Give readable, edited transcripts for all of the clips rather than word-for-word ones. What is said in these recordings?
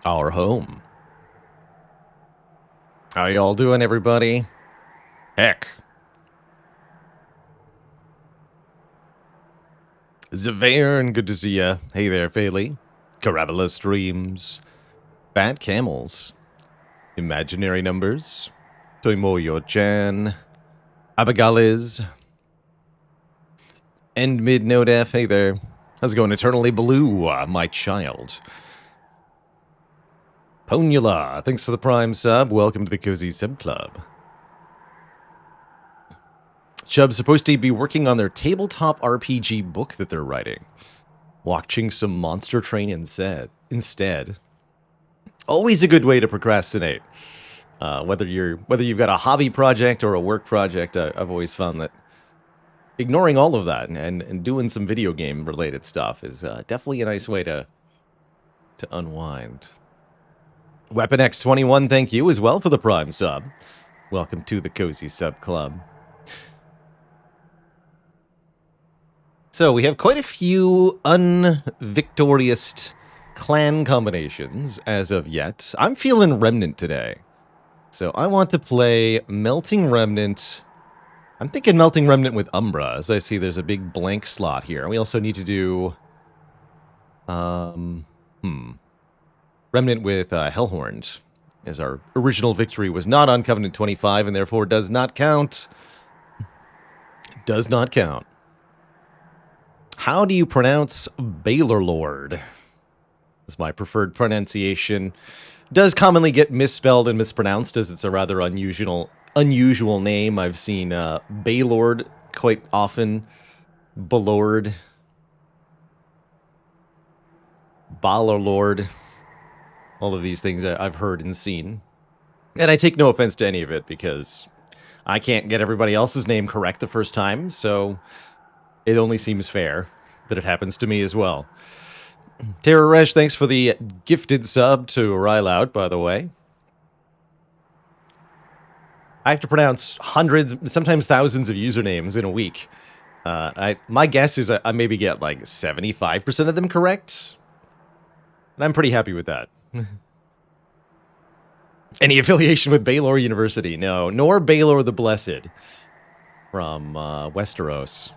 Our home. How y'all doing, everybody? Heck. Zavern, good to see ya. Hey there, Fayley. Carabola Streams. Bad Camels. Imaginary Numbers. Toimoyo-chan. Abagaliz. End Mid Node F, hey there. How's it going, Eternally Blue, my child? Ponula, thanks for the Prime sub. Welcome to the Cozy Sub Club. Chubb's supposed to be working on their tabletop RPG book that they're writing. Watching some Monster Train instead. Always a good way to procrastinate. Whether you've got a hobby project or a work project, I've always found that ignoring all of that and doing some video game related stuff is definitely a nice way to unwind. Weapon X21, thank you as well for the Prime sub. Welcome to the Cozy Sub Club. So we have quite a few unvictorious clan combinations as of yet. I'm feeling Remnant today. So I want to play Melting Remnant. I'm thinking Melting Remnant with Umbra, as I see there's a big blank slot here. We also need to do... Remnant with Hellhorned, as our original victory was not on Covenant 25 and therefore does not count. Does not count. How do you pronounce Baylor Lord? That's my preferred pronunciation. Does commonly get misspelled and mispronounced, as it's a rather unusual name. I've seen Baylord quite often, Balord, Balorlord, all of these things I've heard and seen. And I take no offense to any of it, because I can't get everybody else's name correct the first time, so it only seems fair that it happens to me as well. Terraresh, thanks for the gifted sub to Rylout, by the way. I have to pronounce hundreds, sometimes thousands of usernames in a week. My guess is I maybe get like 75% of them correct. And I'm pretty happy with that. Any affiliation with Baylor University? No, nor Baylor the Blessed from Westeros.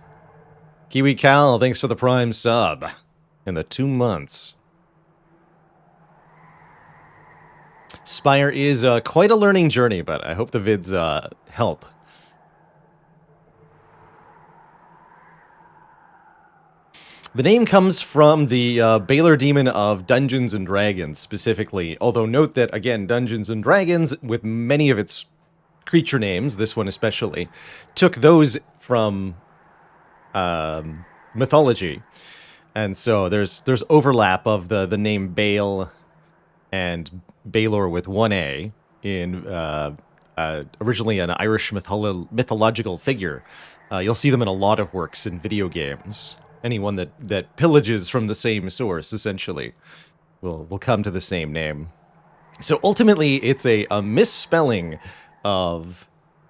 Kiwi Cal, thanks for the Prime sub in the 2 months. Spire is quite a learning journey, but I hope the vids help. The name comes from the Baylor Demon of Dungeons & Dragons, specifically. Although note that, again, Dungeons & Dragons, with many of its creature names, this one especially, took those from mythology. And so there's overlap of the name Bale and Baylor with one A in originally an Irish mythological figure. You'll see them in a lot of works in video games. Anyone that pillages from the same source, essentially, will come to the same name. So ultimately, it's a misspelling of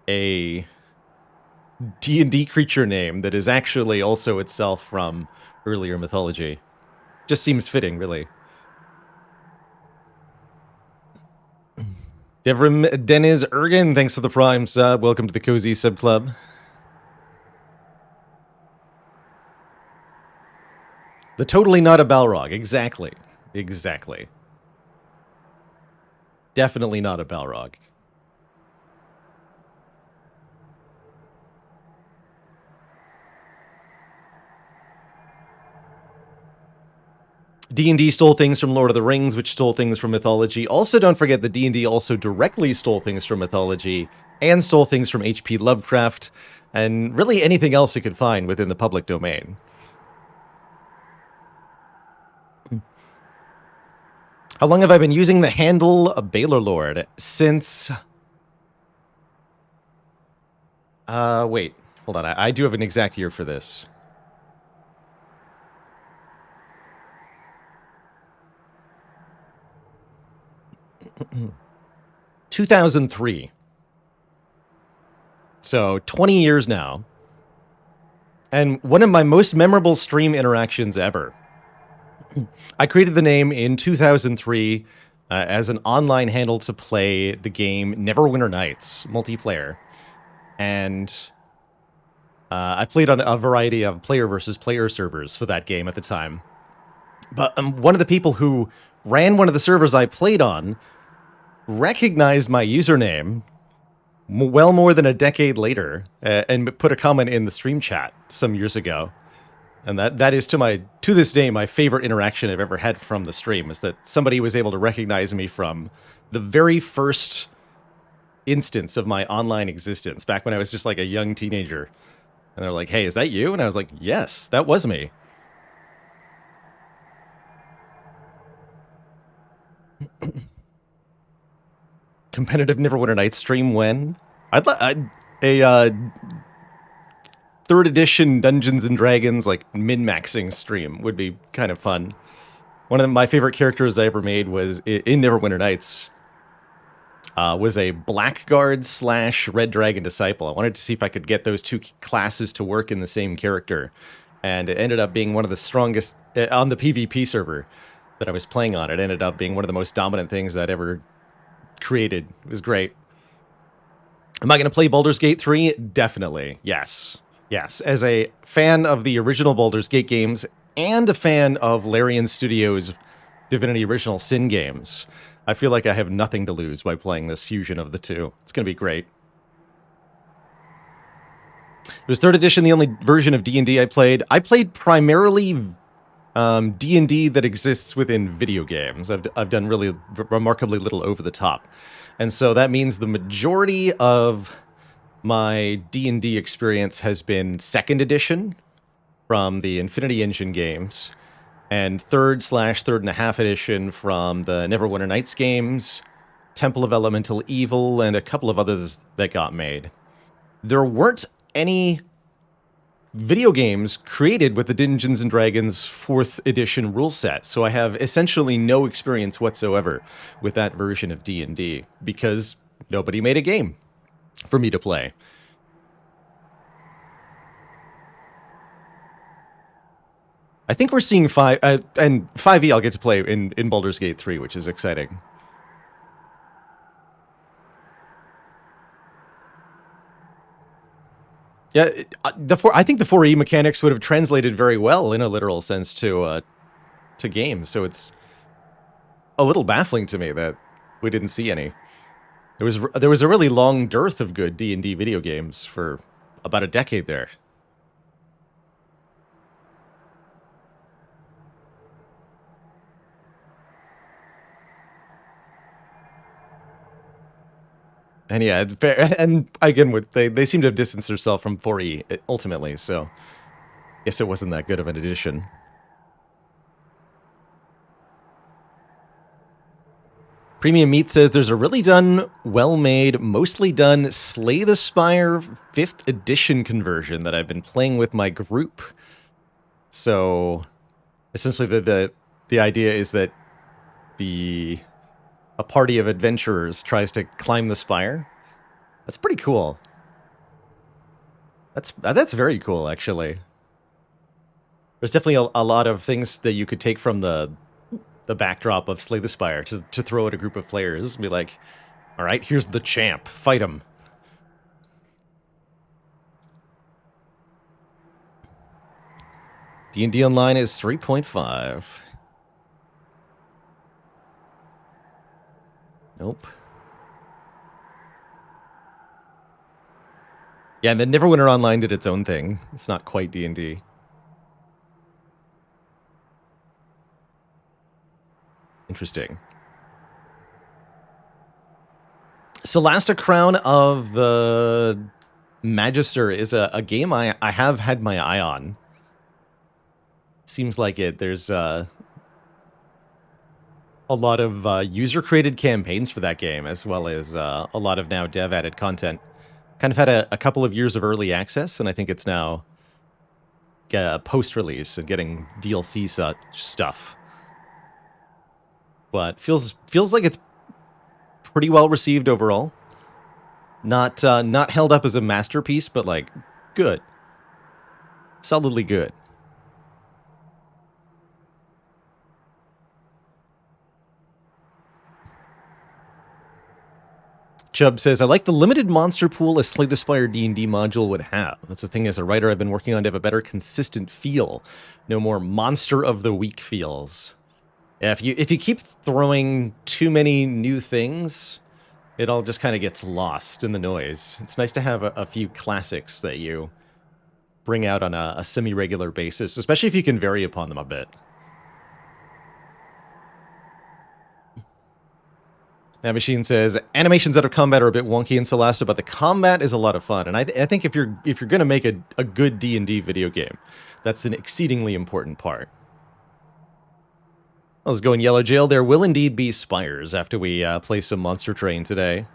a D&D creature name that is actually also itself from earlier mythology. Just seems fitting, really. Devrim Deniz Ergen, thanks for the Prime sub. Welcome to the Cozy Sub Club. The totally not a Balrog. Exactly. Exactly. Definitely not a Balrog. D&D stole things from Lord of the Rings, which stole things from mythology. Also, don't forget that D&D also directly stole things from mythology and stole things from H.P. Lovecraft and really anything else it could find within the public domain. How long have I been using the handle of Baylor Lord? Since... wait. Hold on. I do have an exact year for this. (2003). So 20 years now. And one of my most memorable stream interactions ever. I created the name in 2003 as an online handle to play the game Neverwinter Nights multiplayer. And I played on a variety of player versus player servers for that game at the time. But one of the people who ran one of the servers I played on recognized my username well more than a decade later and put a comment in the stream chat some years ago. And that is to this day my favorite interaction I've ever had from the stream, is that somebody was able to recognize me from the very first instance of my online existence, back when I was just like a young teenager. And they're like, "Hey, is that you?" And I was like, "Yes, that was me." Competitive Neverwinter Nights stream when? 3rd edition Dungeons and Dragons, like, min-maxing stream would be kind of fun. One of my favorite characters I ever made was, in Neverwinter Nights, was a Blackguard / Red Dragon Disciple. I wanted to see if I could get those two classes to work in the same character. And it ended up being one of the strongest, on the PvP server that I was playing on, it ended up being one of the most dominant things I'd ever created. It was great. Am I going to play Baldur's Gate 3? Definitely. Yes. Yes. As a fan of the original Baldur's Gate games and a fan of Larian Studios' Divinity Original Sin games, I feel like I have nothing to lose by playing this fusion of the two. It's going to be great. It was 3rd edition, the only version of D&D I played. I played primarily D&D that exists within video games. I've done really remarkably little over the top. And so that means the majority of my D&D experience has been 2nd edition from the Infinity Engine games, and 3rd/3.5 edition from the Neverwinter Nights games, Temple of Elemental Evil, and a couple of others that got made. There weren't any video games created with the Dungeons & Dragons 4th edition rule set, so I have essentially no experience whatsoever with that version of D&D, because nobody made a game for me to play. I think we're seeing 5, and 5e I'll get to play in Baldur's Gate 3, which is exciting. Yeah, I think the 4e mechanics would have translated very well in a literal sense to games, so it's a little baffling to me that we didn't see any. There was a really long dearth of good D&D video games for about a decade there. And yeah, and again, they seem to have distanced themselves from 4e ultimately, so I guess it wasn't that good of an addition. Premium Meat says there's a really done, well-made, mostly done Slay the Spire 5th edition conversion that I've been playing with my group. So essentially the idea is that a party of adventurers tries to climb the spire. That's pretty cool. That's very cool, actually. There's definitely a lot of things that you could take from the backdrop of Slay the Spire to throw at a group of players and be like, all right, here's the champ, fight him. D&D Online is 3.5. Nope. Yeah, and then Neverwinter Online did its own thing. It's not quite D&D. Interesting. Solasta Crown of the Magister is a game I have had my eye on. Seems like it. There's a lot of user-created campaigns for that game, as well as a lot of now dev-added content. Kind of had a couple of years of early access, and I think it's now post-release and getting DLC stuff. But feels like it's pretty well received overall. Not held up as a masterpiece, but like good, solidly good. Chubb says, I like the limited monster pool a Slay the Spire D&D module would have. That's the thing as a writer I've been working on to have a better consistent feel. No more monster of the week feels. Yeah, if you keep throwing too many new things, it all just kind of gets lost in the noise. It's nice to have a few classics that you bring out on a semi-regular basis, especially if you can vary upon them a bit. That Machine says, animations out of combat are a bit wonky in Solasta, but the combat is a lot of fun. And I think if you're going to make a good D&D video game, that's an exceedingly important part. Let's go in Yellow Jail. There will indeed be spires after we play some Monster Train today.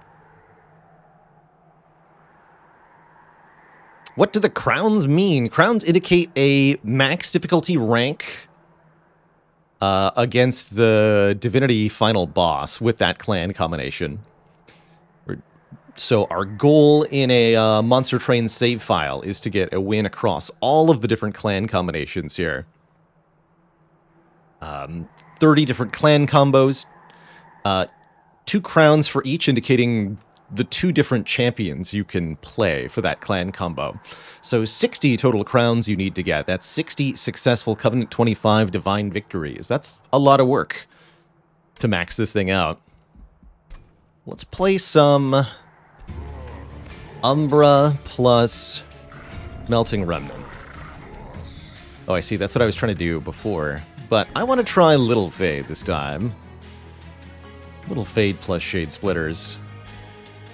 What do the crowns mean? Crowns indicate a max difficulty rank against the Divinity final boss with that clan combination. So our goal in a Monster Train save file is to get a win across all of the different clan combinations here. 30 different clan combos, 2 crowns for each, indicating the 2 different champions you can play for that clan combo. So 60 total crowns you need to get. That's 60 successful Covenant 25 Divine Victories. That's a lot of work to max this thing out. Let's play some Umbra plus Melting Remnant. Oh, I see. That's what I was trying to do before. But I want to try Little Fade this time. Little Fade plus Shade Splitters.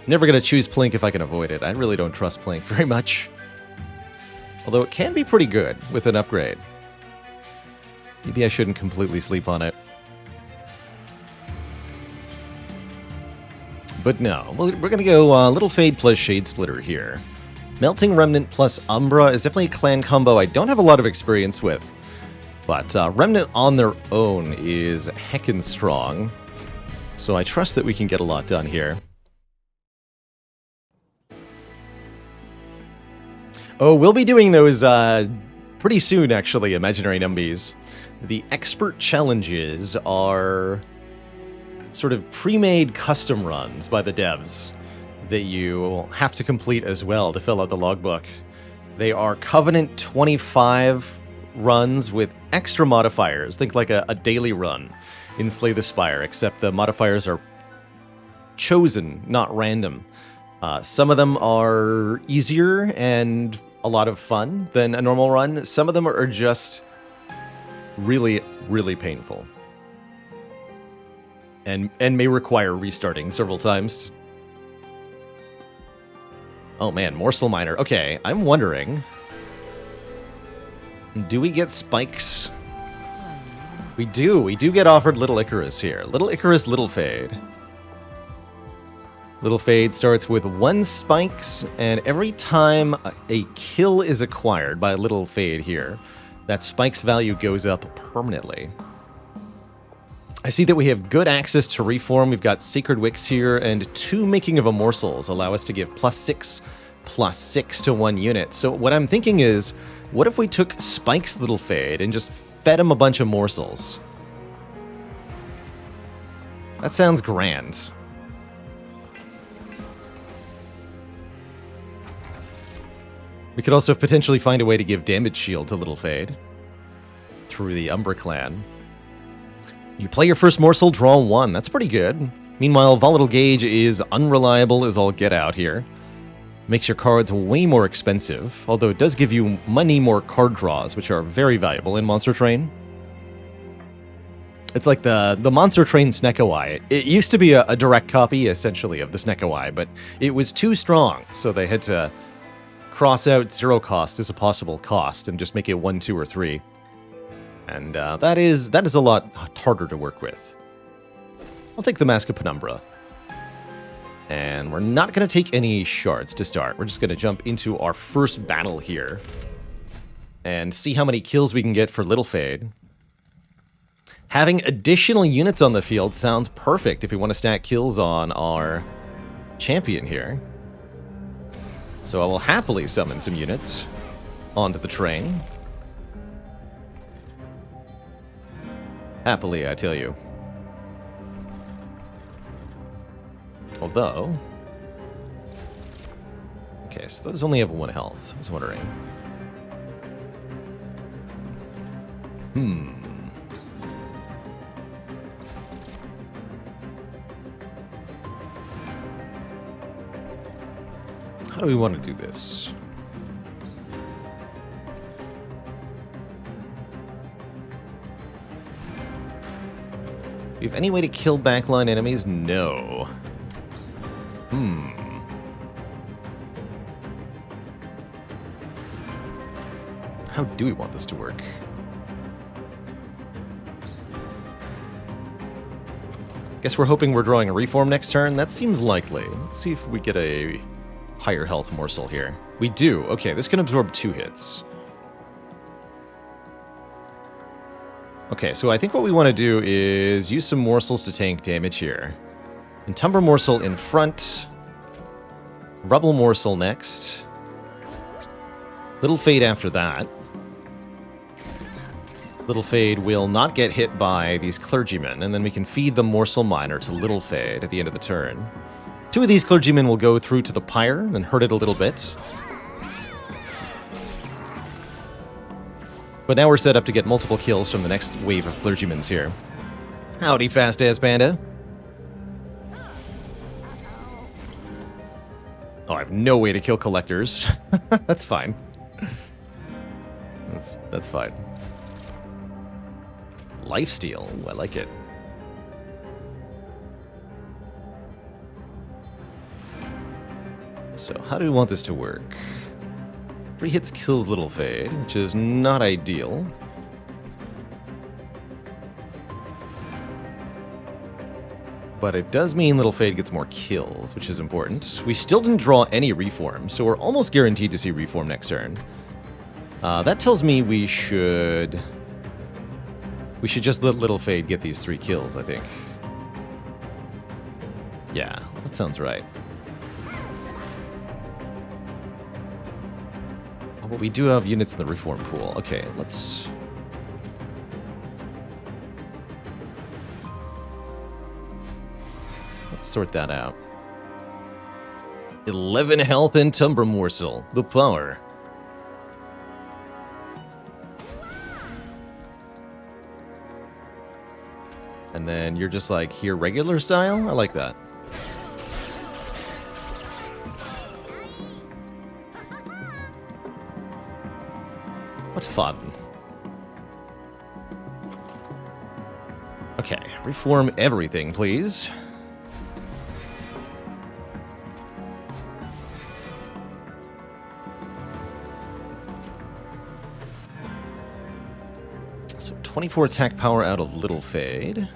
Never going to choose Plink if I can avoid it. I really don't trust Plink very much. Although it can be pretty good with an upgrade. Maybe I shouldn't completely sleep on it. But no, we're going to go Little Fade plus Shade Splitter here. Melting Remnant plus Umbra is definitely a clan combo I don't have a lot of experience with. But Remnant on their own is heckin' strong. So I trust that we can get a lot done here. Oh, we'll be doing those pretty soon, actually, Imaginary Numbies. The Expert Challenges are sort of pre-made custom runs by the devs that you have to complete as well to fill out the logbook. They are Covenant 25 runs with extra modifiers. Think like a daily run in Slay the Spire, except the modifiers are chosen, not random. Some of them are easier and a lot of fun than a normal run. Some of them are just really, really painful. And may require restarting several times. Oh man, Morsel Miner. Okay, I'm wondering, do we get spikes? We do. We do get offered Little Icarus here. Little Icarus, Little Fade. Little Fade starts with 1 spikes, and every time a kill is acquired by Little Fade here, that spikes value goes up permanently. I see that we have good access to Reform. We've got Sacred Wicks here, and 2 Making of a Morsels allow us to give +6/+6 to 1 unit. So what I'm thinking is, what if we took Spike's Little Fade and just fed him a bunch of morsels? That sounds grand. We could also potentially find a way to give damage shield to Little Fade through the Umbra clan. You play your first morsel, draw 1. That's pretty good. Meanwhile, Volatile Gauge is unreliable as all get out here. Makes your cards way more expensive, although it does give you many more card draws, which are very valuable in Monster Train. It's like the Monster Train Snecko-Eye. It used to be a direct copy, essentially, of the Snecko-Eye, but it was too strong, so they had to cross out 0 cost as a possible cost and just make it 1, 2, or 3. And that is a lot harder to work with. I'll take the Mask of Penumbra. And we're not going to take any shards to start. We're just going to jump into our first battle here and see how many kills we can get for Little Fade. Having additional units on the field sounds perfect if we want to stack kills on our champion here. So I will happily summon some units onto the train. Happily, I tell you. Although... Okay, so those only have 1 health. I was wondering. How do we want to do this? Do we have any way to kill backline enemies? No. How do we want this to work? Guess we're hoping we're drawing a Reform next turn. That seems likely. Let's see if we get a higher health morsel here? We do. Okay, this can absorb 2 hits. Okay, so I think what we want to do is use some morsels to tank damage here. Entumber morsel in front. Rubble morsel next. Little Fade after that. Little Fade will not get hit by these clergymen, and then we can feed the morsel miner to Little Fade at the end of the turn. 2 of these clergymen will go through to the pyre and hurt it a little bit. But now we're set up to get multiple kills from the next wave of clergymens here. Howdy, fast-ass panda. Oh, I have no way to kill collectors. That's fine. That's fine. Lifesteal. Ooh, I like it. So, how do we want this to work? 3 hits kills Little Fade, which is not ideal. But it does mean Little Fade gets more kills, which is important. We still didn't draw any Reform, so we're almost guaranteed to see Reform next turn. That tells me we should just let Little Fade get these 3 kills, I think. Yeah, that sounds right. Oh, but we do have units in the Reform pool. Okay, let's sort that out. 11 health and Tumber Morsel. The power. And then you're just like, here regular style? I like that. What fun. Okay, reform everything, please. So 24 attack power out of Little Fade.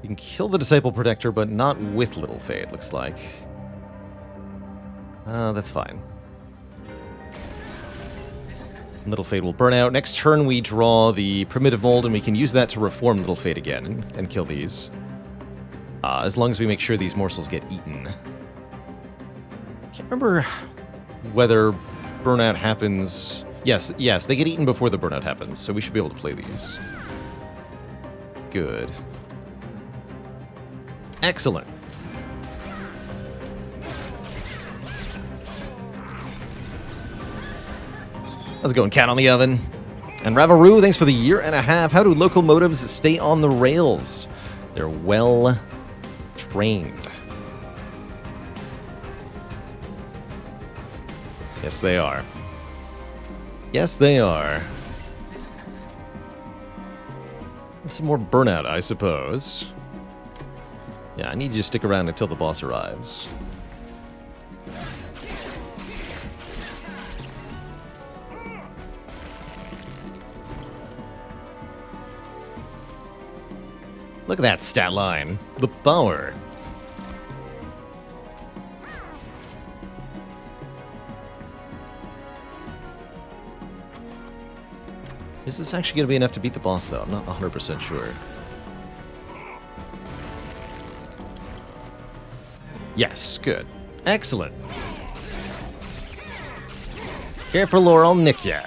You can kill the Disciple Protector, but not with Little Fade, looks like. That's fine. Little Fade will burn out. Next turn we draw the Primitive Mold, and we can use that to reform Little Fade again and kill these. As long as we make sure these morsels get eaten. Can't remember whether burnout happens... Yes, they get eaten before the burnout happens, so we should be able to play these. Good. Excellent. How's it going, Cat on the Oven? And Ravaroo, thanks for the 1.5 years. How do locomotives stay on the rails? They're well trained. Yes, they are. Yes, they are. Some more burnout, I suppose. Yeah, I need you to stick around until the boss arrives. Look at that stat line. The power. Is this actually going to be enough to beat the boss, though? I'm not 100% sure. Yes, good. Excellent. Careful or I'll nick ya.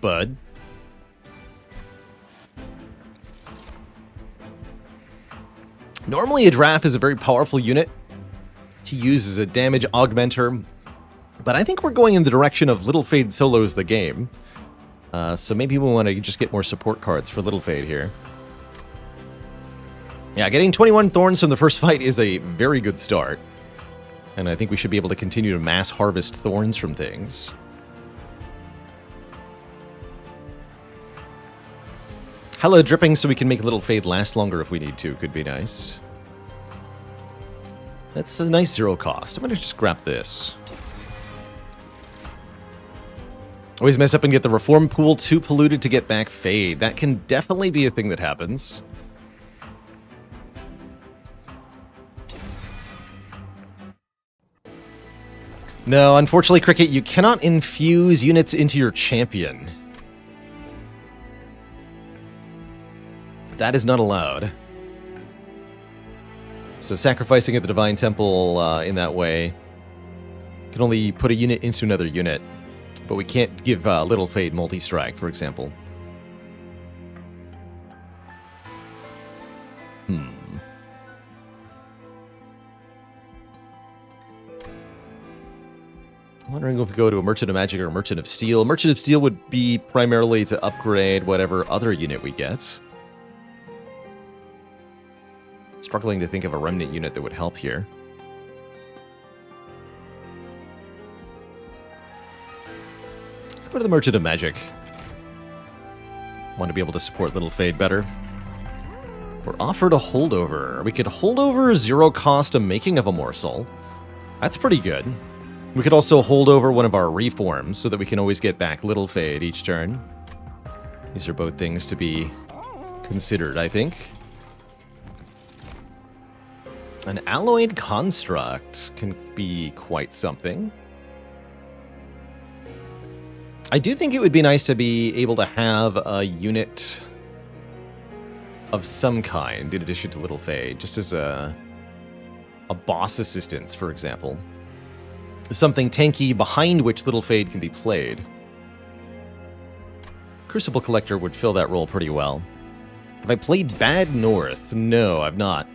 Bud. Normally a Draft is a very powerful unit to use as a damage augmenter, but I think we're going in the direction of Little Fade solos the game. So maybe we want to just get more support cards for Little Fade here. Yeah, getting 21 thorns from the first fight is a very good start. And I think we should be able to continue to mass harvest thorns from things. Hella dripping so we can make Little Fade last longer if we need to. Could be nice. That's a nice 0 cost. I'm going to just grab this. Always mess up and get the Reform Pool too polluted to get back Fade. That can definitely be a thing that happens. No, unfortunately, Cricket, you cannot infuse units into your champion. That is not allowed. So sacrificing at the Divine Temple in that way can only put a unit into another unit. But we can't give Little Fade multi-strike, for example. I'm wondering if we go to a Merchant of Magic or a Merchant of Steel. Merchant of Steel would be primarily to upgrade whatever other unit we get. Struggling to think of a Remnant unit that would help here. Let's go to the Merchant of Magic. Want to be able to support Little Fade better. We're offered a holdover. We could hold over 0 cost a Making of a Morsel. That's pretty good. We could also hold over one of our reforms so that we can always get back Little Fade each turn. These are both things to be considered, I think. An Alloyed Construct can be quite something. I do think it would be nice to be able to have a unit of some kind in addition to Little Fade, just as a boss assistance, for example. Something tanky behind which Little Fade can be played. Crucible Collector would fill that role pretty well. Have I played Bad North? No, I've not.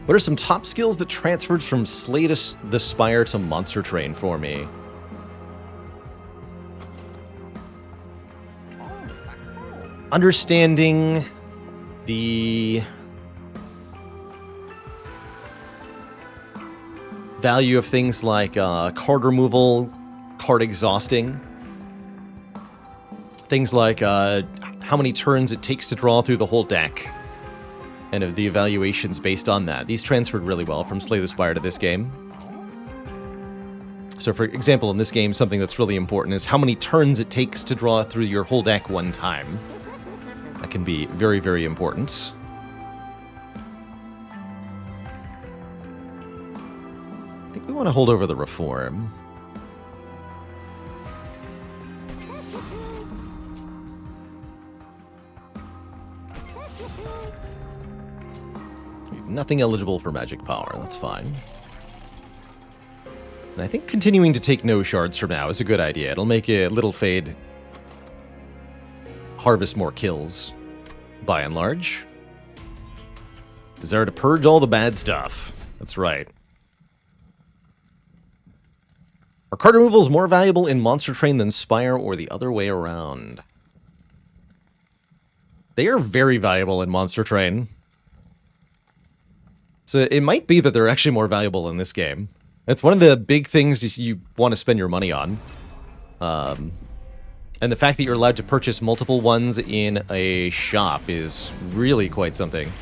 What are some top skills that transferred from Slay the Spire to Monster Train for me? Understanding the value of things like card removal, card exhausting. Things like how many turns it takes to draw through the whole deck. And of the evaluations based on that. These transferred really well from Slay the Spire to this game. So for example, in this game, something that's really important is how many turns it takes to draw through your whole deck one time. That can be very, very important. I think we want to hold over the Reform. Nothing eligible for magic power, that's fine. And I think continuing to take no shards from now is a good idea. It'll make a Little Fade harvest more kills, by and large. Desire to purge all the bad stuff. That's right. Are card removals more valuable in Monster Train than Spire, or the other way around? They are very valuable in Monster Train. So it might be that they're actually more valuable in this game. It's one of the big things you want to spend your money on. And the fact that you're allowed to purchase multiple ones in a shop is really quite something.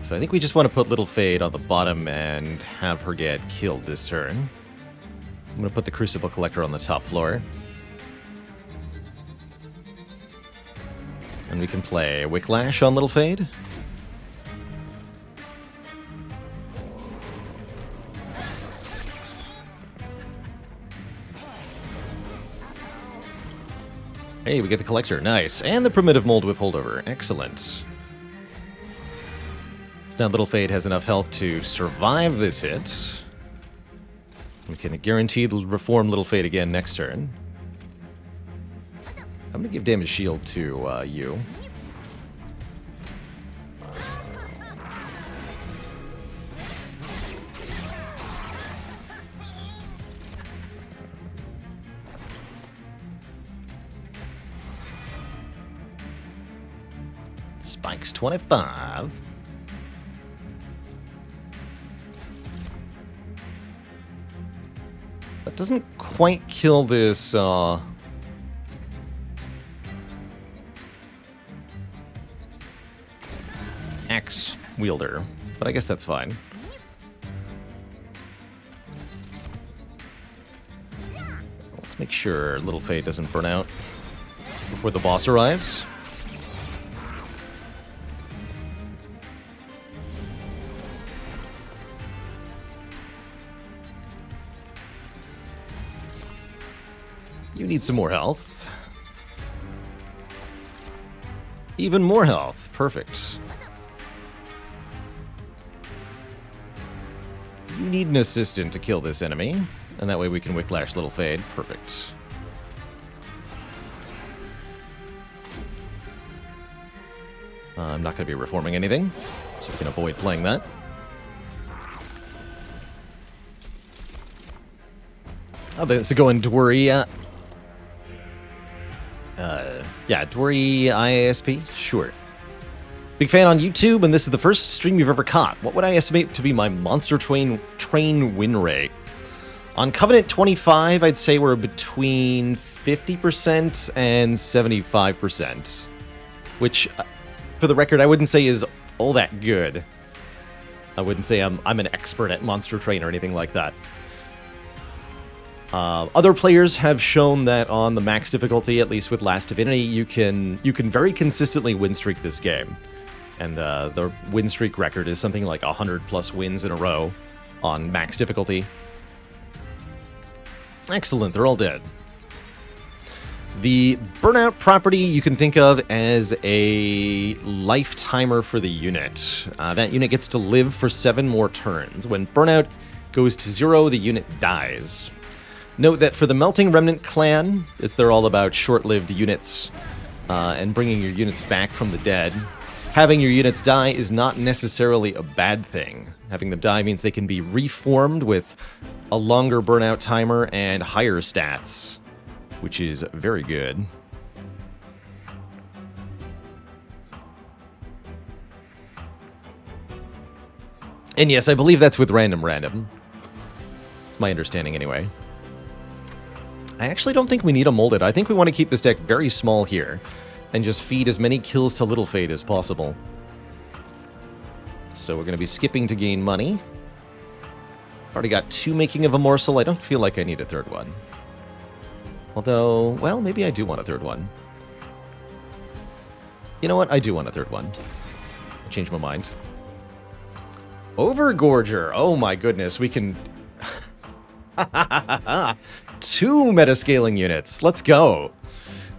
So I think we just want to put Little Fade on the bottom and have her get killed this turn. I'm going to put the Crucible Collector on the top floor. And we can play Wicklash on Little Fade. Hey, we get the Collector. Nice. And the Primitive Mold with Holdover. Excellent. Now Little Fade has enough health to survive this hit. We can guarantee to reform Little Fade again next turn. I'm going to give damage shield to you. Spikes 25. That doesn't quite kill this, axe wielder, but I guess that's fine. Let's make sure Little Fade doesn't burn out before the boss arrives. You need some more health. Even more health. Perfect. You need an assistant to kill this enemy, and that way we can Whiplash Little Fade. Perfect. I'm not going to be reforming anything, so we can avoid playing that. Oh, there's a go in Dwurry. Yeah, Dwurry IASP? Sure. Big fan on YouTube, and this is the first stream you've ever caught. What would I estimate to be my Monster Train win rate? On Covenant 25, I'd say we're between 50% and 75%. Which, for the record, I wouldn't say is all that good. I wouldn't say I'm an expert at Monster Train or anything like that. Other players have shown that on the max difficulty, at least with Last Divinity, you can very consistently win streak this game. And the win streak record is something like 100 plus wins in a row on max difficulty. Excellent, they're all dead. The burnout property you can think of as a life timer for the unit. That unit gets to live for 7 more turns. When burnout goes to 0, the unit dies. Note that for the Melting Remnant clan, they're all about short-lived units and bringing your units back from the dead. Having your units die is not necessarily a bad thing. Having them die means they can be reformed with a longer burnout timer and higher stats, which is very good. And yes, I believe that's with random. It's my understanding anyway. I actually don't think we need to mold it. I think we want to keep this deck very small here and just feed as many kills to Little Fade as possible. So we're going to be skipping to gain money. Already got 2 making of a morsel. I don't feel like I need a 3rd one. Although, well, maybe I do want a 3rd one. You know what? I do want a 3rd one. I changed my mind. Overgorger. Oh my goodness. We can... 2 metascaling units. Let's go.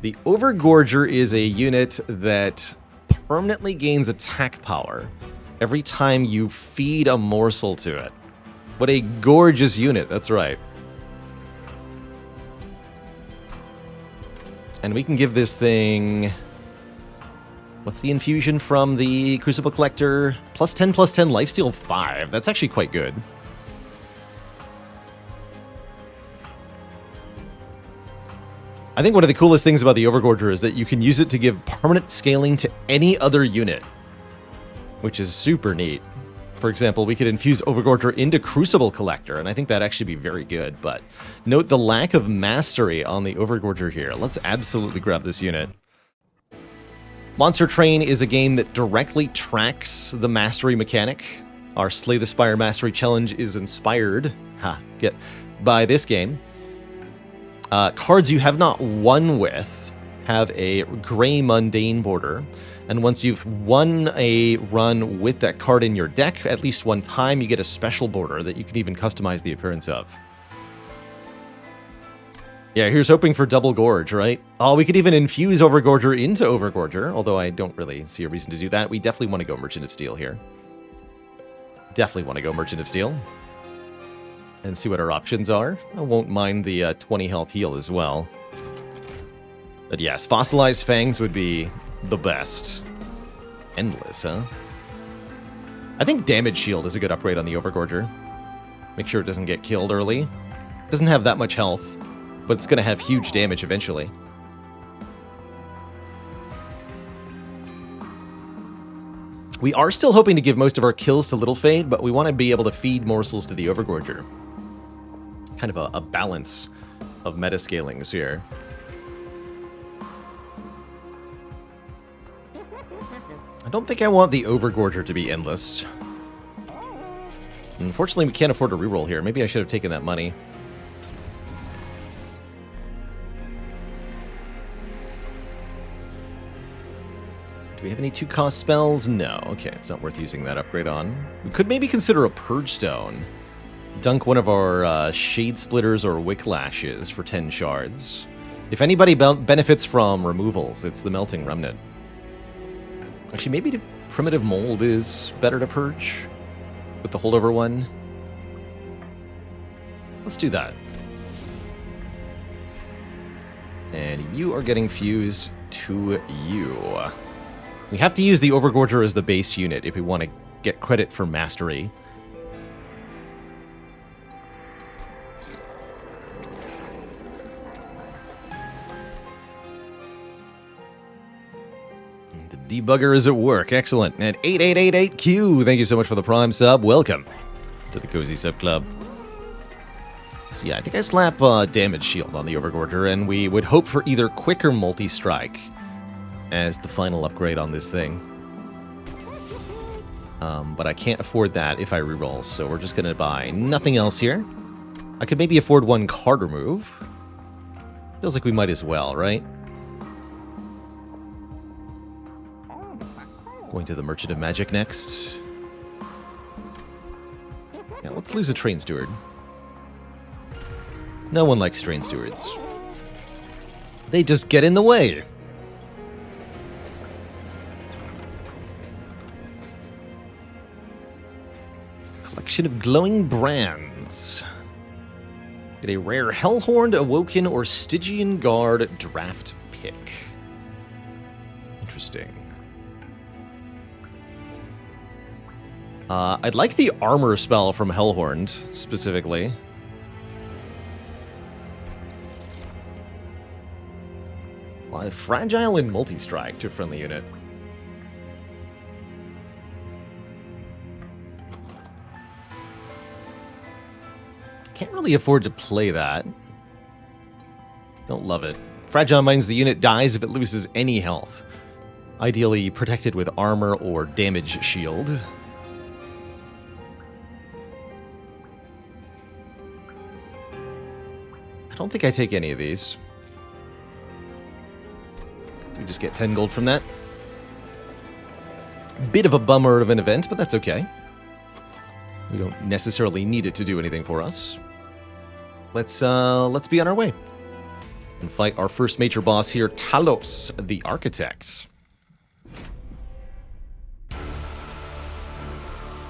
The Overgorger is a unit that permanently gains attack power every time you feed a morsel to it. What a gorgeous unit. That's right. And we can give this thing... What's the infusion from the Crucible Collector? +10, +10, lifesteal 5. That's actually quite good. I think one of the coolest things about the Overgorger is that you can use it to give permanent scaling to any other unit, which is super neat. For example, we could infuse Overgorger into Crucible Collector, and I think that'd actually be very good, but note the lack of mastery on the Overgorger here. Let's absolutely grab this unit. Monster Train is a game that directly tracks the mastery mechanic. Our Slay the Spire Mastery Challenge is inspired by this game. Cards you have not won with have a gray mundane border, and once you've won a run with that card in your deck at least one time, you get a special border that you can even customize the appearance of. Yeah, here's hoping for double Gorge, right? Oh, we could even infuse Overgorger into Overgorger, although I don't really see a reason to do that. We definitely want to go Merchant of Steel here. Definitely want to go Merchant of Steel. And see what our options are. I won't mind the 20 health heal as well. But yes, Fossilized Fangs would be the best. Endless, huh? I think Damage Shield is a good upgrade on the Overgorger. Make sure it doesn't get killed early. Doesn't have that much health, but it's going to have huge damage eventually. We are still hoping to give most of our kills to Little Fade, but we want to be able to feed morsels to the Overgorger. Kind of a balance of metascalings here. I don't think I want the Overgorger to be endless. Unfortunately, we can't afford a reroll here. Maybe I should have taken that money. Do we have any 2-cost spells? No. Okay, it's not worth using that upgrade on. We could maybe consider a Purge Stone. Dunk one of our Shade Splitters or Wick Lashes for 10 shards. If anybody benefits from removals, it's the Melting Remnant. Actually, maybe the Primitive Mold is better to purge with the holdover one. Let's do that. And you are getting fused to you. We have to use the Overgorger as the base unit if we want to get credit for mastery. The debugger is at work. Excellent. And 8888Q, thank you so much for the Prime sub. Welcome to the Cozy Sub Club. So yeah, I think I slap Damage Shield on the Overgorger, and we would hope for either Quick or Multi-Strike as the final upgrade on this thing. But I can't afford that if I reroll, so we're just going to buy nothing else here. I could maybe afford one card remove. Feels like we might as well, right? Going to the Merchant of Magic next. Yeah, let's lose a Train Steward. No one likes Train Stewards. They just get in the way. Collection of glowing brands. Get a rare Hellhorned, Awoken, or Stygian Guard draft pick. Interesting. I'd like the armor spell from Hellhorned, specifically. Apply Fragile and Multi-Strike to a friendly unit. Can't really afford to play that. Don't love it. Fragile means the unit dies if it loses any health. Ideally protected with armor or damage shield. I don't think I take any of these. We just get 10 gold from that. Bit of a bummer of an event, but that's okay. We don't necessarily need it to do anything for us. Let's be on our way and fight our first major boss here, Talos, the Architect.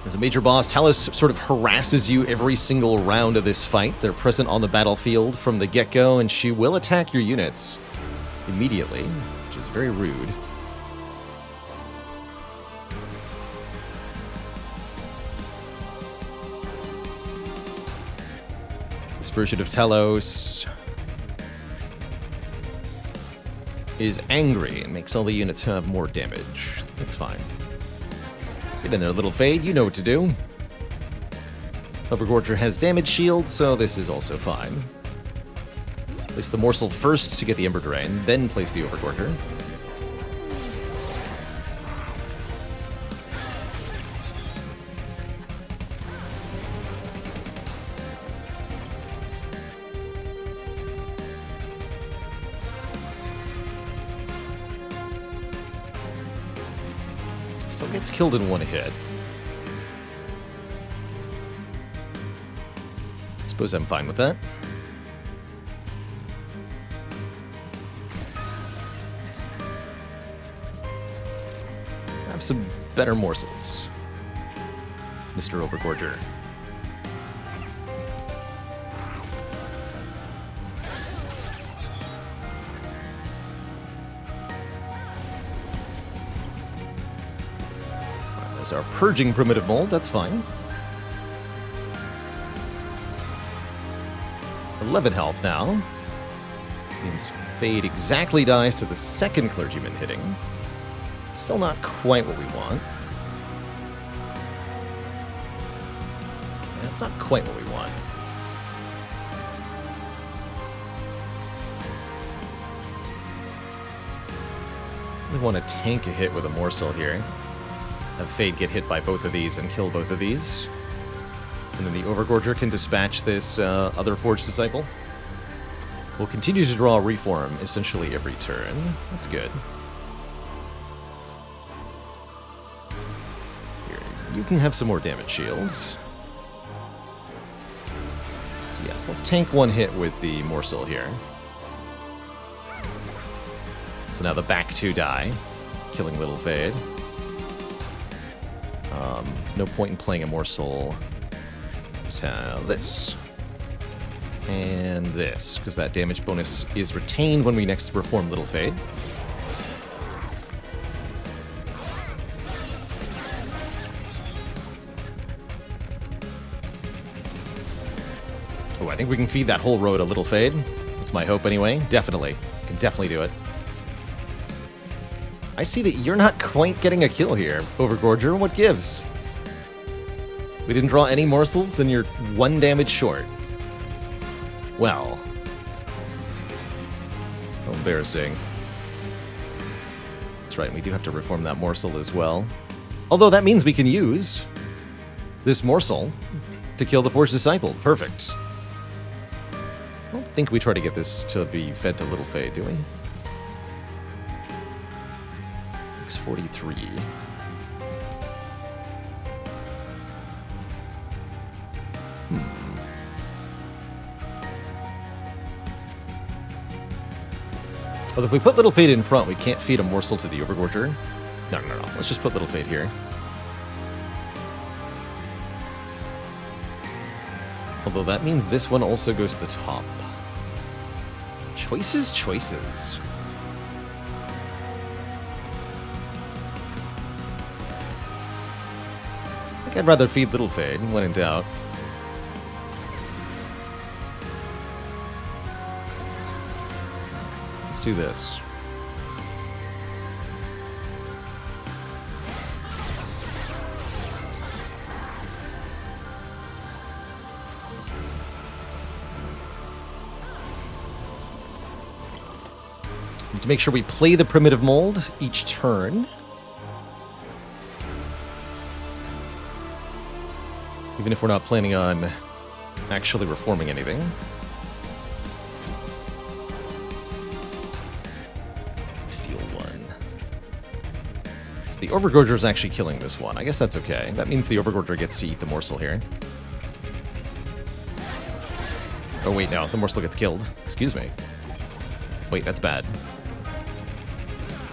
As a major boss, Talos sort of harasses you every single round of this fight. They're present on the battlefield from the get-go, and she will attack your units immediately, which is very rude. This version of Talos is angry and makes all the units have more damage. That's fine. Get in there, little Fade. You know what to do. Overgorger has damage shield, so this is also fine. Place the morsel first to get the Ember Drain, then place the Overgorger. Still gets killed in one hit. Suppose I'm fine with that. Have some better morsels, Mr. Overgorger. There's our Purging Primitive Mold, that's fine. 11 health now. Means Fade exactly dies to the second Clergyman hitting. Still not quite what we want. That's not quite what we want. We want to tank a hit with a morsel here. Have Fade get hit by both of these and kill both of these. And then the Overgorger can dispatch this other Forged Disciple. We'll continue to draw Reform essentially every turn. That's good. You can have some more damage shields. So yes, let's tank one hit with the morsel here. So now the back two die, killing Little Fade. There's no point in playing a morsel. Just have this. And this, because that damage bonus is retained when we next reform Little Fade. Oh, I think we can feed that whole row to Little Fade. That's my hope anyway. Definitely. Can definitely do it. I see that you're not quite getting a kill here, Overgorger. What gives? We didn't draw any morsels, and you're 1 damage short. Well. How embarrassing. That's right, we do have to reform that morsel as well. Although that means we can use this morsel to kill the Force Disciple. Perfect. I don't think we try to get this to be fed to Little Fade, do we? 643. Well, if we put Little Fade in front, we can't feed a morsel to the Overgorger. No. Let's just put Little Fade here. Although that means this one also goes to the top. Choices. I think I'd rather feed Little Fade when in doubt. Let's do this. To make sure we play the primitive mold each turn. Even if we're not planning on actually reforming anything. Steal one. So the Overgorger is actually killing this one. I guess that's okay. That means the Overgorger gets to eat the morsel here. Oh wait, no. The morsel gets killed. Excuse me. Wait, that's bad.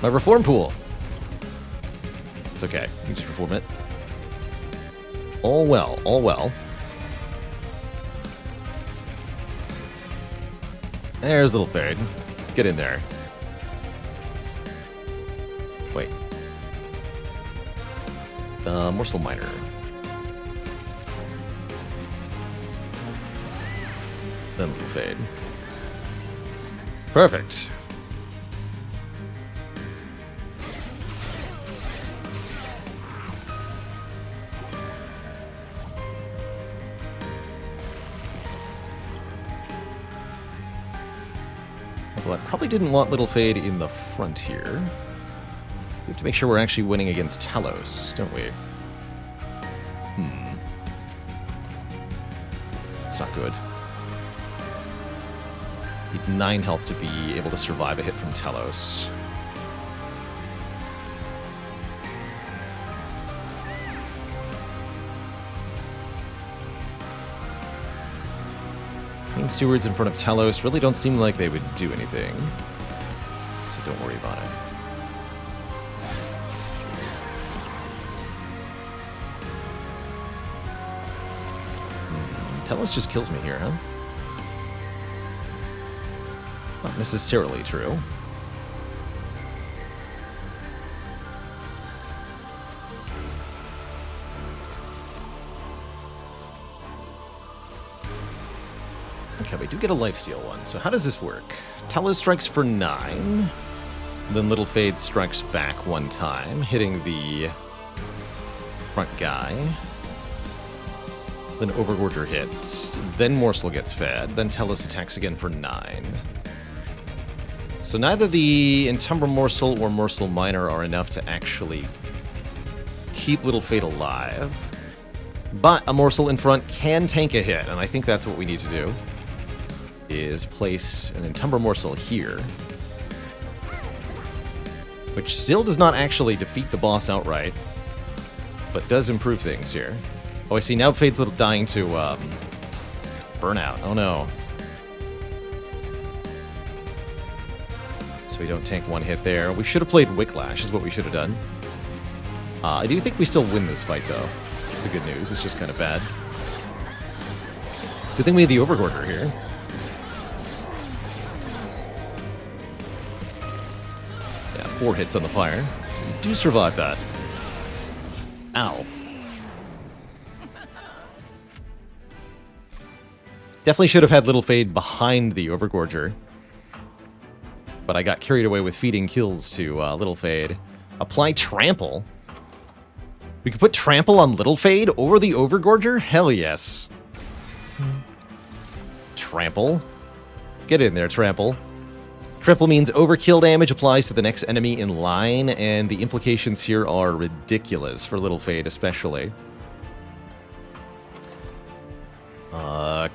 My reform pool. It's okay. You can just reform it. All well, all well. There's Little Fade. Get in there. Wait. Morsel Miner. Then Little Fade. Perfect. Well, I probably didn't want Little Fade in the front here. We have to make sure we're actually winning against Talos, don't we? That's not good. Need 9 health to be able to survive a hit from Talos. Queen Stewards in front of Talos really don't seem like they would do anything. So don't worry about it. Talos just kills me here, huh? Not necessarily true. Okay, we do get a lifesteal one. So how does this work? Talos strikes for 9. Then Little Fade strikes back 1 time, hitting the front guy. Then Overgorger hits. Then Morsel gets fed. Then Talos attacks again for 9. So neither the Entumber Morsel or Morsel Miner are enough to actually keep Little Fade alive. But a Morsel in front can tank a hit, and I think that's what we need to do. Is place an Entumber Morsel here. Which still does not actually defeat the boss outright. but does improve things here. Oh, I see. Now Fade's little dying to burnout. Oh, no. So we don't tank one hit there. We should have played Wicklash is what we should have done. I do think we still win this fight, though. That's the good news. It's just kind of bad. Good thing we had the Overgorger here. Yeah, 4 hits on the fire. We do survive that. Ow. Definitely should have had Little Fade behind the Overgorger. But I got carried away with feeding kills to Little Fade. Apply Trample. We could put Trample on Little Fade over the Overgorger? Hell yes. Trample. Get in there, Trample. Trample means overkill damage applies to the next enemy in line, and the implications here are ridiculous for Little Fade especially.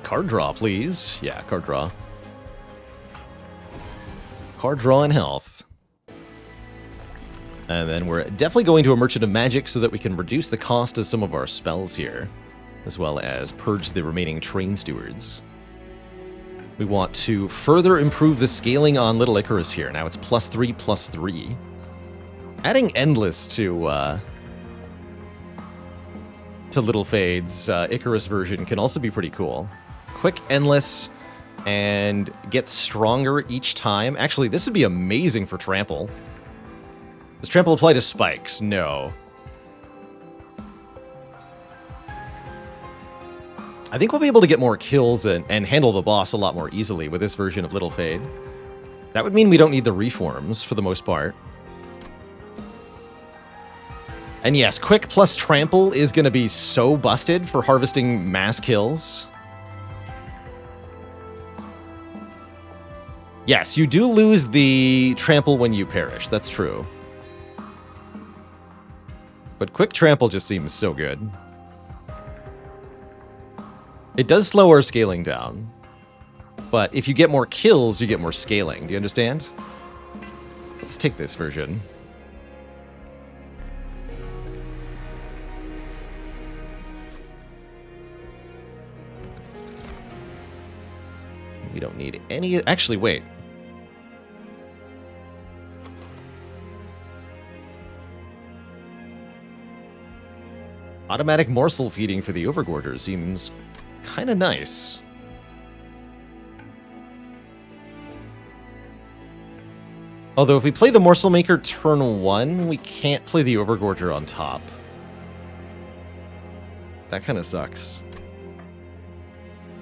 Card draw, please. Yeah, card draw. Card draw and health. And then we're definitely going to a Merchant of Magic so that we can reduce the cost of some of our spells here, as well as purge the remaining Train Stewards. We want to further improve the scaling on Little Icarus here. Now it's +3/+3. Adding Endless to Little Fade's Icarus version can also be pretty cool. Quick Endless and get stronger each time. Actually, this would be amazing for Trample. Does Trample apply to spikes? No. I think we'll be able to get more kills and handle the boss a lot more easily with this version of Little Fade. That would mean we don't need the reforms for the most part. And yes, Quick plus Trample is going to be so busted for harvesting mass kills. Yes, you do lose the Trample when you perish. That's true. But Quick Trample just seems so good. It does slow our scaling down. But if you get more kills, you get more scaling. Do you understand? Let's take this version. We don't need any... Actually, wait. Automatic morsel feeding for the Overgorger seems kind of nice. Although if we play the Morsel Maker turn 1, we can't play the Overgorger on top. That kind of sucks.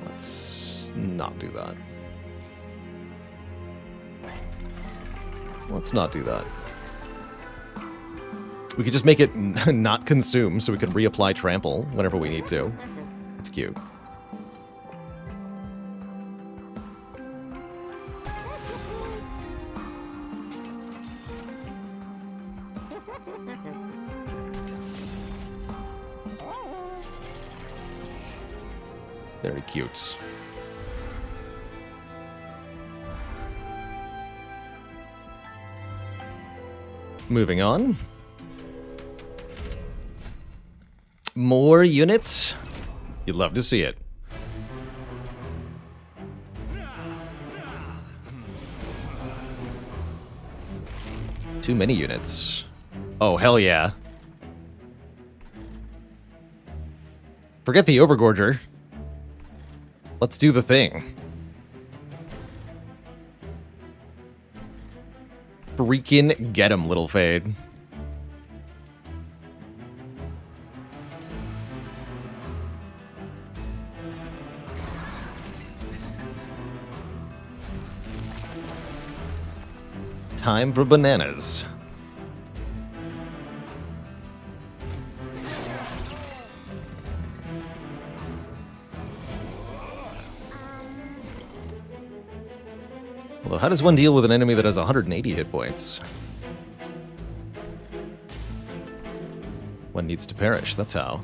Let's not do that. Let's not do that. We could just make it not consume so we can reapply Trample whenever we need to. It's cute. Very cute. Moving on. More units? You'd love to see it. Too many units. Oh, hell yeah. Forget the Overgorger. Let's do the thing. Freaking get him, Little Fade. Time for bananas. Although, how does one deal with an enemy that has 180 hit points? One needs to perish, that's how.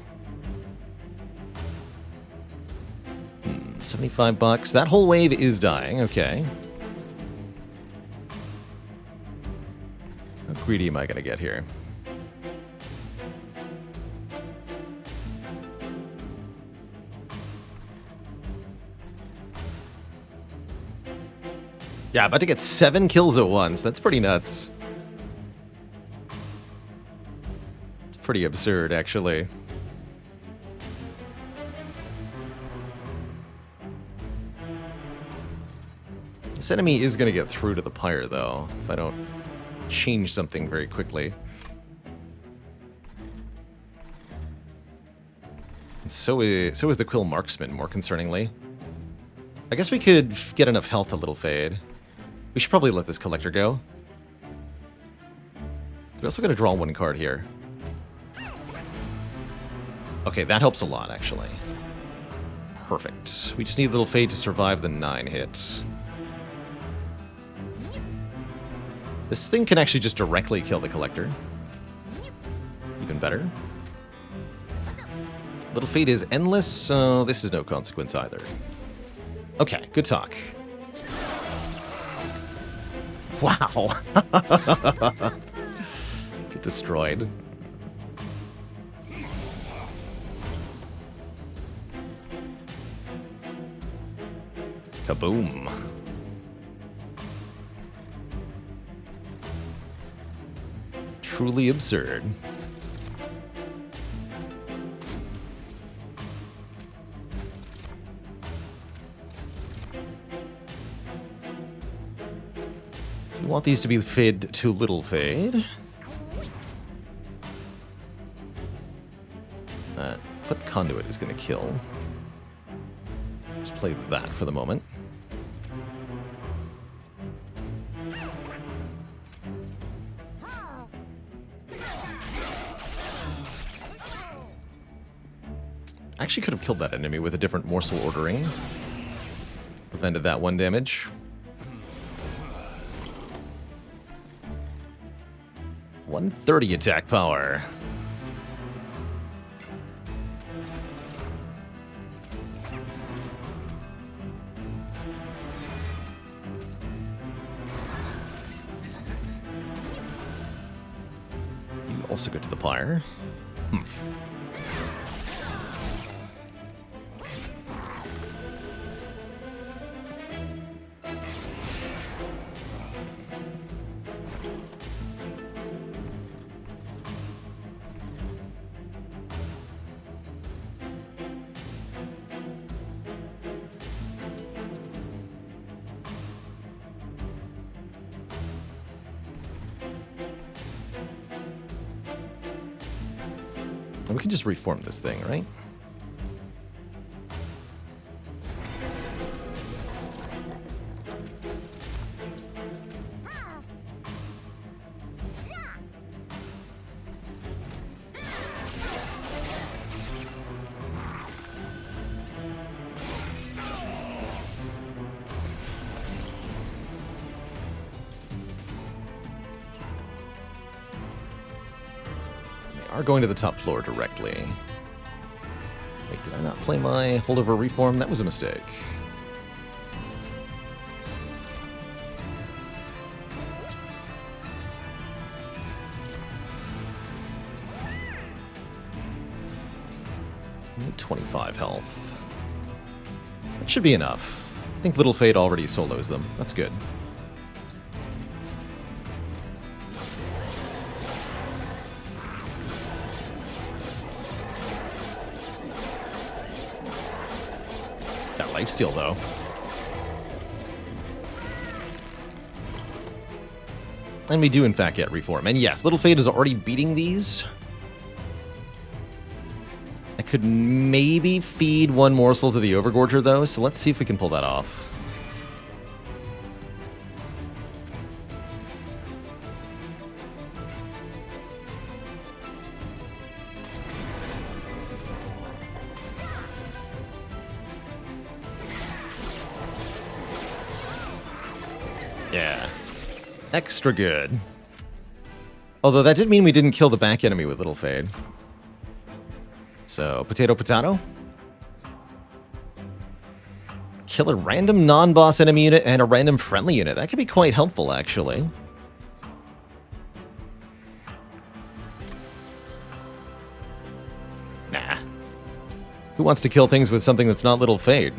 75 bucks. That whole wave is dying, okay. How greedy am I going to get here? Yeah, about to get 7 kills at once. That's pretty nuts. It's pretty absurd, actually. This enemy is going to get through to the pyre, though, if I don't change something very quickly. And so is the Quill Marksman, more concerningly. I guess we could get enough health to Little Fade. We should probably let this Collector go. We're also going to draw 1 card here. Okay, that helps a lot, actually. Perfect. We just need Little Fade to survive the 9 hit. This thing can actually just directly kill the Collector. Even better. Little Fade is endless, so this is no consequence either. Okay, good talk. Wow. Get destroyed. Kaboom. Truly absurd. So we want these to be fed to Little Fade. Clip Conduit is going to kill. Let's play that for the moment. Actually could have killed that enemy with a different morsel ordering. Prevented that 1 damage. $130 attack power. You also go to the pyre. We can just reform this thing, right? Are going to the top floor directly. Wait, did I not play my holdover reform? That was a mistake. Need 25 health. That should be enough. I think Little Fade already solos them. That's good. Lifesteal, though. And we do, in fact, get Reform. And yes, Little Fade is already beating these. I could maybe feed 1 morsel to the Overgorger, though, so let's see if we can pull that off. Yeah. Extra good. Although that did mean we didn't kill the back enemy with Little Fade. So, potato, potato. Kill a random non-boss enemy unit and a random friendly unit. That could be quite helpful, actually. Nah. Who wants to kill things with something that's not Little Fade?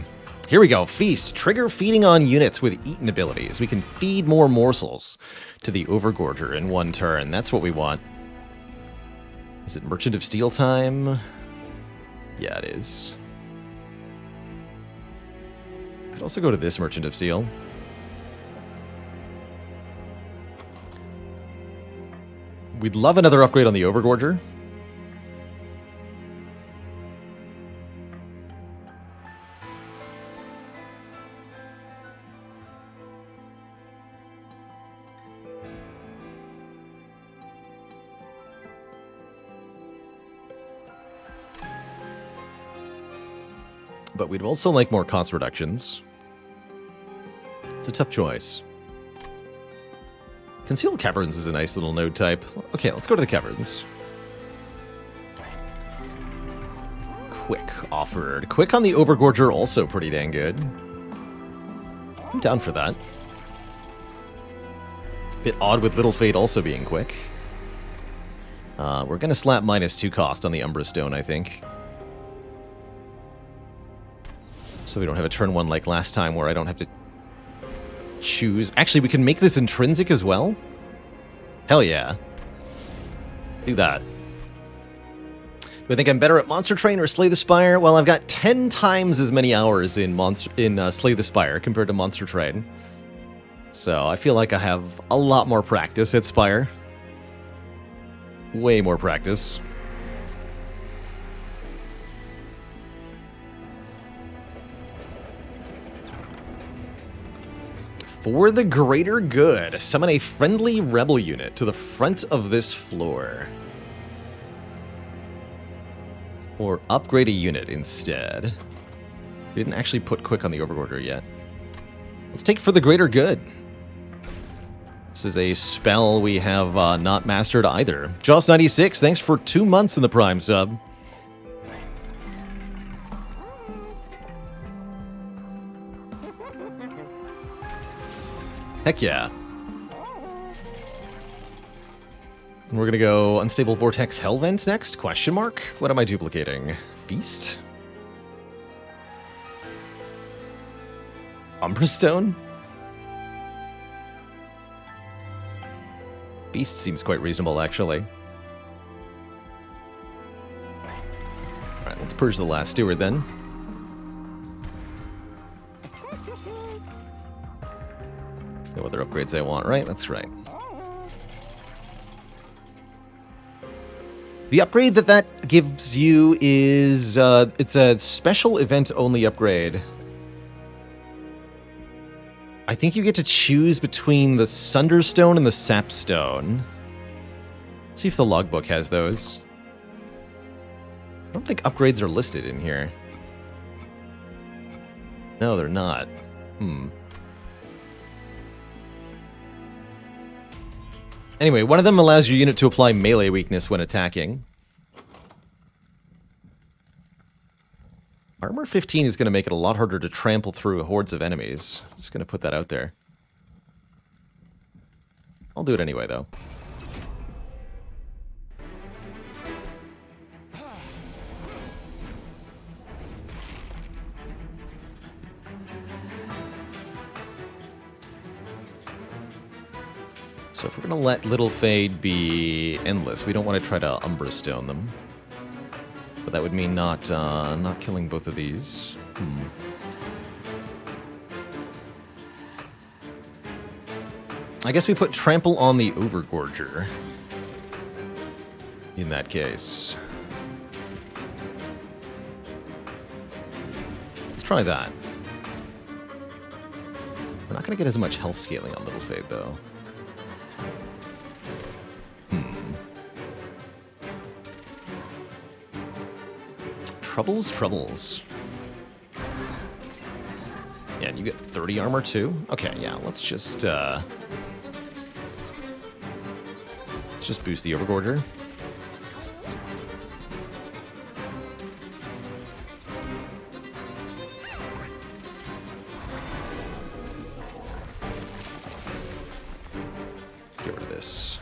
Here we go. Feast. Trigger feeding on units with eaten abilities. We can feed more morsels to the Overgorger in one turn. That's what we want. Is it Merchant of Steel time? Yeah, it is. Could also go to this Merchant of Steel. We'd love another upgrade on the Overgorger. But we'd also like more cost reductions. It's a tough choice. Concealed Caverns is a nice little node type. Okay, let's go to the Caverns. Quick offered. Quick on the Overgorger, also pretty dang good. I'm down for that. Bit odd with Little Fate also being quick. We're going to slap -2 cost on the Umbra Stone, I think. So we don't have a turn 1 like last time where I don't have to choose. Actually, we can make this intrinsic as well. Hell yeah. Do that. Do I think I'm better at Monster Train or Slay the Spire? Well, I've got 10 times as many hours in Slay the Spire compared to Monster Train. So I feel like I have a lot more practice at Spire. Way more practice. For the greater good, summon a friendly rebel unit to the front of this floor. Or upgrade a unit instead. We didn't actually put quick on the Overgorger yet. Let's take for the greater good. This is a spell we have not mastered either. Joss96, thanks for 2 months in the Prime sub. Heck yeah. And we're gonna go Unstable Vortex Hellvent next? Question mark? What am I duplicating? Feast? Umbra Stone? Beast seems quite reasonable, actually. Alright, let's purge the last steward then. No other upgrades I want, right? That's right. The upgrade that gives you is, it's a special event-only upgrade. I think you get to choose between the Sunderstone and the Sapstone. Let's see if the logbook has those. I don't think upgrades are listed in here. No, they're not. Anyway, one of them allows your unit to apply melee weakness when attacking. Armor 15 is going to make it a lot harder to trample through hordes of enemies. Just going to put that out there. I'll do it anyway, though. So if we're going to let Little Fade be endless, we don't want to try to Umbra Stone them. But that would mean not killing both of these. I guess we put Trample on the Overgorger. In that case. Let's try that. We're not going to get as much health scaling on Little Fade, though. Troubles. Yeah, and you get 30 armor too? Okay, yeah, let's just boost the Overgorger. Get rid of this.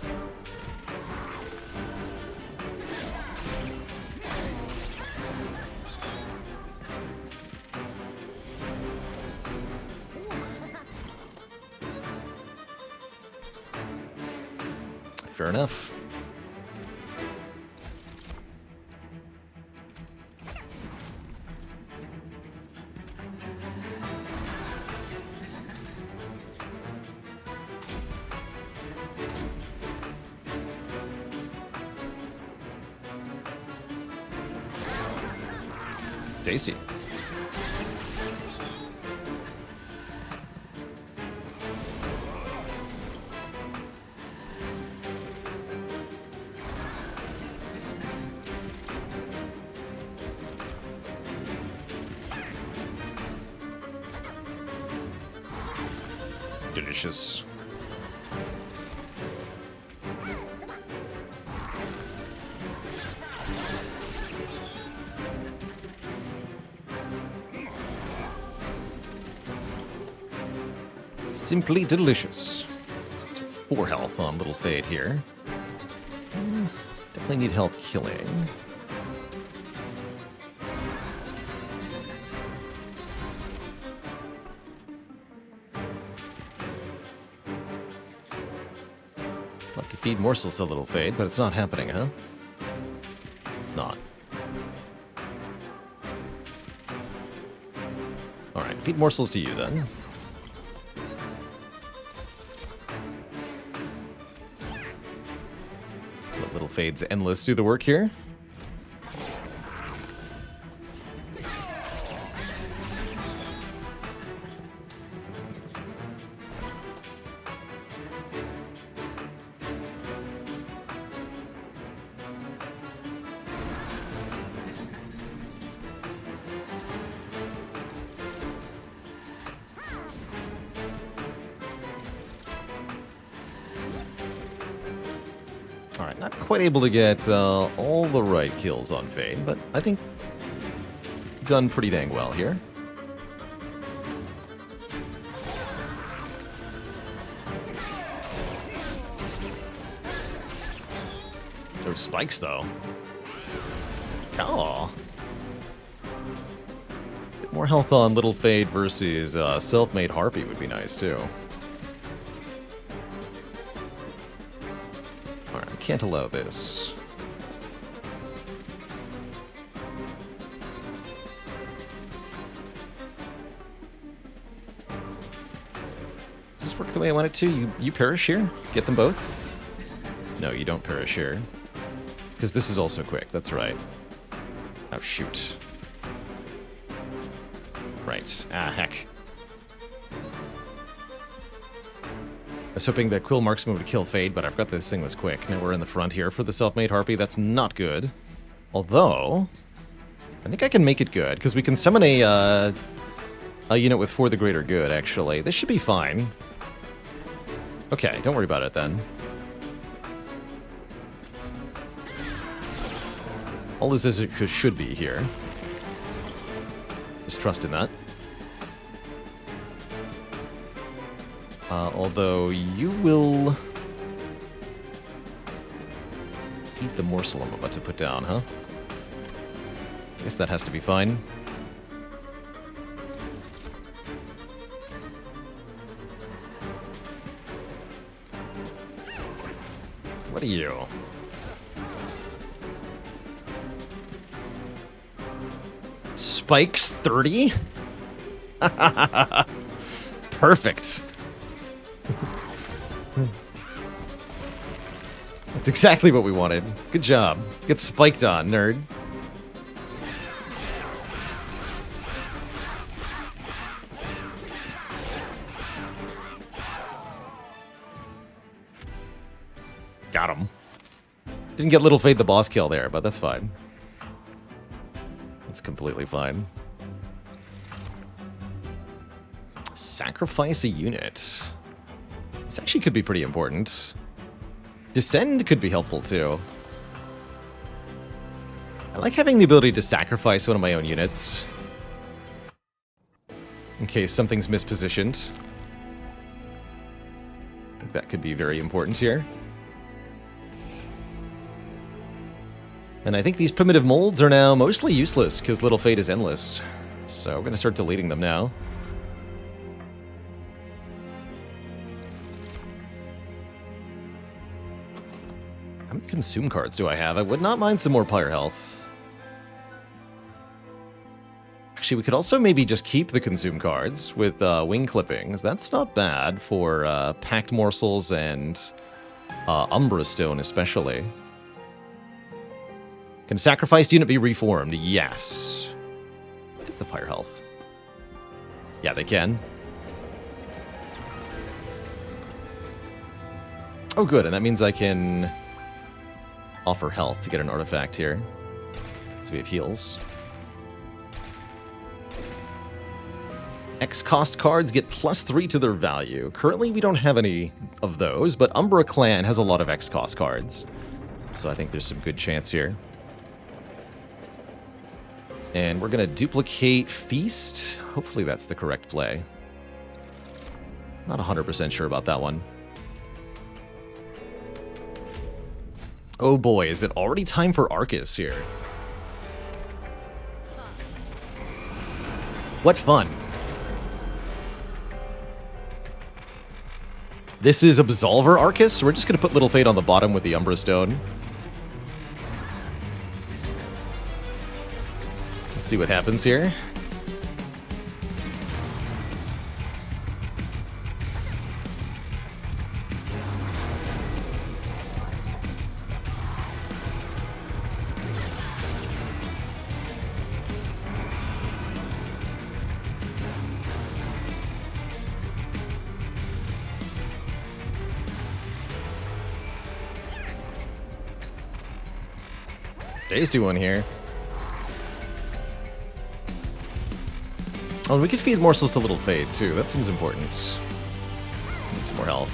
Fair enough. Tasty. Delicious. Simply delicious. So 4 health on Little Fade here. Definitely need help killing. Like to feed morsels to Little Fade, but it's not happening, huh? Not. Alright, feed morsels to you then. Let Little Fade's Endless do the work here. Alright, not quite able to get all the right kills on Fade, but I think done pretty dang well here. Those spikes, though. Oh. Bit more health on Little Fade versus Self-Made Harpy would be nice, too. Can't allow this. Does this work the way I want it to? You perish here? Get them both? No, you don't perish here. Because this is also quick, that's right. Oh, shoot. Right. Ah, heck. I was hoping that Quill Marksman would kill Fade, but I forgot this thing was quick. Now we're in the front here for the Self-Made Harpy. That's not good. Although, I think I can make it good, because we can summon a unit with For the Greater Good, actually. This should be fine. Okay, don't worry about it then. All this is it should be here. Just trust in that. Although you will eat the morsel I'm about to put down, huh? I guess that has to be fine. What are you? Spikes 30? Perfect. That's exactly what we wanted. Good job. Get spiked on, nerd. Got him. Didn't get Little Fade the boss kill there, but that's fine. That's completely fine. Sacrifice a unit. This actually could be pretty important. Descend could be helpful too. I like having the ability to sacrifice one of my own units in case something's mispositioned. I think that could be very important here. And I think these primitive molds are now mostly useless because Little Fade is endless. So we're going to start deleting them now. How many consume cards do I have? I would not mind some more pyre health. Actually, we could also maybe just keep the consume cards with wing clippings. That's not bad for packed morsels and Umbra Stone especially. Can a sacrificed unit be reformed? Yes. Get the pyre health. Yeah, they can. Oh, good, and that means I can offer health to get an artifact here. So we have heals. X-cost cards get +3 to their value. Currently, we don't have any of those, but Umbra Clan has a lot of X-cost cards. So I think there's some good chance here. And we're going to duplicate Feast. Hopefully that's the correct play. Not 100% sure about that one. Oh boy, is it already time for Arcus here? What fun. This is Absolver Arcus, so we're just going to put Little Fate on the bottom with the Umbra Stone. Let's see what happens here. Days do one here. Oh, we could feed morsels to Little Fate, too. That seems important. Need some more health.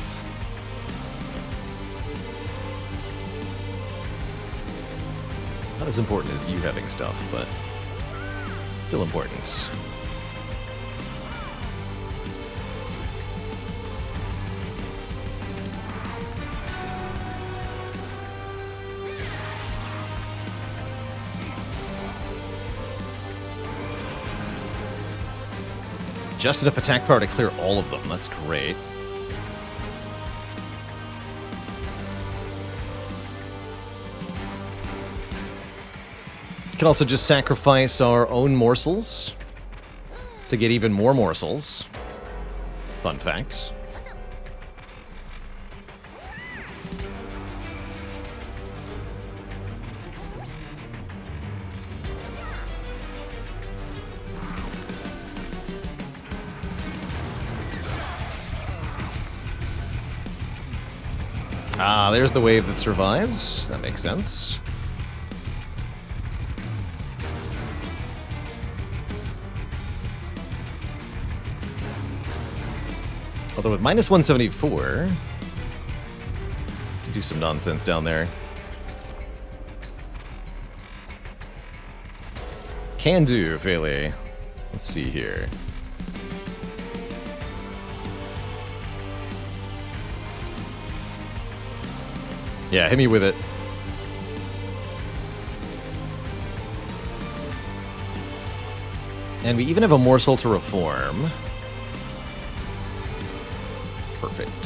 Not as important as you having stuff, but still important. Just enough attack power to clear all of them. That's great. We can also just sacrifice our own morsels to get even more morsels. Fun facts. Ah, there's the wave that survives. That makes sense. Although with minus 174, do some nonsense down there. Can do, Feli. Let's see here. Yeah, hit me with it. And we even have a morsel to reform. Perfect.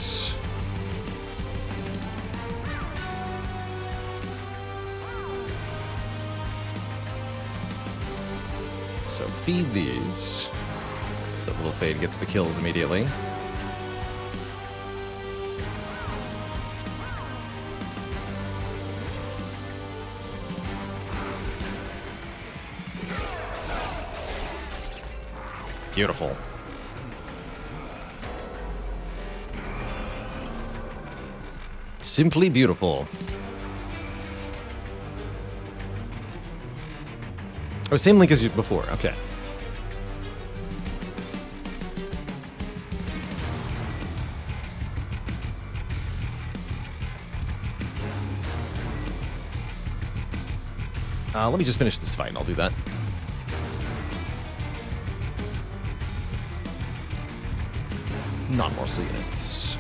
So feed these. The Little Fade gets the kills immediately. Beautiful. Simply beautiful. Oh, same link as you before. Okay. Let me just finish this fight and I'll do that. Non-morsel units.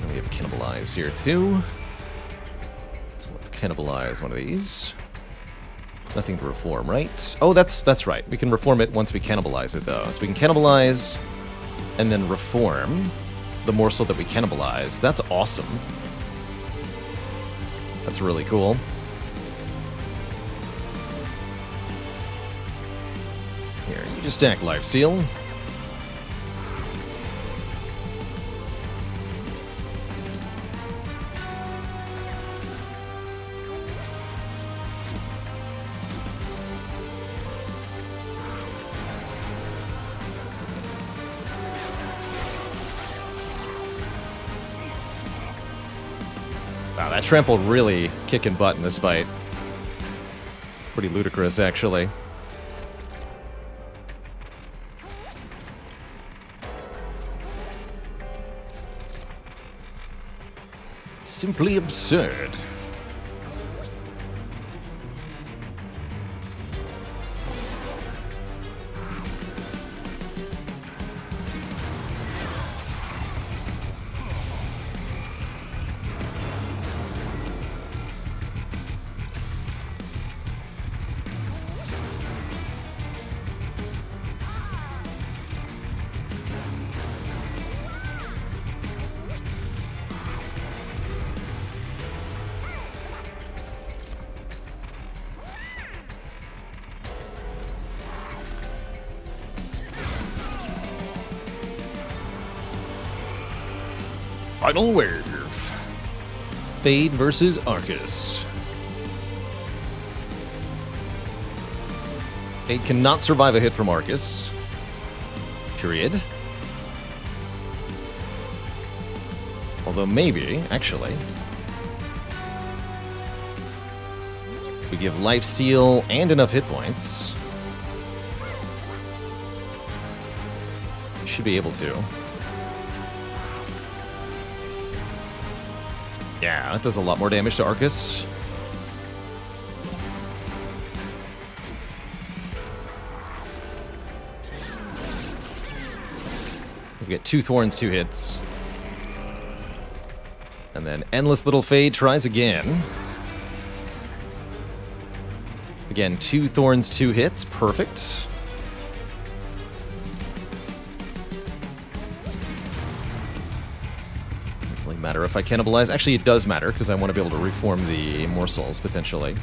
And we have cannibalize here too. So let's cannibalize one of these. Nothing to reform, right? Oh, that's right. We can reform it once we cannibalize it though. So we can cannibalize and then reform the morsel that we cannibalize. That's awesome. That's really cool. Here, you just stack lifesteal. Wow, that trample really kicking butt in this fight. Pretty ludicrous, actually. Simply absurd. Final wave. Fade versus Arcus. Fade cannot survive a hit from Arcus. Period. Although maybe, actually. We give lifesteal and enough hit points. We should be able to. Yeah, that does a lot more damage to Arcus. We get 2 thorns, 2 hits. And then Endless Little Fade tries again. Again, 2 thorns, 2 hits. Perfect. Matter if I cannibalize. Actually, it does matter because I want to be able to reform the morsels potentially.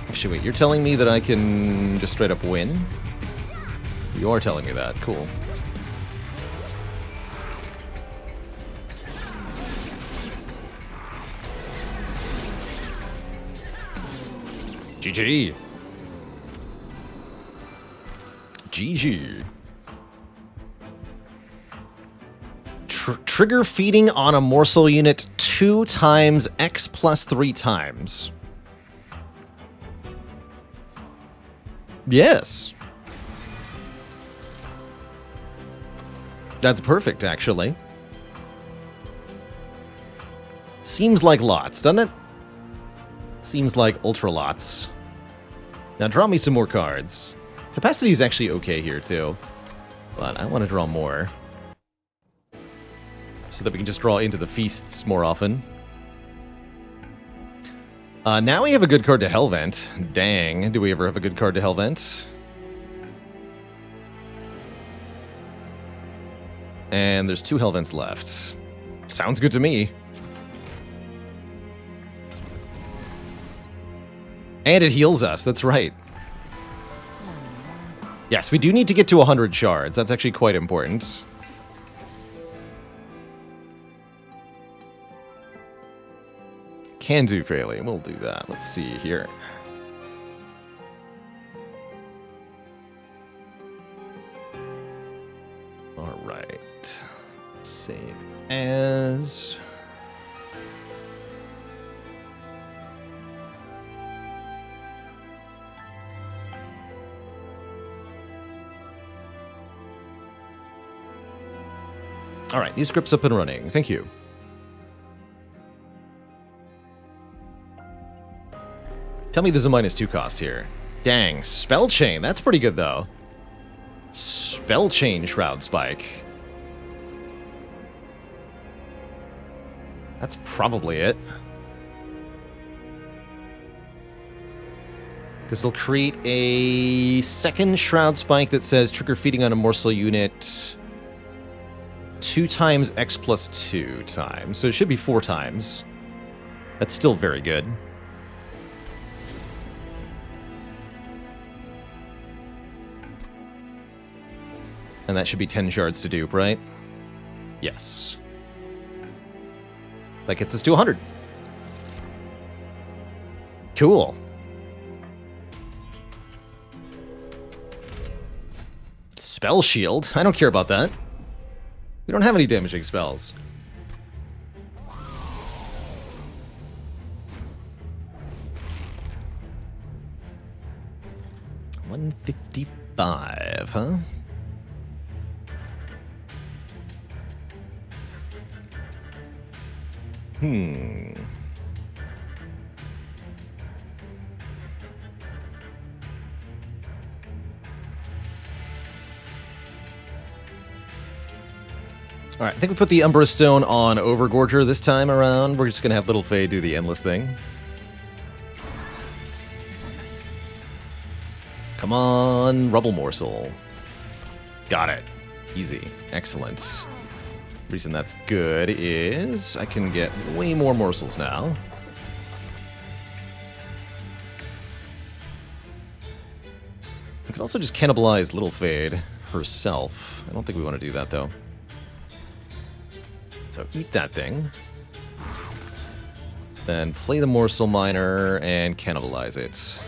Actually, wait, you're telling me that I can just straight up win? You are telling me that. Cool. GG. GG. Trigger feeding on a morsel unit 2 times X plus 3 times. Yes. That's perfect, actually. Seems like lots, doesn't it? Seems like ultra lots. Now draw me some more cards. Capacity is actually okay here, too. But I want to draw more. So that we can just draw into the feasts more often. Now we have a good card to Hellvent. Dang, do we ever have a good card to Hellvent? And there's 2 Hellvents left. Sounds good to me. And it heals us, that's right. Yes, we do need to get to 100 shards. That's actually quite important. Can do fairly. We'll do that. Let's see here. All right. Save as... All right, new script's up and running. Thank you. Tell me there's a -2 cost here. Dang, Spell Chain. That's pretty good, though. Spell Chain Shroud Spike. That's probably it. Because it'll create a second Shroud Spike that says trigger feeding on a morsel unit 2 times x plus 2 times. So it should be 4 times. That's still very good. And that should be 10 shards to dupe, right? Yes. That gets us to 100. Cool. Spell shield? I don't care about that. We don't have any damaging spells. $155, huh? Alright, I think we put the Umbra Stone on Overgorger this time around. We're just going to have Little Faye do the endless thing. Come on, Rubble Morsel. Got it. Easy. Excellent. Reason that's good is I can get way more morsels now. I could also just cannibalize Little Fade herself. I don't think we want to do that, though. So eat that thing. Then play the Morsel Miner and cannibalize it.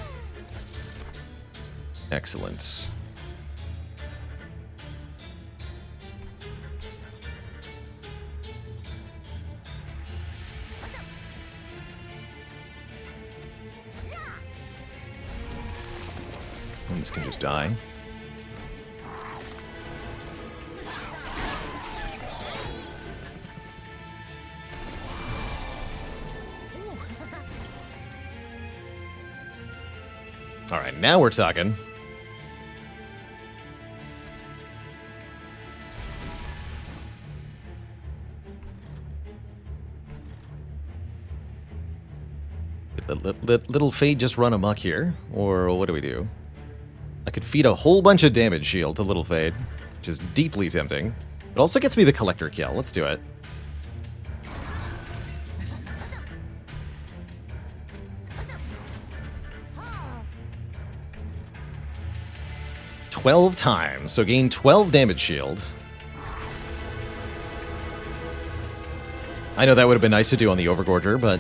Excellent. And this can just die. Alright, now we're talking. Little Fade just run amok here? Or what do we do? I could feed a whole bunch of damage shield to Little Fade, which is deeply tempting. It also gets me the Collector kill. Let's do it. $12 times, so gain 12 damage shield. I know that would have been nice to do on the Overgorger, but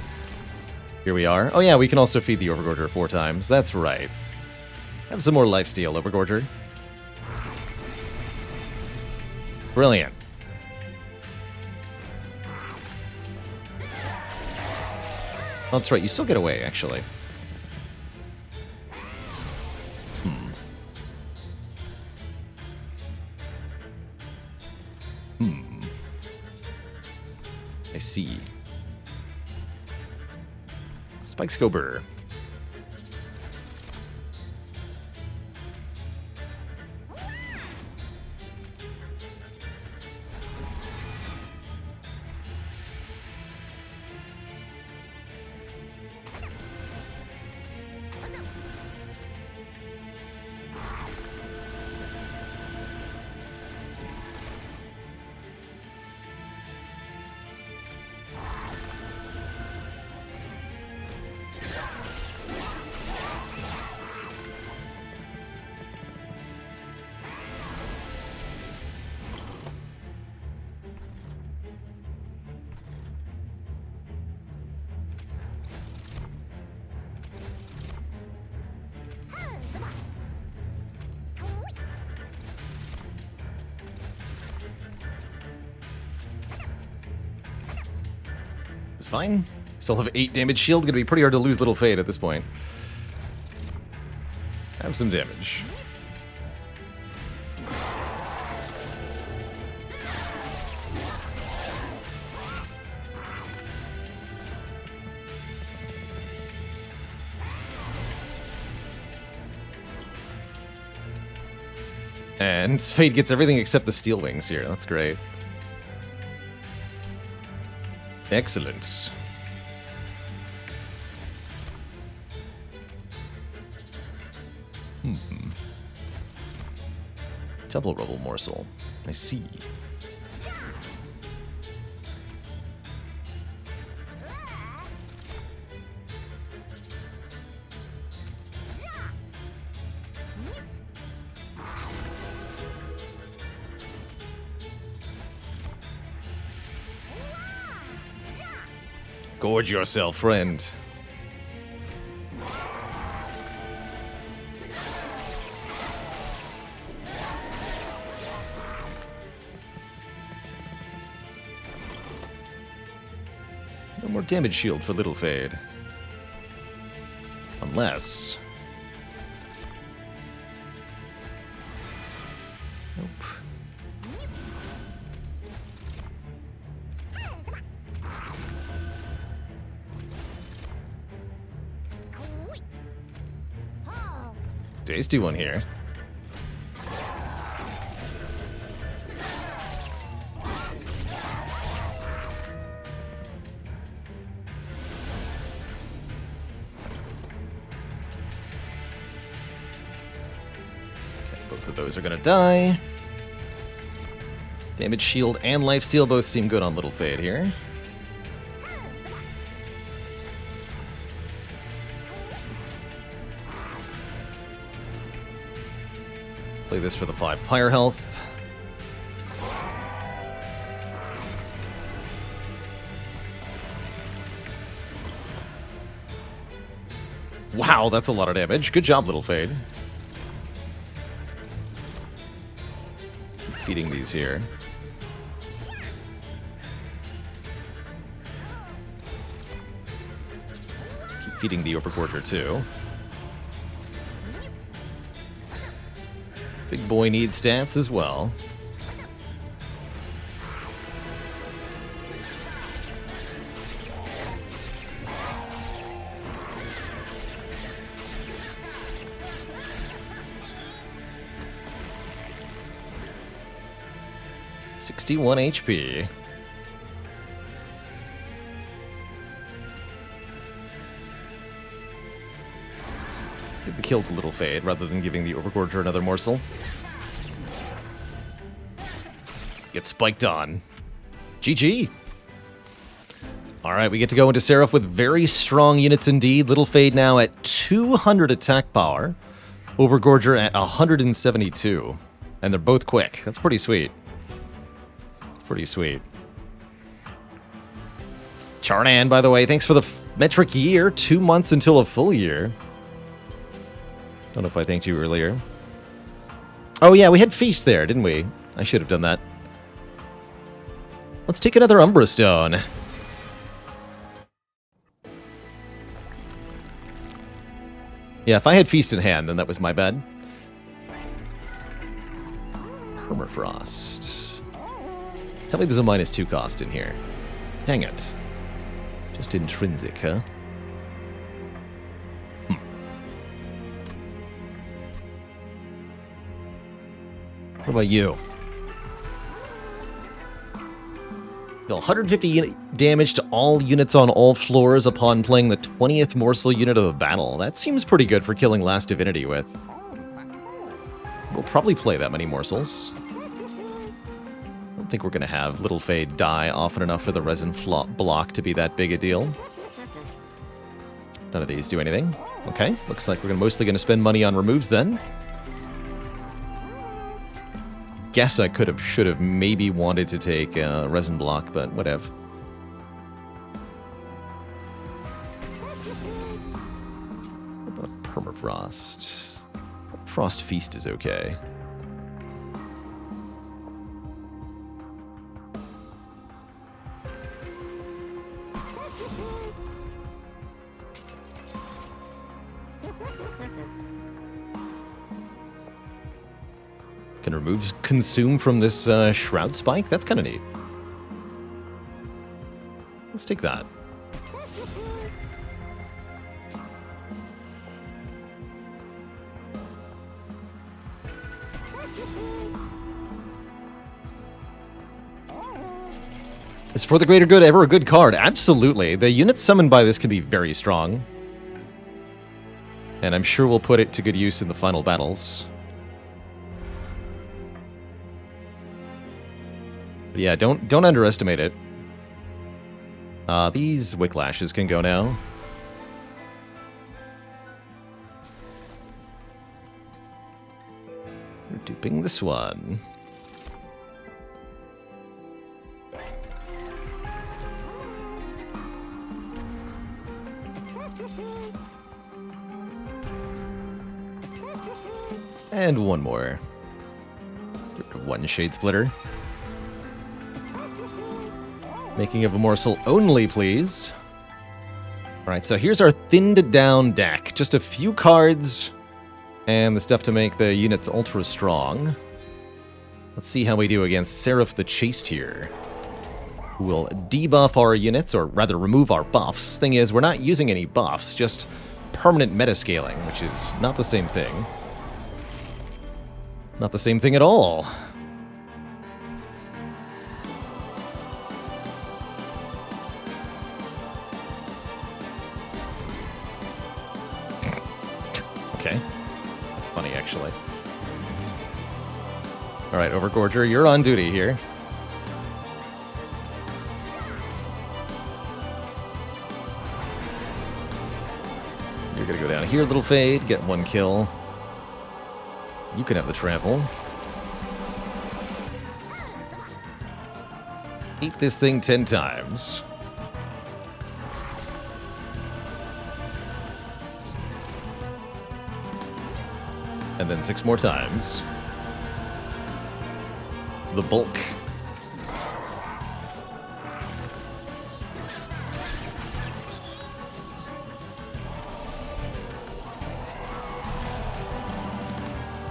here we are. Oh yeah, we can also feed the Overgorger 4 times. That's right. Have some more lifesteal, Overgorger. Brilliant. Oh, that's right, you still get away, actually. I see. Spike Scober. It's fine. Still have 8 damage shield. Gonna be pretty hard to lose Little Fade at this point. Have some damage. And Fade gets everything except the Steel Wings here. That's great. Excellent. Double Rubble Morsel. I see. Gorge yourself, friend. No more damage shield for Little Fade. Unless... Nope. Tasty one here. Both of those are gonna die. Damage shield and lifesteal both seem good on Little Fade here. Play this for the 5 fire health. Wow, that's a lot of damage. Good job, Little Fade. Keep feeding these here. Keep feeding the Overgorger too. Big boy needs stats as well. $61 HP. Give the kill to Little Fade rather than giving the Overgorger another morsel. Get spiked on. GG. Alright, we get to go into Seraph with very strong units indeed. Little Fade now at 200 attack power. Overgorger at 172. And they're both quick. That's pretty sweet. Pretty sweet. Charnan, by the way, thanks for the metric year. 2 months until a full year. Don't know if I thanked you earlier. Oh yeah, we had Feast there, didn't we? I should have done that. Let's take another Umbra Stone. Yeah, if I had Feast in hand, then that was my bad. Permafrost. Tell me there's a -2 cost in here. Dang it. Just intrinsic, huh? What about you? Deal 150 damage to all units on all floors upon playing the 20th morsel unit of the battle. That seems pretty good for killing Last Divinity with. We'll probably play that many morsels. I don't think we're going to have Little Fade die often enough for the resin block to be that big a deal. None of these do anything. Okay, looks like we're mostly going to spend money on removes then. Guess I should have maybe wanted to take resin block, but whatever. What about Permafrost? Frost Feast is okay. Can remove consume from this Shroud Spike? That's kind of neat. Let's take that. Is For the Greater Good ever a good card? Absolutely. The units summoned by this can be very strong. And I'm sure we'll put it to good use in the final battles. But yeah, don't underestimate it. These Wicklashes can go now. We're duping this one. And one more. Get rid of one Shade Splitter. Making of a morsel only, please. Alright, so here's our thinned down deck. Just a few cards and the stuff to make the units ultra strong. Let's see how we do against Seraph the Chaste here. Who will debuff our units, or rather remove our buffs. Thing is, we're not using any buffs, just permanent metascaling, which is not the same thing. Not the same thing at all. Okay. That's funny, actually. Alright, Overgorger, you're on duty here. You're gonna go down here, Little Fade, get one kill. You can have the trample. Eat this thing 10 times. And then 6 more times. The bulk.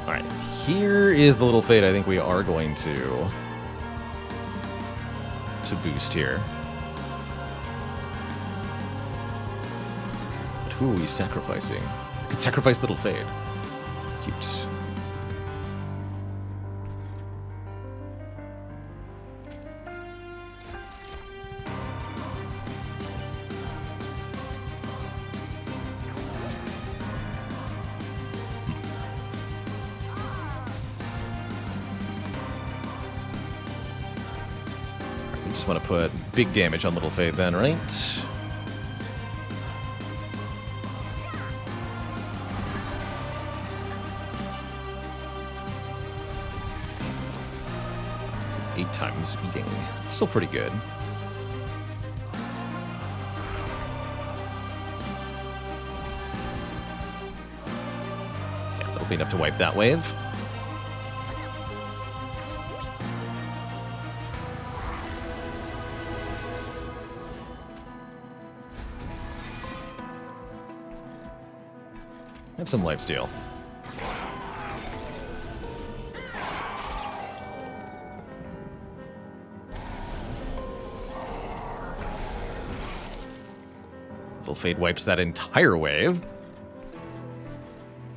Alright, here is the Little Fade I think we are going to boost here. But who are we sacrificing? We could sacrifice Little Fade. Cute. We just want to put big damage on Little Fade then, right? This is 8 times eating. It's still pretty good. Yeah, that'll be enough to wipe that wave. Have some lifesteal. Little Fade wipes that entire wave.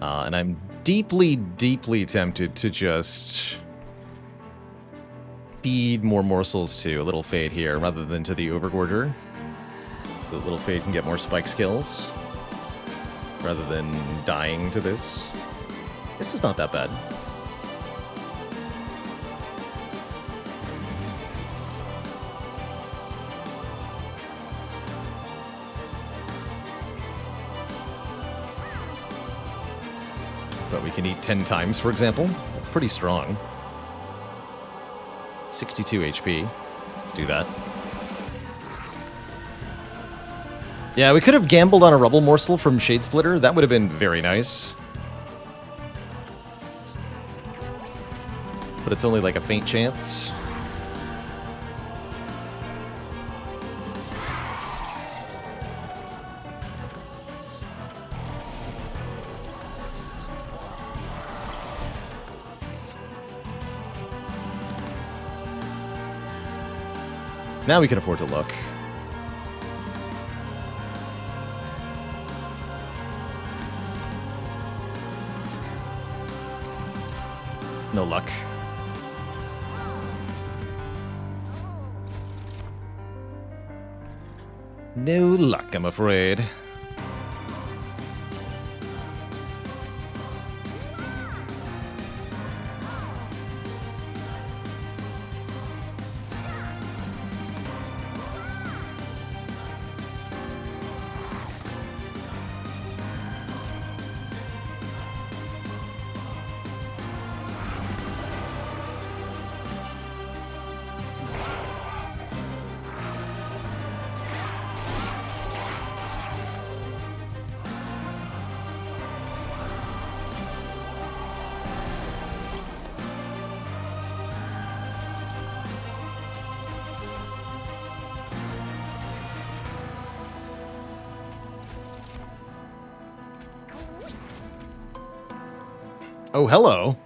And I'm deeply, deeply tempted to just feed more morsels to a Little Fade here rather than to the Overgorger. So that Little Fade can get more spike skills. Rather than dying to this. This is not that bad. But we can eat 10 times, for example. That's pretty strong. 62 HP. Let's do that. Yeah, we could have gambled on a Rubble Morsel from Shade Splitter. That would have been very nice. But it's only like a faint chance. Now we can afford to look. No luck. No luck, I'm afraid. Oh, hello.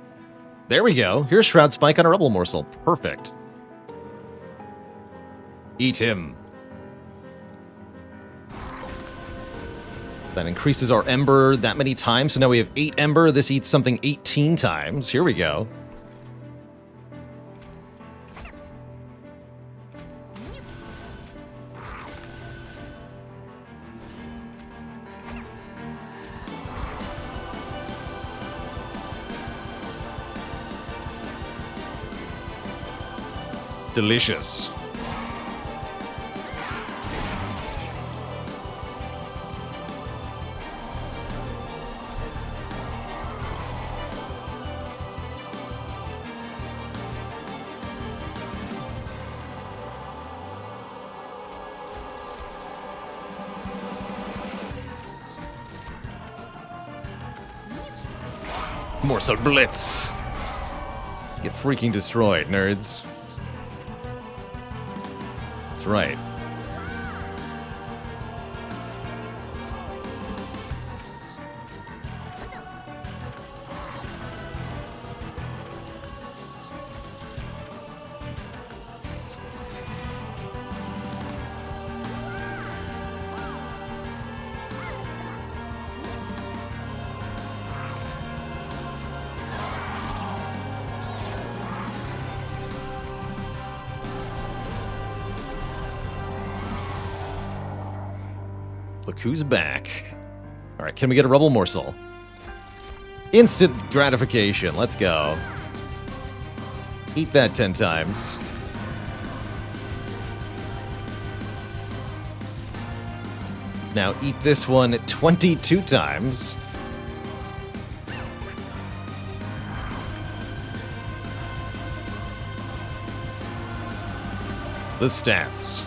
There we go. Here's Shroud Spike on a Rebel Morsel. Perfect. Eat him. That increases our Ember that many times. So now we have 8 Ember. This eats something 18 times. Here we go. Delicious. Morsel Blitz. Get freaking destroyed, nerds. That's right. Look who's back. All right, can we get a Rebel Morsel? Instant gratification. Let's go. Eat that 10 times. Now eat this one 22 times. The stats.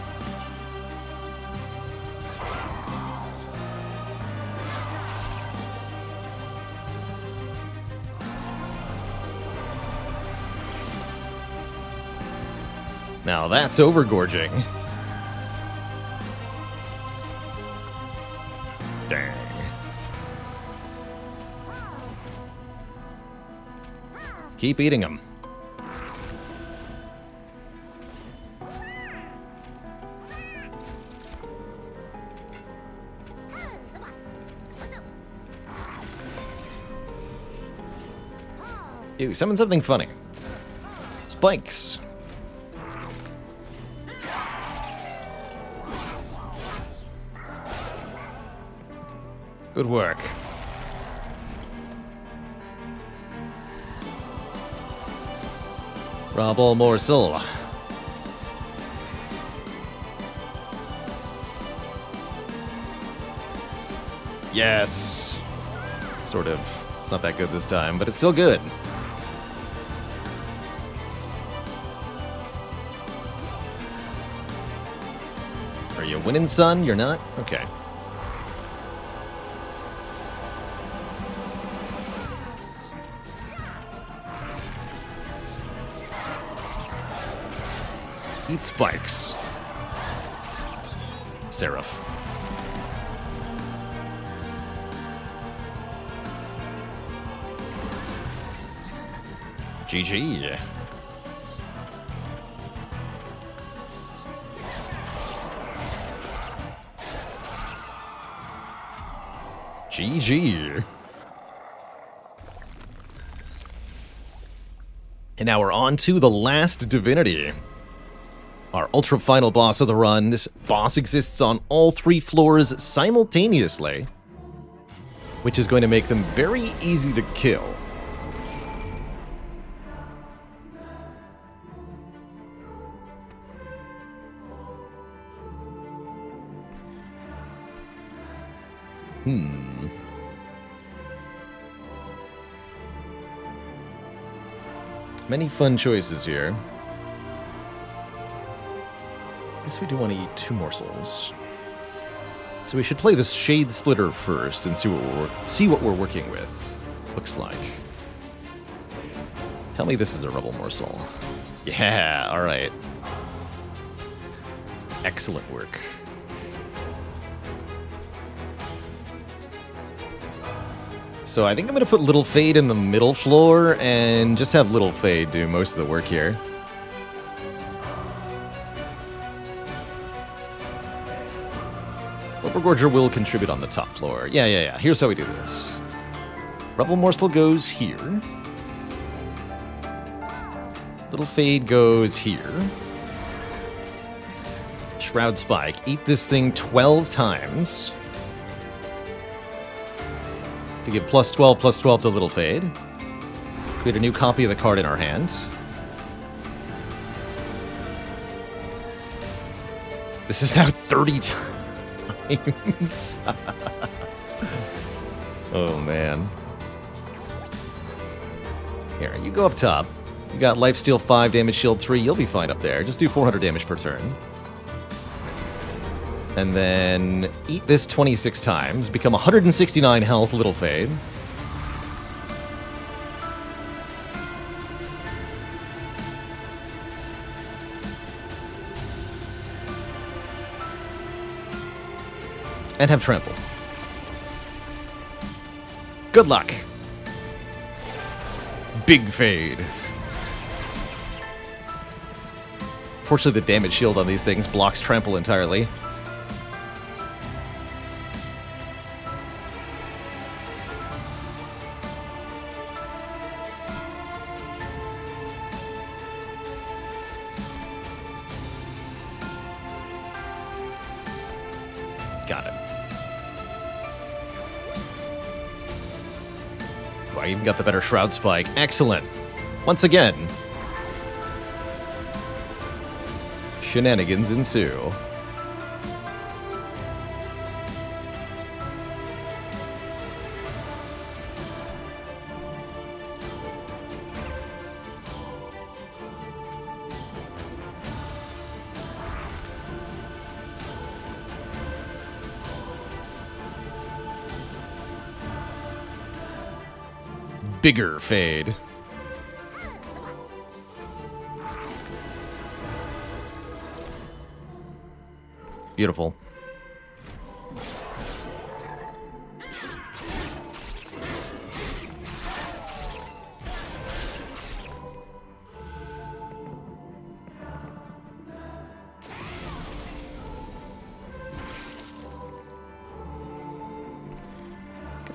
Now that's overgorging. Dang. Keep eating them. Ew, summon something funny. Spikes. Good work. Rebel Morsel. Yes. Sort of. It's not that good this time, but it's still good. Are you winning, son? You're not? Okay. Eat spikes. Seraph. GG. GG. And now we're on to the last divinity. Our ultra final boss of the run. This boss exists on all 3 floors simultaneously, which is going to make them very easy to kill. Many fun choices here. I guess we do want to eat 2 morsels. So we should play this Shade Splitter first and see what we're working with. Looks like. Tell me this is a Rebel Morsel. Yeah, alright. Excellent work. So I think I'm going to put Little Fade in the middle floor and just have Little Fade do most of the work here. Overgorger will contribute on the top floor. Yeah. Here's how we do this. Rebel Morsel goes here. Little Fade goes here. Shroud Spike. Eat this thing 12 times. To give +12/+12 to Little Fade. Create a new copy of the card in our hand. This is now 30 times. Oh, man. Here, you go up top. You got Lifesteal 5, Damage Shield 3. You'll be fine up there. Just do 400 damage per turn. And then eat this 26 times. Become 169 health, Little Fade. And have Trample. Good luck. Big Fade. Fortunately, the damage shield on these things blocks Trample entirely. Got it. I even got the better Shroud Spike. Excellent. Once again, shenanigans ensue. Bigger Fade. Beautiful.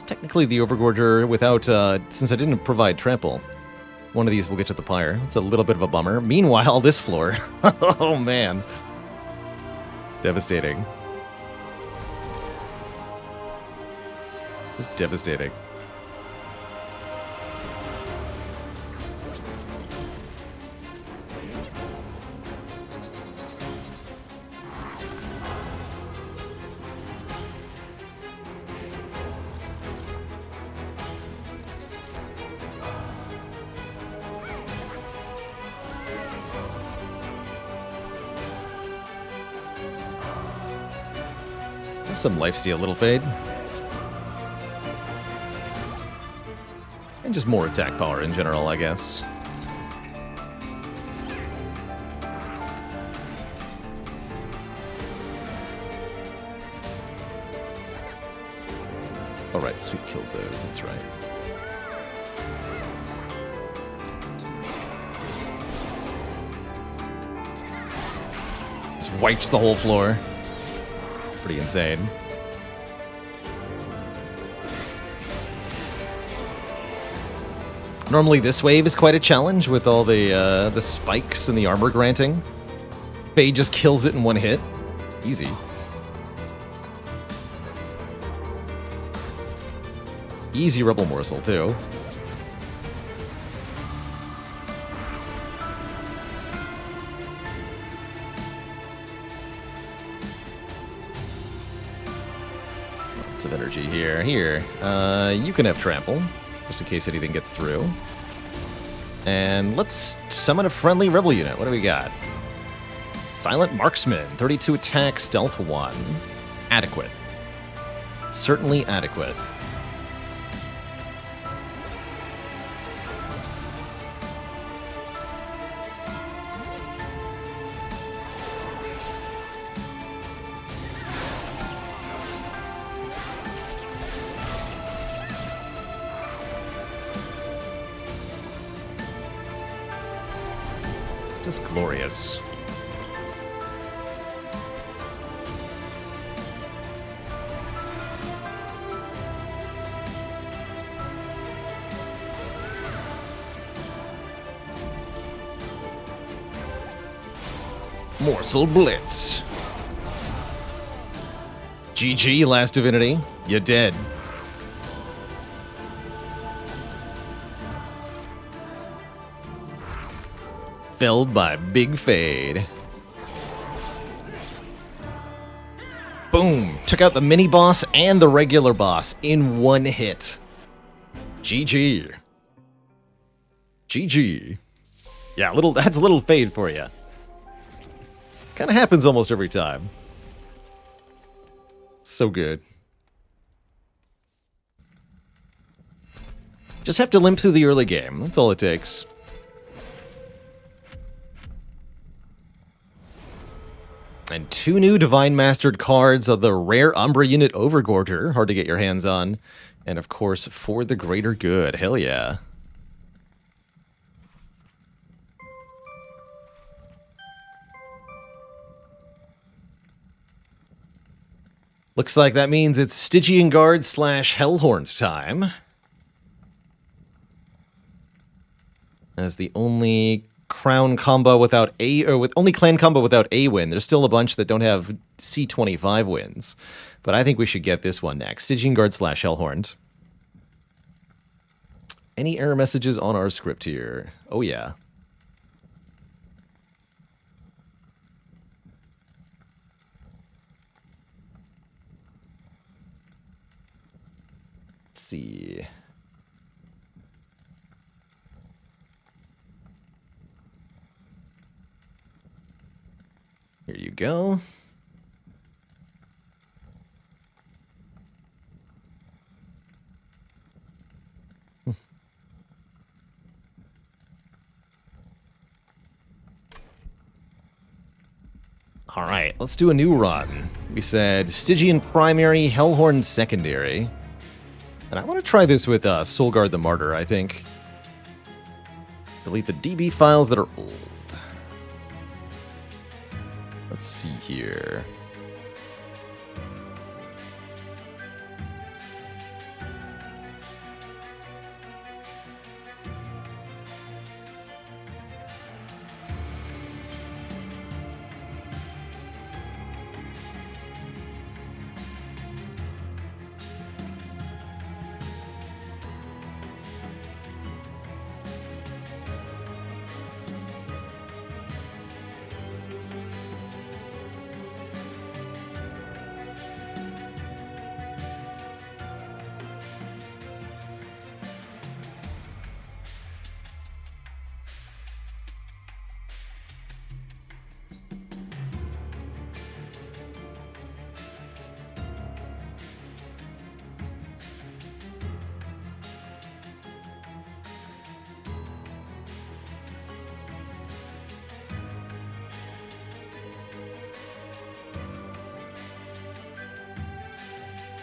Technically, the Overgorger without, since I didn't provide Trample, one of these will get to the Pyre. It's a little bit of a bummer. Meanwhile, this floor. Oh, man. Devastating. Just devastating. Some lifesteal, Little Fade. And just more attack power in general, I guess. Alright, Sweep kills those, that's right. Just wipes the whole floor. Pretty insane. Normally this wave is quite a challenge with all the spikes and the armor granting. Fade just kills it in one hit. Easy. Easy Rebel Morsel, too. Lots of energy here. Here, you can have Trample, just in case anything gets through. And let's summon a friendly Rebel unit. What do we got? Silent Marksman, 32 attack, stealth 1. Adequate. Certainly adequate. Just glorious. Morsel Blitz. GG, Last Divinity. You're dead. Felled by Big Fade. Boom! Took out the mini boss and the regular boss in one hit. GG. GG. Yeah, that's a little Fade for you. Kind of happens almost every time. So good. Just have to limp through the early game. That's all it takes. And 2 new Divine Mastered cards of the rare Umbra unit Overgorger. Hard to get your hands on. And of course, For the Greater Good. Hell yeah. Looks like that means it's Stygian Guard / Hellhorn time. As the only crown combo without only clan combo without a win. There's still a bunch that don't have C25 wins. But I think we should get this one next. Stygian Guard / Hellhorn. Any error messages on our script here? Oh yeah. See. Here you go. All right, let's do a new run. We said Stygian primary, Hellhorn secondary. And I want to try this with Soulguard the Martyr, I think. Delete the DB files that are old. Let's see here.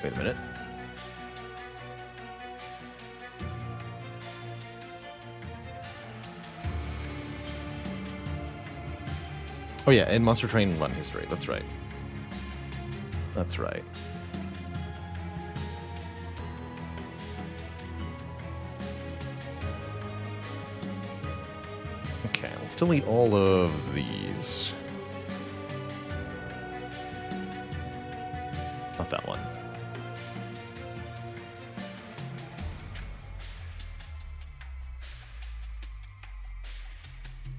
Wait a minute. Oh yeah, and Monster Train run history. That's right. That's right. Okay, let's delete all of these. Not that one.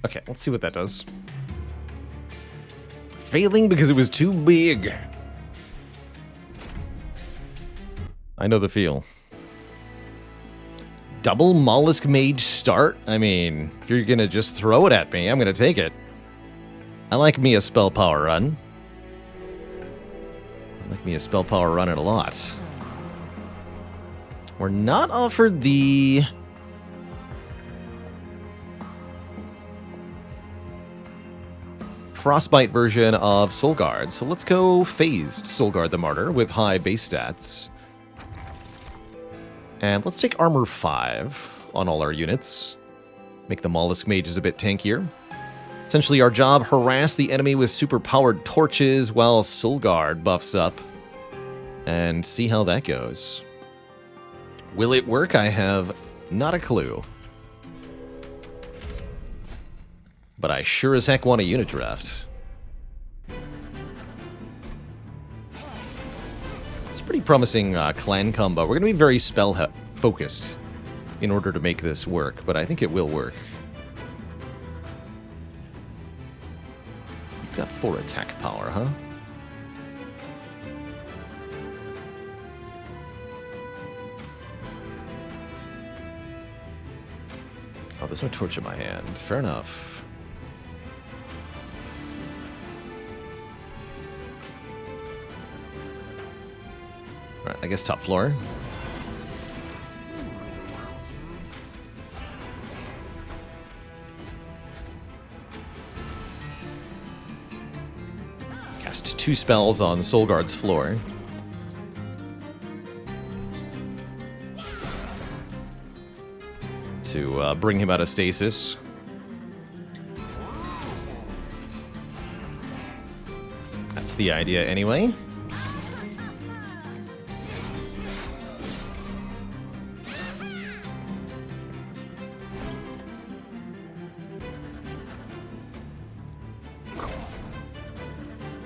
Okay, let's see what that does. Failing because it was too big. I know the feel. Double Mollusk Mage start? I mean, if you're gonna just throw it at me, I'm gonna take it. I like me a spell power run. I like me a spell power run it a lot. We're not offered the... Frostbite version of Soulguard. So let's go phased Soulguard the Martyr with high base stats. And let's take armor 5 on all our units. Make the Mollusk Mages a bit tankier. Essentially, our job, harass the enemy with super-powered torches while Soulguard buffs up. And see how that goes. Will it work? I have not a clue. But I sure as heck want a unit draft. It's a pretty promising clan combo. We're going to be very spell-focused in order to make this work, but I think it will work. You've got 4 attack power, huh? Oh, there's no torch in my hand. Fair enough. Alright, I guess top floor. Cast 2 spells on Soulguard's floor. To bring him out of stasis. That's the idea anyway.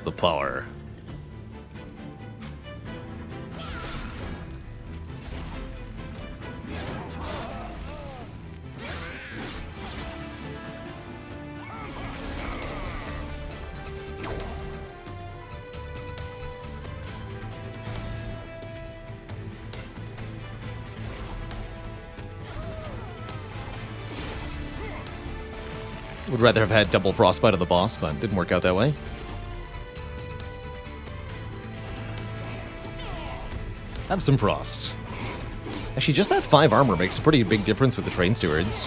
The power. Would rather have had double frostbite of the boss, but didn't work out that way. Have some frost. Actually, just that 5 armor makes a pretty big difference with the train stewards.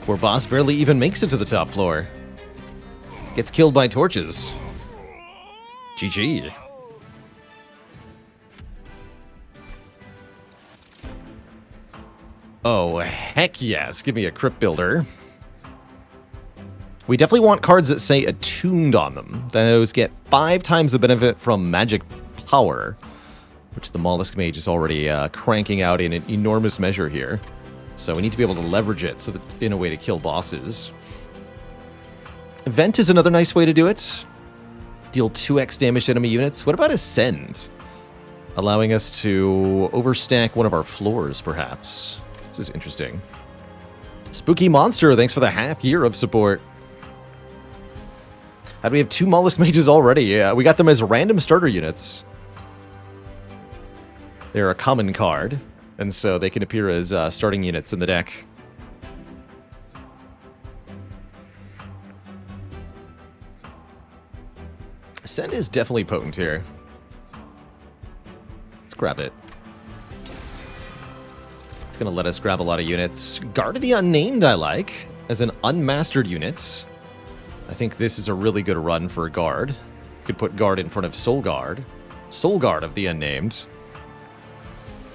Poor boss barely even makes it to the top floor. Gets killed by torches. GG. Oh, heck yes. Give me a Crypt Builder. We definitely want cards that say Attuned on them. Those get 5 times the benefit from magic power, which the Mollusk Mage is already cranking out in an enormous measure here. So we need to be able to leverage it so that, in a way to kill bosses. Vent is another nice way to do it. Deal 2x damage to enemy units. What about Ascend? Allowing us to overstack one of our floors, perhaps. This is interesting. Spooky Monster, thanks for the half year of support. How do we have 2 Mollusk Mages already? Yeah, we got them as random starter units. They're a common card, and so they can appear as starting units in the deck. Ascend is definitely potent here. Let's grab it. It's going to let us grab a lot of units. Guard of the Unnamed I like, as an unmastered unit. I think this is a really good run for a Guard. Could put Guard in front of Soulguard. Soulguard of the Unnamed.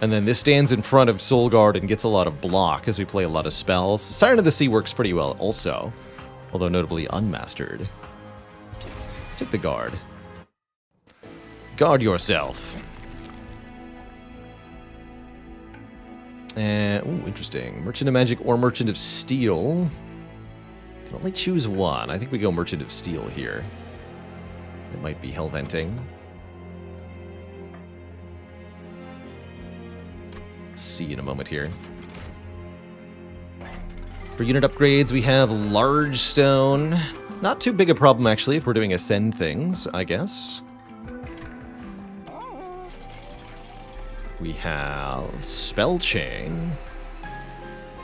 And then this stands in front of Soulguard and gets a lot of block as we play a lot of spells. Siren of the Sea works pretty well also, although notably unmastered. Take the Guard. Guard yourself. Ooh, interesting. Merchant of Magic or Merchant of Steel. Can only choose one. I think we go Merchant of Steel here. It might be Hellventing. Let's see in a moment here. For unit upgrades, we have Large Stone. Not too big a problem, actually, if we're doing Ascend things, I guess. We have Spell Chain.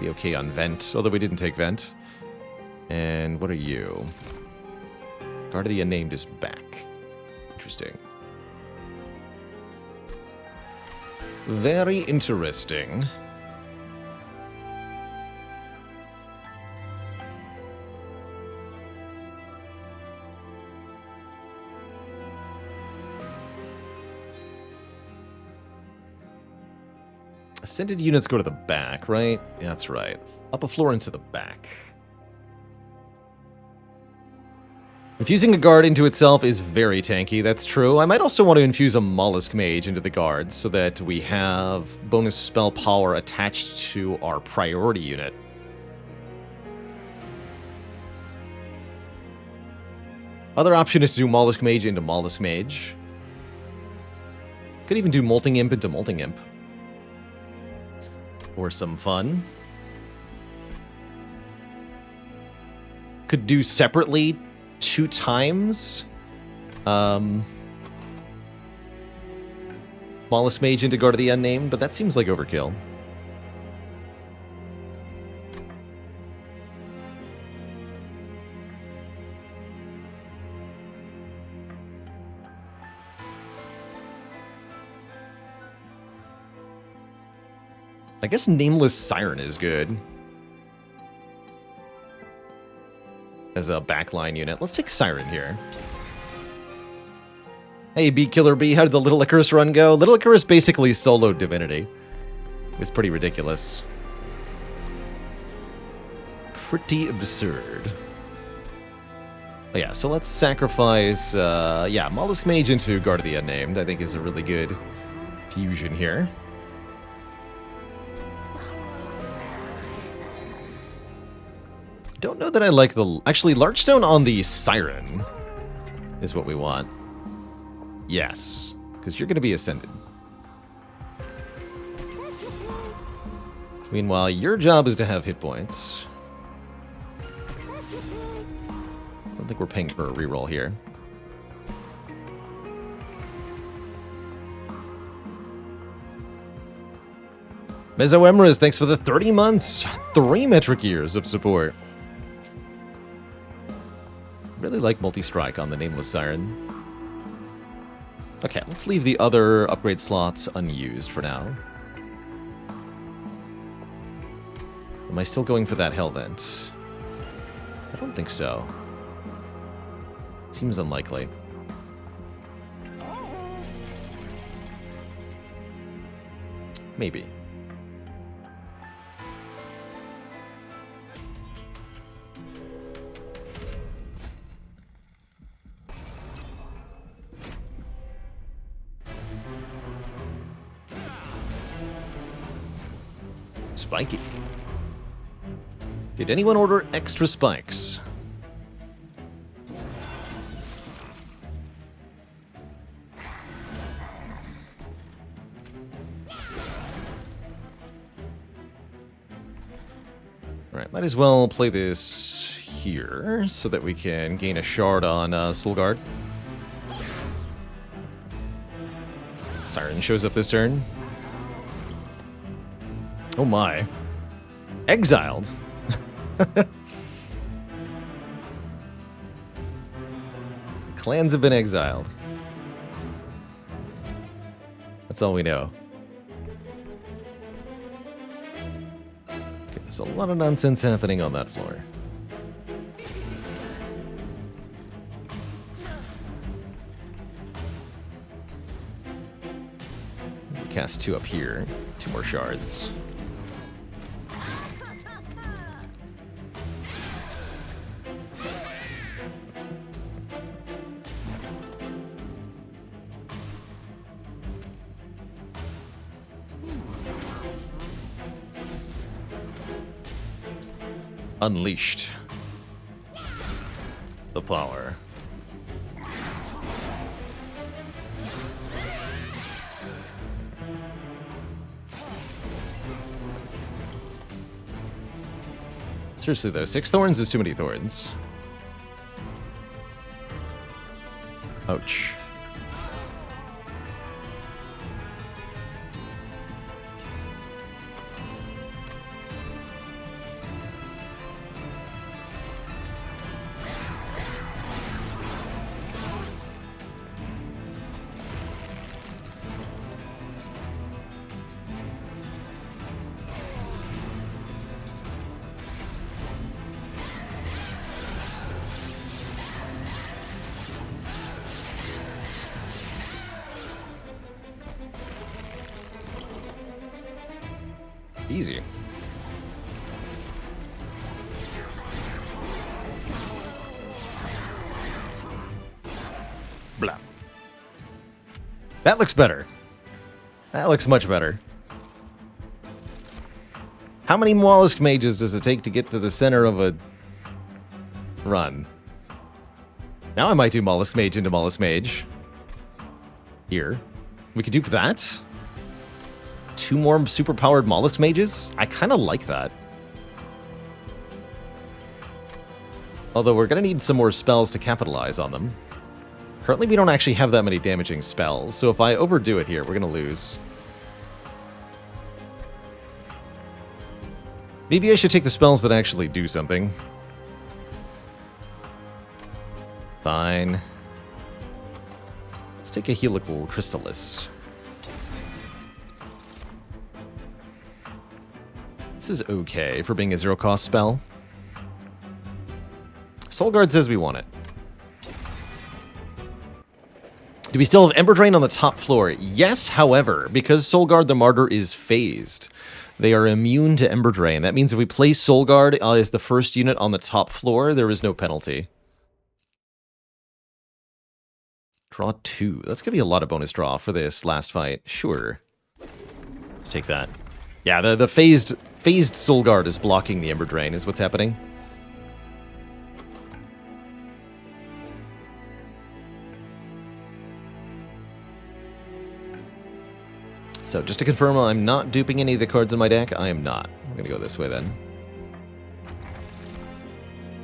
Be okay on Vent, although we didn't take Vent. And what are you? Guard of the Unnamed is back. Interesting. Very interesting. Ascended units go to the back, right? Yeah, that's right. Up a floor into the back. Infusing a guard into itself is very tanky, that's true. I might also want to infuse a Mollusk Mage into the guards so that we have bonus spell power attached to our priority unit. Other option is to do Mollusk Mage into Mollusk Mage. Could even do Molting Imp into Molting Imp. For some fun. Could do separately 2 times. Mollusk Mage into Guard of the Unnamed, but that seems like overkill. I guess Nameless Siren is good as a backline unit. Let's take Siren here. Hey, Beat Killer B, how did the Little Icarus run go? Little Icarus basically soloed Divinity. It was pretty ridiculous. Pretty absurd. Oh, yeah, so let's sacrifice, yeah, Mollusk Mage into Guard of the Unnamed, I think is a really good fusion here. Don't know that I like the... Actually, Larchstone on the Siren is what we want. Yes, because you're going to be Ascended. Meanwhile, your job is to have hit points. I don't think we're paying for a reroll here. Mesoemras, thanks for the 30 months. 3 metric years of support. Really like multi-strike on the Nameless Siren. Okay, let's leave the other upgrade slots unused for now. Am I still going for that Hellvent? I don't think so. Seems unlikely. Maybe. Spiky. Did anyone order extra spikes? Alright, might as well play this here so that we can gain a shard on Soulguard. Siren shows up this turn. Oh my. Exiled? Clans have been exiled. That's all we know. Okay, there's a lot of nonsense happening on that floor. Cast 2 up here. 2 more shards. Unleashed. The power. Seriously though, 6 thorns is too many thorns. Ouch. Easy. Blah. That looks better. That looks much better. How many mollusk mages does it take to get to the center of a run? Now I might do mollusk mage into mollusk mage. Here. We could dupe that. 2 more superpowered mollusk mages? I kind of like that. Although we're going to need some more spells to capitalize on them. Currently we don't actually have that many damaging spells, so if I overdo it here, we're going to lose. Maybe I should take the spells that actually do something. Fine. Let's take a Helical Crystallis. This is okay for being a 0-cost spell. Soul Guard says we want it. Do we still have Ember Drain on the top floor? Yes, however, because Soul Guard the Martyr is phased, they are immune to Ember Drain. That means if we place Soul Guard as the first unit on the top floor, there is no penalty. Draw 2. That's going to be a lot of bonus draw for this last fight. Sure. Let's take that. Yeah, the phased Soul Guard is blocking the Ember Drain, is what's happening. So, just to confirm, I'm not duping any of the cards in my deck. I am not. I'm going to go this way, then.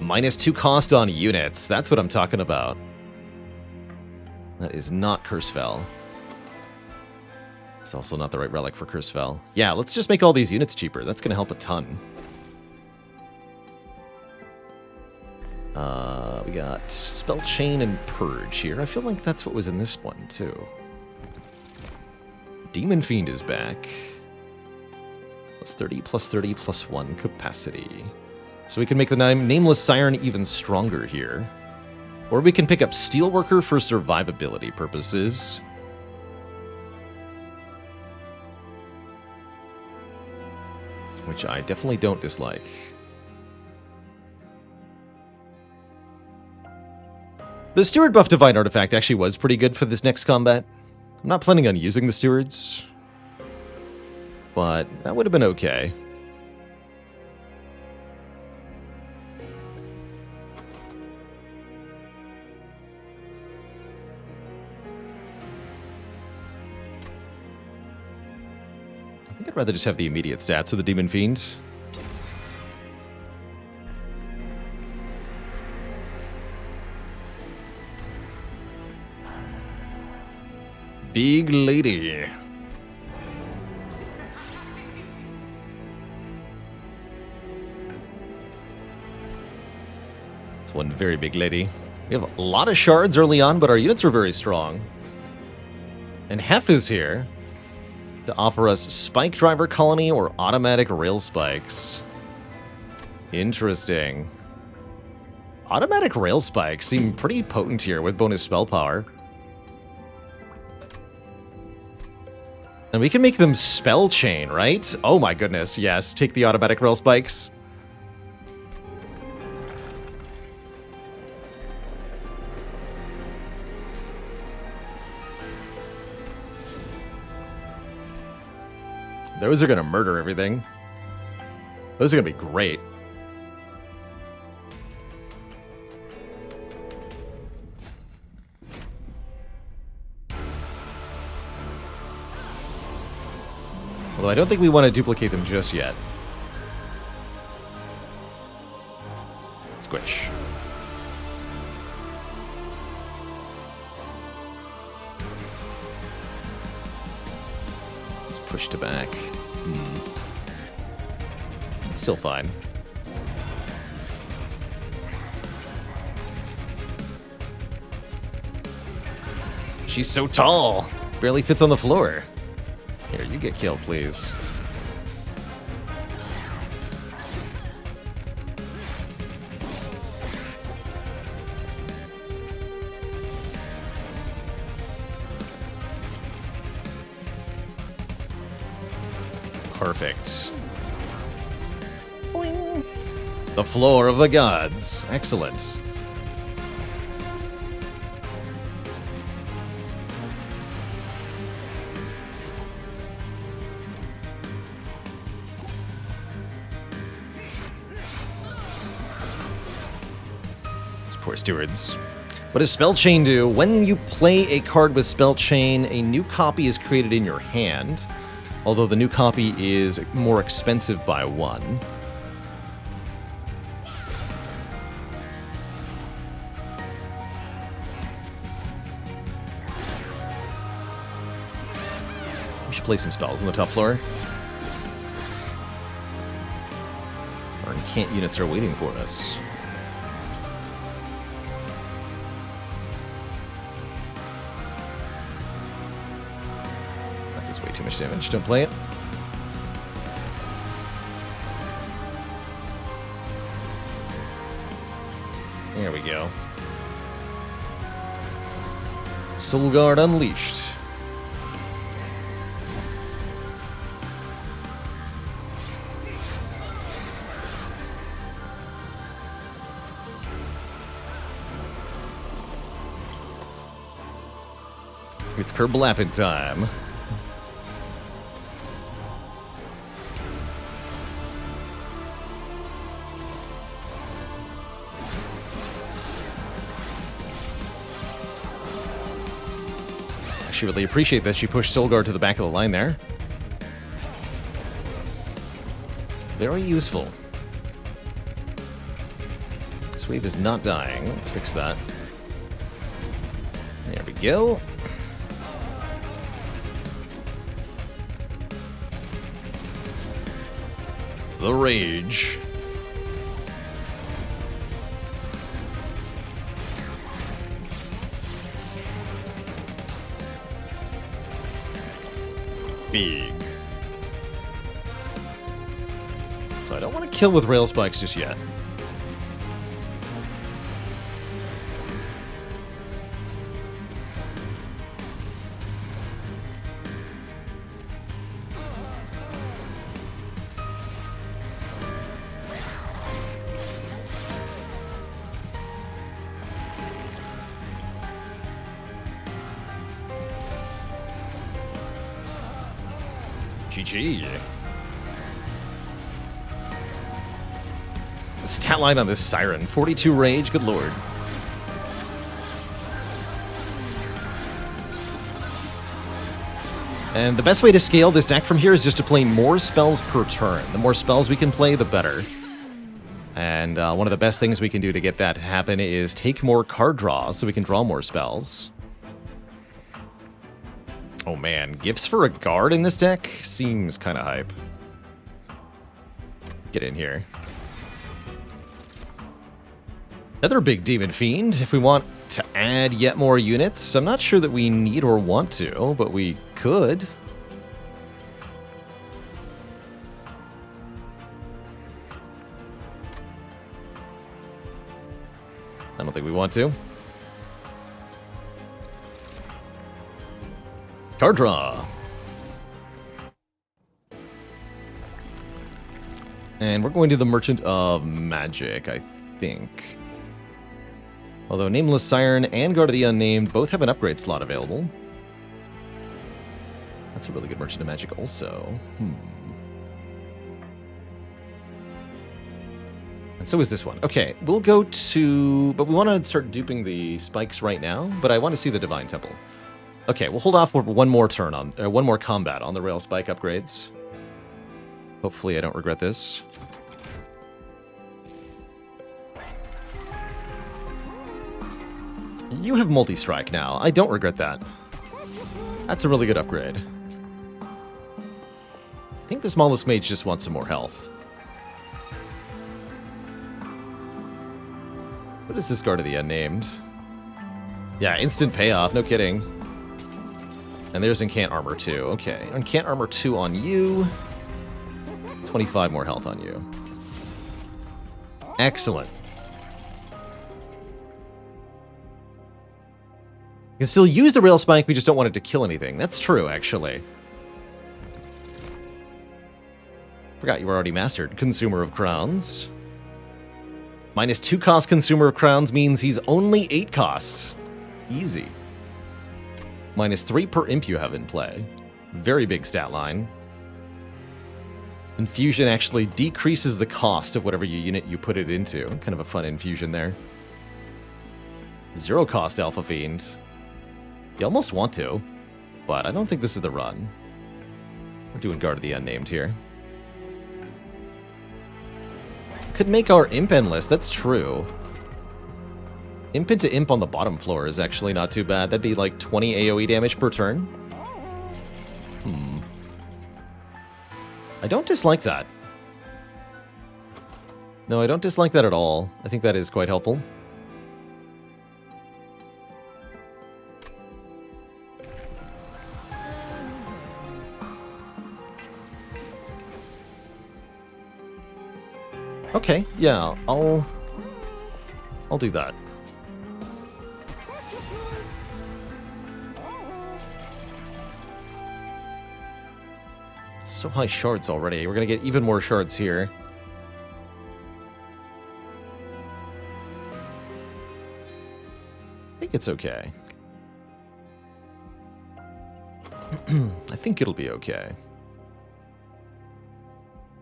-2 cost on units. That's what I'm talking about. That is not Cursefell. It's also not the right relic for Cursefell. Yeah, let's just make all these units cheaper. That's going to help a ton. We got Spell Chain and Purge here. I feel like that's what was in this one, too. Demon Fiend is back. +30, +30, +1 capacity. So we can make the Nameless Siren even stronger here. Or we can pick up Steelworker for survivability purposes. Which I definitely don't dislike. The Steward buff Divine Artifact actually was pretty good for this next combat. I'm not planning on using the Stewards, but that would have been okay. I think I'd rather just have the immediate stats of the Demon Fiend. Big lady. It's one very big lady. We have a lot of shards early on, but our units are very strong. And Hef is here to offer us Spike Driver Colony or Automatic Rail Spikes. Interesting. Automatic Rail Spikes seem pretty potent here with bonus spell power. And we can make them Spell Chain, right? Oh my goodness, yes. Take the Automatic Rail Spikes. Those are going to murder everything. Those are going to be great. Although I don't think we want to duplicate them just yet. Squish. Just push to back. It's still fine. She's so tall. Barely fits on the floor. Here, you get killed, please. Perfect. The floor of the gods. Excellent. Poor stewards. What does Spell Chain do? When you play a card with Spell Chain, a new copy is created in your hand, although the new copy is more expensive by 1. We should play some spells on the top floor. Our incant units are waiting for us. Too much damage. Don't play it. There we go. Soulguard Unleashed. It's Kerblappin time. Really appreciate that she pushed Soulguard to the back of the line there. Very useful. This wave is not dying. Let's fix that. There we go. The Rage. Big. So I don't want to kill with Rail Spikes just yet. GG. The stat line on this Siren, 42 rage, good lord. And the best way to scale this deck from here is just to play more spells per turn. The more spells we can play, the better. And one of the best things we can do to get that to happen is take more card draws so we can draw more spells. Oh man, gifts for a guard in this deck seems kind of hype. Get in here. Another big Demon Fiend, if we want to add yet more units. I'm not sure that we need or want to, but we could. I don't think we want to. Card draw. And we're going to the Merchant of Magic, I think. Although Nameless Siren and Guard of the Unnamed both have an upgrade slot available. That's a really good Merchant of Magic also. And so is this one. Okay, we'll go to... But we want to start duping the spikes right now, but I want to see the Divine Temple. Okay, we'll hold off for one more turn on... one more combat on the Rail Spike upgrades. Hopefully I don't regret this. You have multi-strike now. I don't regret that. That's a really good upgrade. I think the smallest mage just wants some more health. What is this Guard of the Unnamed? Yeah, instant payoff, no kidding. And there's Incant Armor 2. Okay, Incant Armor 2 on you. 25 more health on you. Excellent. You can still use the Rail Spike, we just don't want it to kill anything. That's true, actually. Forgot you were already mastered. Consumer of Crowns. Minus 2 cost consumer of crowns means he's only 8 cost. Easy. Minus 3 per imp you have in play. Very big stat line. Infusion actually decreases the cost of whatever unit you put it into. Kind of a fun infusion there. 0 cost Alpha Fiend. You almost want to, but I don't think this is the run. We're doing Guard of the Unnamed here. Could make our imp endless, that's true. Imp into imp on the bottom floor is actually not too bad. That'd be like 20 AoE damage per turn. I don't dislike that. No, I don't dislike that at all. I think that is quite helpful. Okay, yeah, I'll do that. So high shards already. We're gonna get even more shards here. I think it's okay. I think it'll be okay.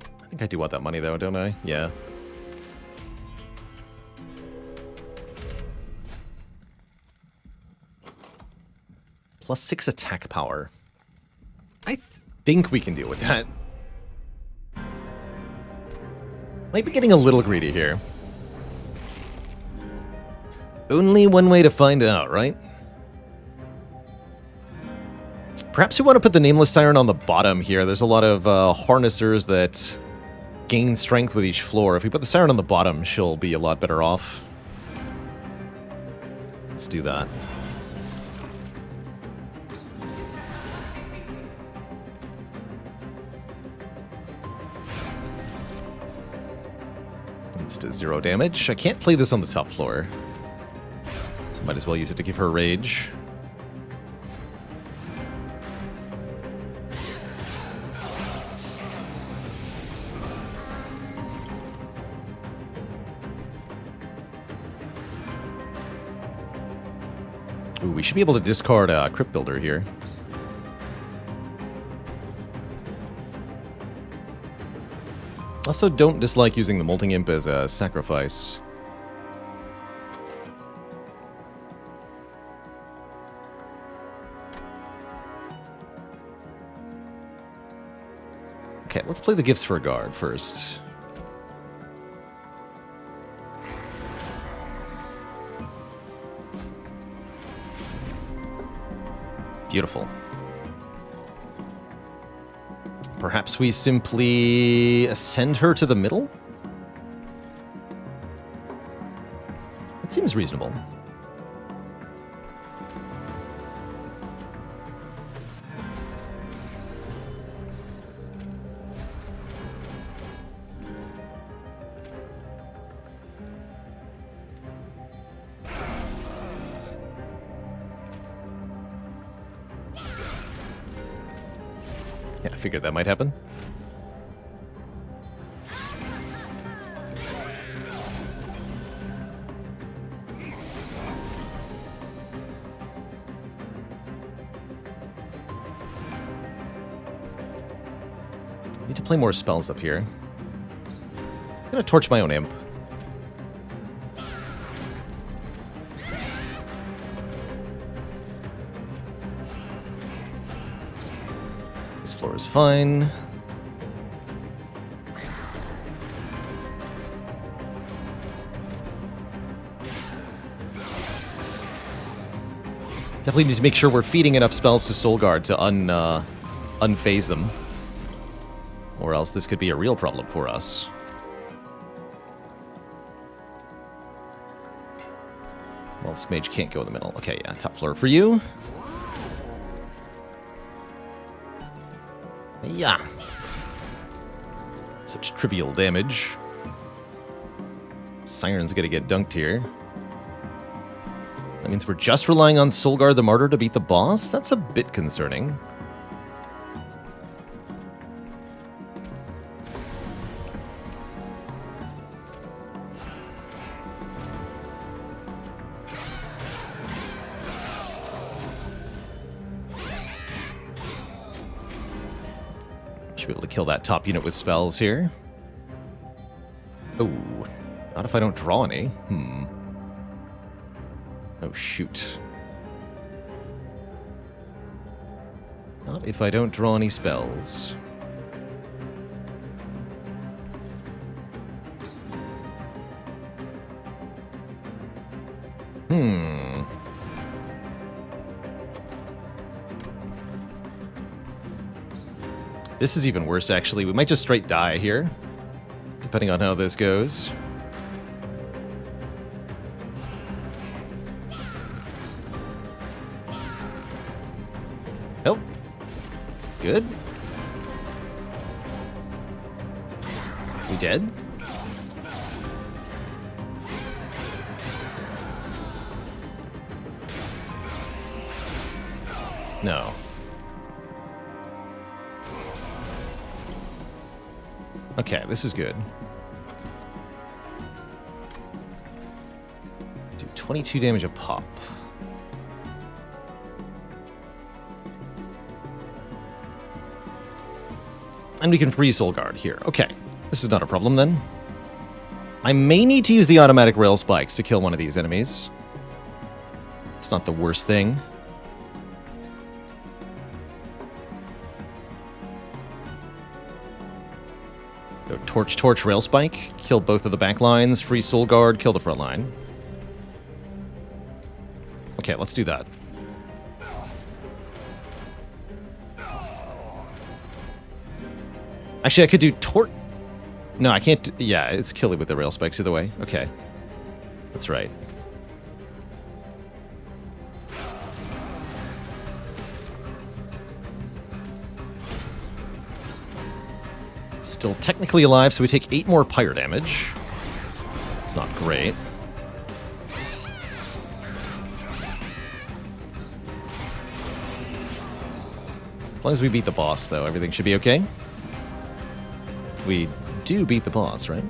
I think I do want that money, though, don't I? Yeah. Plus 6 attack power. I think we can deal with that. Might be getting a little greedy here. Only one way to find out, right? Perhaps we want to put the Nameless Siren on the bottom here. There's a lot of harnessers that gain strength with each floor. If we put the Siren on the bottom, she'll be a lot better off. Let's do that. This does 0 damage. I can't play this on the top floor. So might as well use it to give her rage. Ooh, we should be able to discard a Crypt Builder here. Also, don't dislike using the Molting Imp as a sacrifice. Okay, let's play the Gifts for a Guard first. Beautiful. Perhaps we simply ascend her to the middle? It seems reasonable. Yeah, I figured that might happen. Need to play more spells up here. I'm gonna torch my own imp. Floor is fine. Definitely need to make sure we're feeding enough spells to Soul Guard to unphase them. Or else this could be a real problem for us. Well, this mage can't go in the middle. Okay, yeah, top floor for you. Yeah. Such trivial damage. Siren's gonna get dunked here. That means we're just relying on Soulguard the Martyr to beat the boss? That's a bit concerning. be able to kill that top unit with spells here. Oh, not if I don't draw any. Oh, shoot. Not if I don't draw any spells. This is even worse, actually. We might just straight die here, depending on how this goes. Oh. Good. We dead? No. Okay, this is good. Do 22 damage a pop. And we can free Soul Guard here. Okay, this is not a problem then. I may need to use the automatic rail spikes to kill one of these enemies. It's not the worst thing. So torch, rail spike, kill both of the back lines, free Soul Guard, kill the front line. Okay, let's do that. Actually, I could do torch. No, I can't. Yeah, it's kill it with the rail spikes either way. Okay. That's right. Still technically alive, so we take 8 more pyre damage. It's not great. As long as we beat the boss, though, everything should be okay. We do beat the boss, right?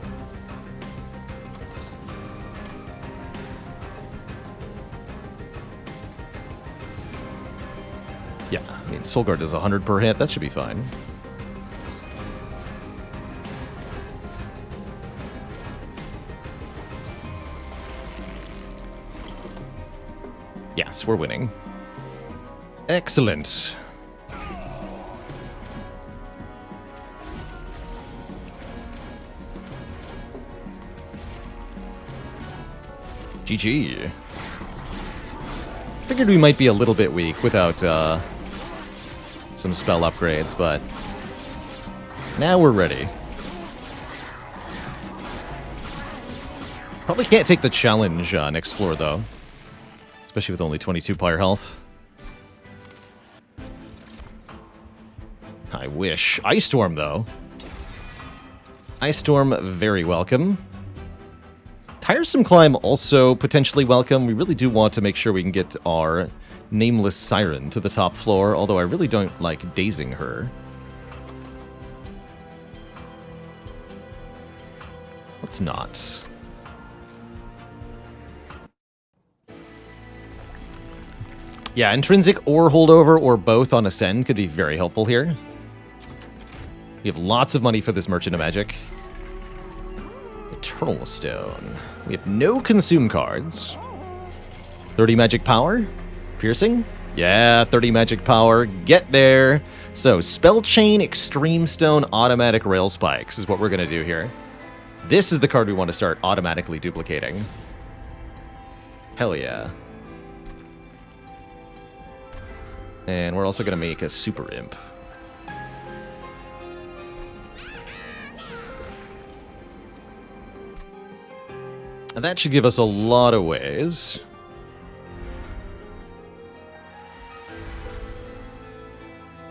Yeah, I mean, Soul Guard does 100 per hit. That should be fine. Yes, we're winning. Excellent. GG. Figured we might be a little bit weak without some spell upgrades, but now we're ready. Probably can't take the challenge next floor, though. Especially with only 22 pyre health. I wish. Ice Storm, though. Ice Storm, very welcome. Tiresome Climb, also potentially welcome. We really do want to make sure we can get our Nameless Siren to the top floor, although I really don't like dazing her. Let's not. Yeah, Intrinsic or Holdover or both on Ascend could be very helpful here. We have lots of money for this Merchant of Magic. Eternal Stone. We have no Consume cards. 30 Magic Power. Piercing. Yeah, 30 Magic Power. Get there. So, Spell Chain, Extreme Stone, Automatic Rail Spikes is what we're going to do here. This is the card we want to start automatically duplicating. Hell yeah. And we're also going to make a Super Imp. And that should give us a lot of ways.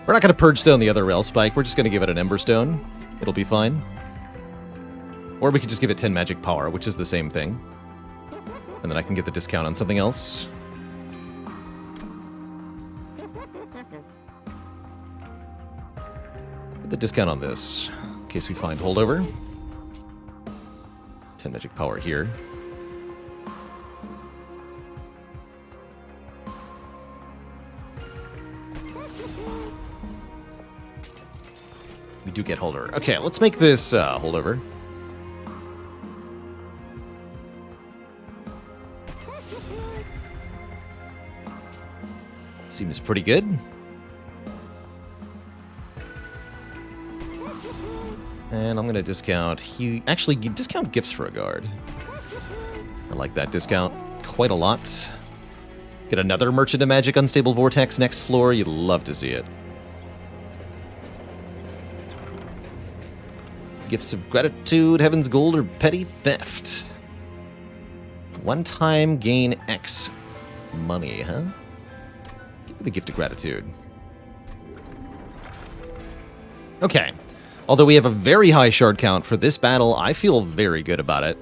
We're not going to Purge Stone the other Rail Spike. We're just going to give it an Ember Stone. It'll be fine. Or we could just give it 10 Magic Power, which is the same thing. And then I can get the discount on something else. The discount on this, in case we find Holdover. 10 Magic Power here. We do get holdover. Okay, let's make this holdover. Seems pretty good. And I'm going to discount... Actually, discount gifts for a guard. I like that discount quite a lot. Get another Merchant of Magic Unstable Vortex next floor. You'd love to see it. Gifts of Gratitude, Heaven's Gold, or Petty Theft. One time gain X money, huh? Give me the Gift of Gratitude. Okay. Although we have a very high shard count for this battle, I feel very good about it.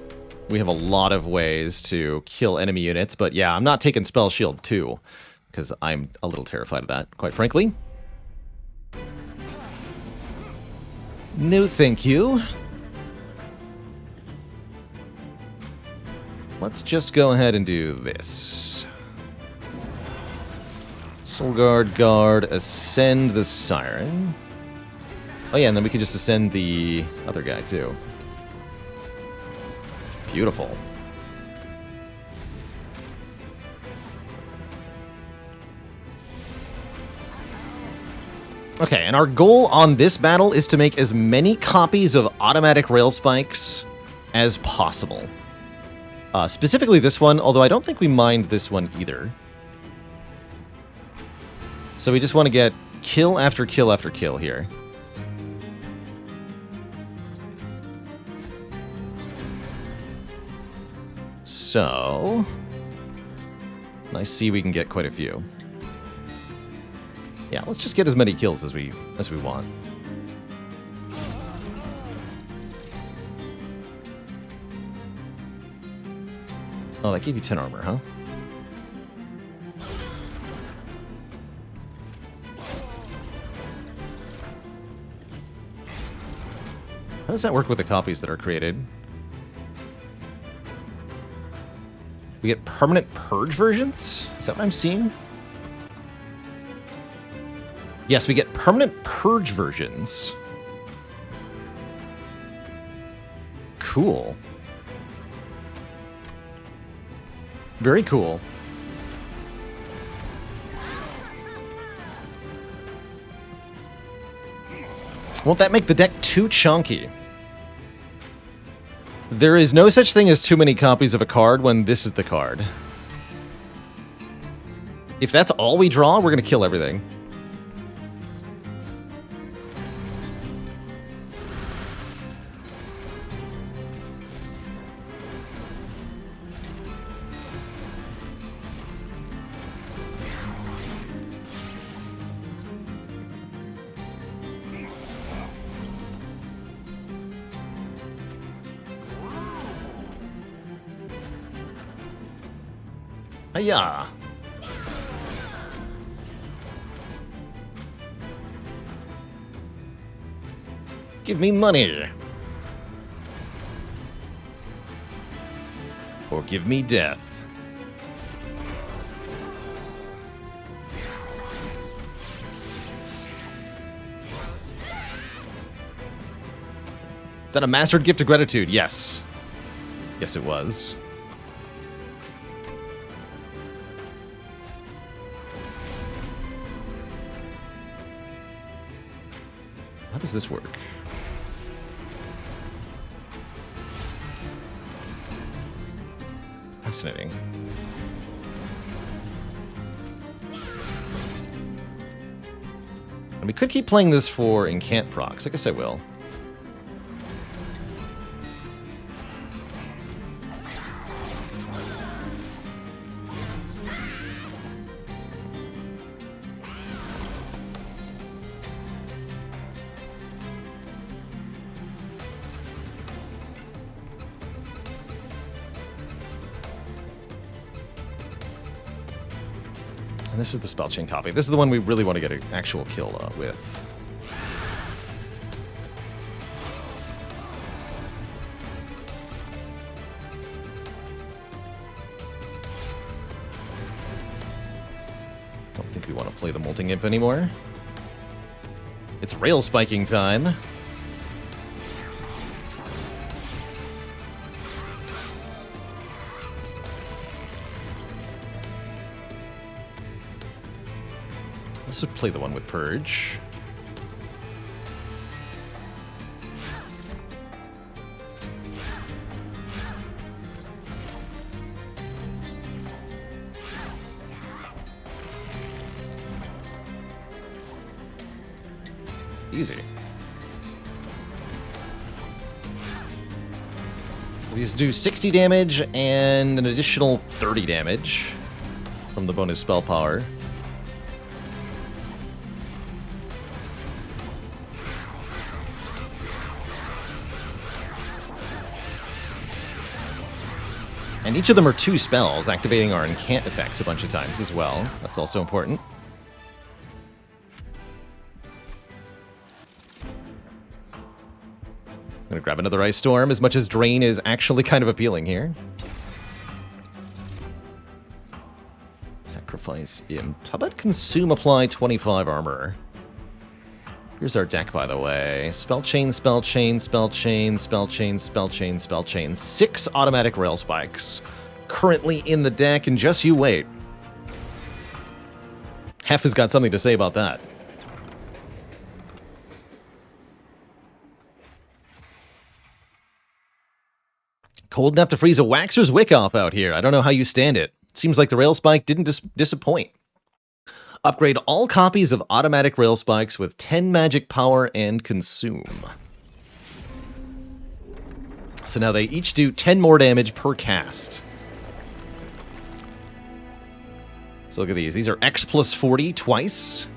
We have a lot of ways to kill enemy units, but yeah, I'm not taking Spell Shield 2, because I'm a little terrified of that, quite frankly. No thank you. Let's just go ahead and do this. Soul Guard, ascend the Siren. Oh yeah, and then we can just ascend the other guy too. Beautiful. Okay, and our goal on this battle is to make as many copies of automatic rail spikes as possible. Specifically this one, although I don't think we mind this one either. So we just want to get kill after kill after kill here. So, I see we can get quite a few. Yeah, let's just get as many kills as we want. Oh, that gave you 10 armor, huh? How does that work with the copies that are created? We get permanent purge versions? Is that what I'm seeing? Yes, we get permanent purge versions. Cool. Very cool. Won't that make the deck too chunky? There is no such thing as too many copies of a card when this is the card. If that's all we draw, we're going to kill everything. Hiya! Give me money! Or give me death. Is that a mastered gift of gratitude? Yes. Yes, it was. How does this work? Fascinating. And we could keep playing this for incant procs. I guess I will. And this is the spell chain copy. This is the one we really want to get an actual kill with. Don't think we want to play the Molting Imp anymore. It's rail spiking time. Let's just play the one with Purge. Easy. These do 60 damage and an additional 30 damage from the bonus spell power. And each of them are 2 spells, activating our incant effects a bunch of times as well. That's also important. I'm gonna grab another Ice Storm, as much as Drain is actually kind of appealing here. Sacrifice Imp. How about Consume, apply 25 armor? Here's our deck, by the way. Spell Chain, Spell Chain, Spell Chain, Spell Chain, Spell Chain, Spell Chain. 6 automatic Rail Spikes currently in the deck, and just you wait. Hef has got something to say about that. Cold enough to freeze a Waxer's Wick off out here. I don't know how you stand it. Seems like the Rail Spike didn't disappoint. Upgrade all copies of automatic Rail Spikes with 10 magic power and Consume. So now they each do 10 more damage per cast. So look at these. These are X plus 40 twice.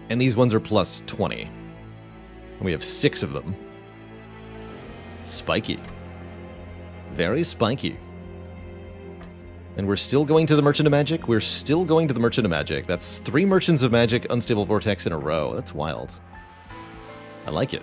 And these ones are plus 20. And we have 6 of them. Spiky. Very spiky. And we're still going to the Merchant of Magic? We're still going to the Merchant of Magic. That's 3 Merchants of Magic Unstable Vortex in a row. That's wild. I like it.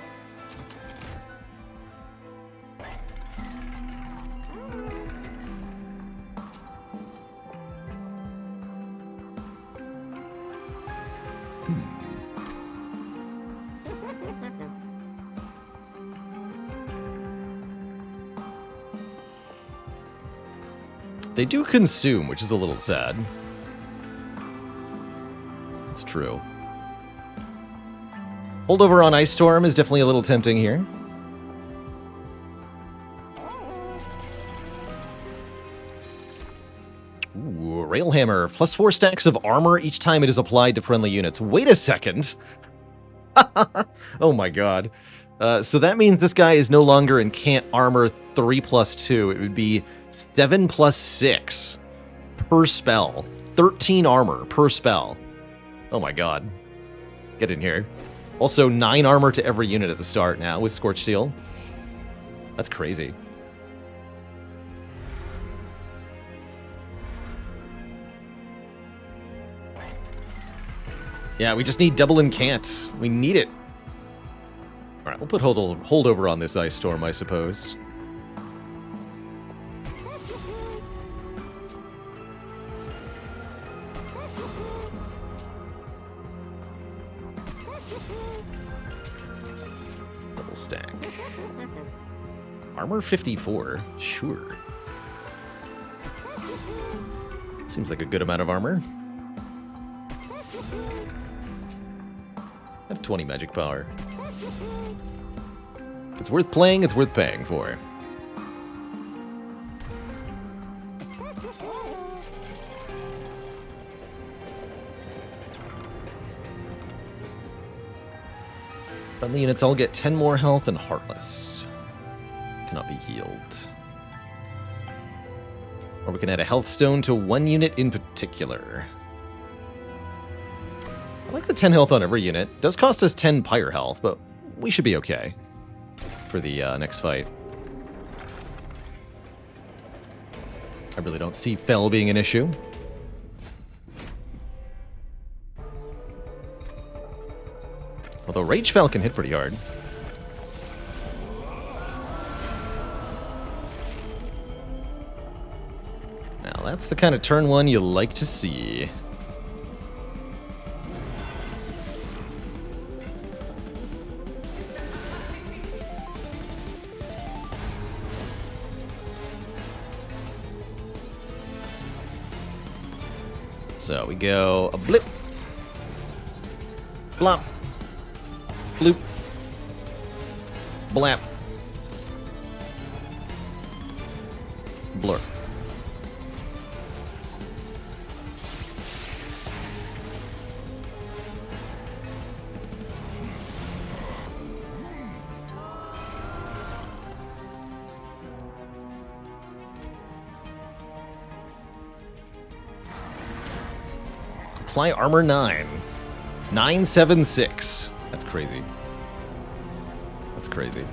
They do consume, which is a little sad. It's true. Holdover on Ice Storm is definitely a little tempting here. Ooh, Railhammer. Plus 4 stacks of armor each time it is applied to friendly units. Wait a second. Oh my god. So that means this guy is no longer in Cant Armor 3 plus 2. It would be 7 plus 6 per spell. 13 armor per spell. Oh my god. Get in here. Also, 9 armor to every unit at the start now with Scorched Steel. That's crazy. Yeah, we just need double incant. We need it. Alright, we'll put holdover on this Ice Storm, I suppose. Double stack. Armor 54, sure. Seems like a good amount of armor. I have 20 magic power. If it's worth playing, it's worth paying for. Friendly units all get 10 more health and Heartless. Cannot be healed. Or we can add a health stone to one unit in particular. I like the 10 health on every unit. Does cost us 10 pyre health, but we should be okay for the next fight. I really don't see Fell being an issue. Although Rage Fell can hit pretty hard. Now that's the kind of turn one you like to see. So we go a blip, Blop. Bloop. Blap. Blur. Apply armor 9. 976. That's crazy. That's crazy.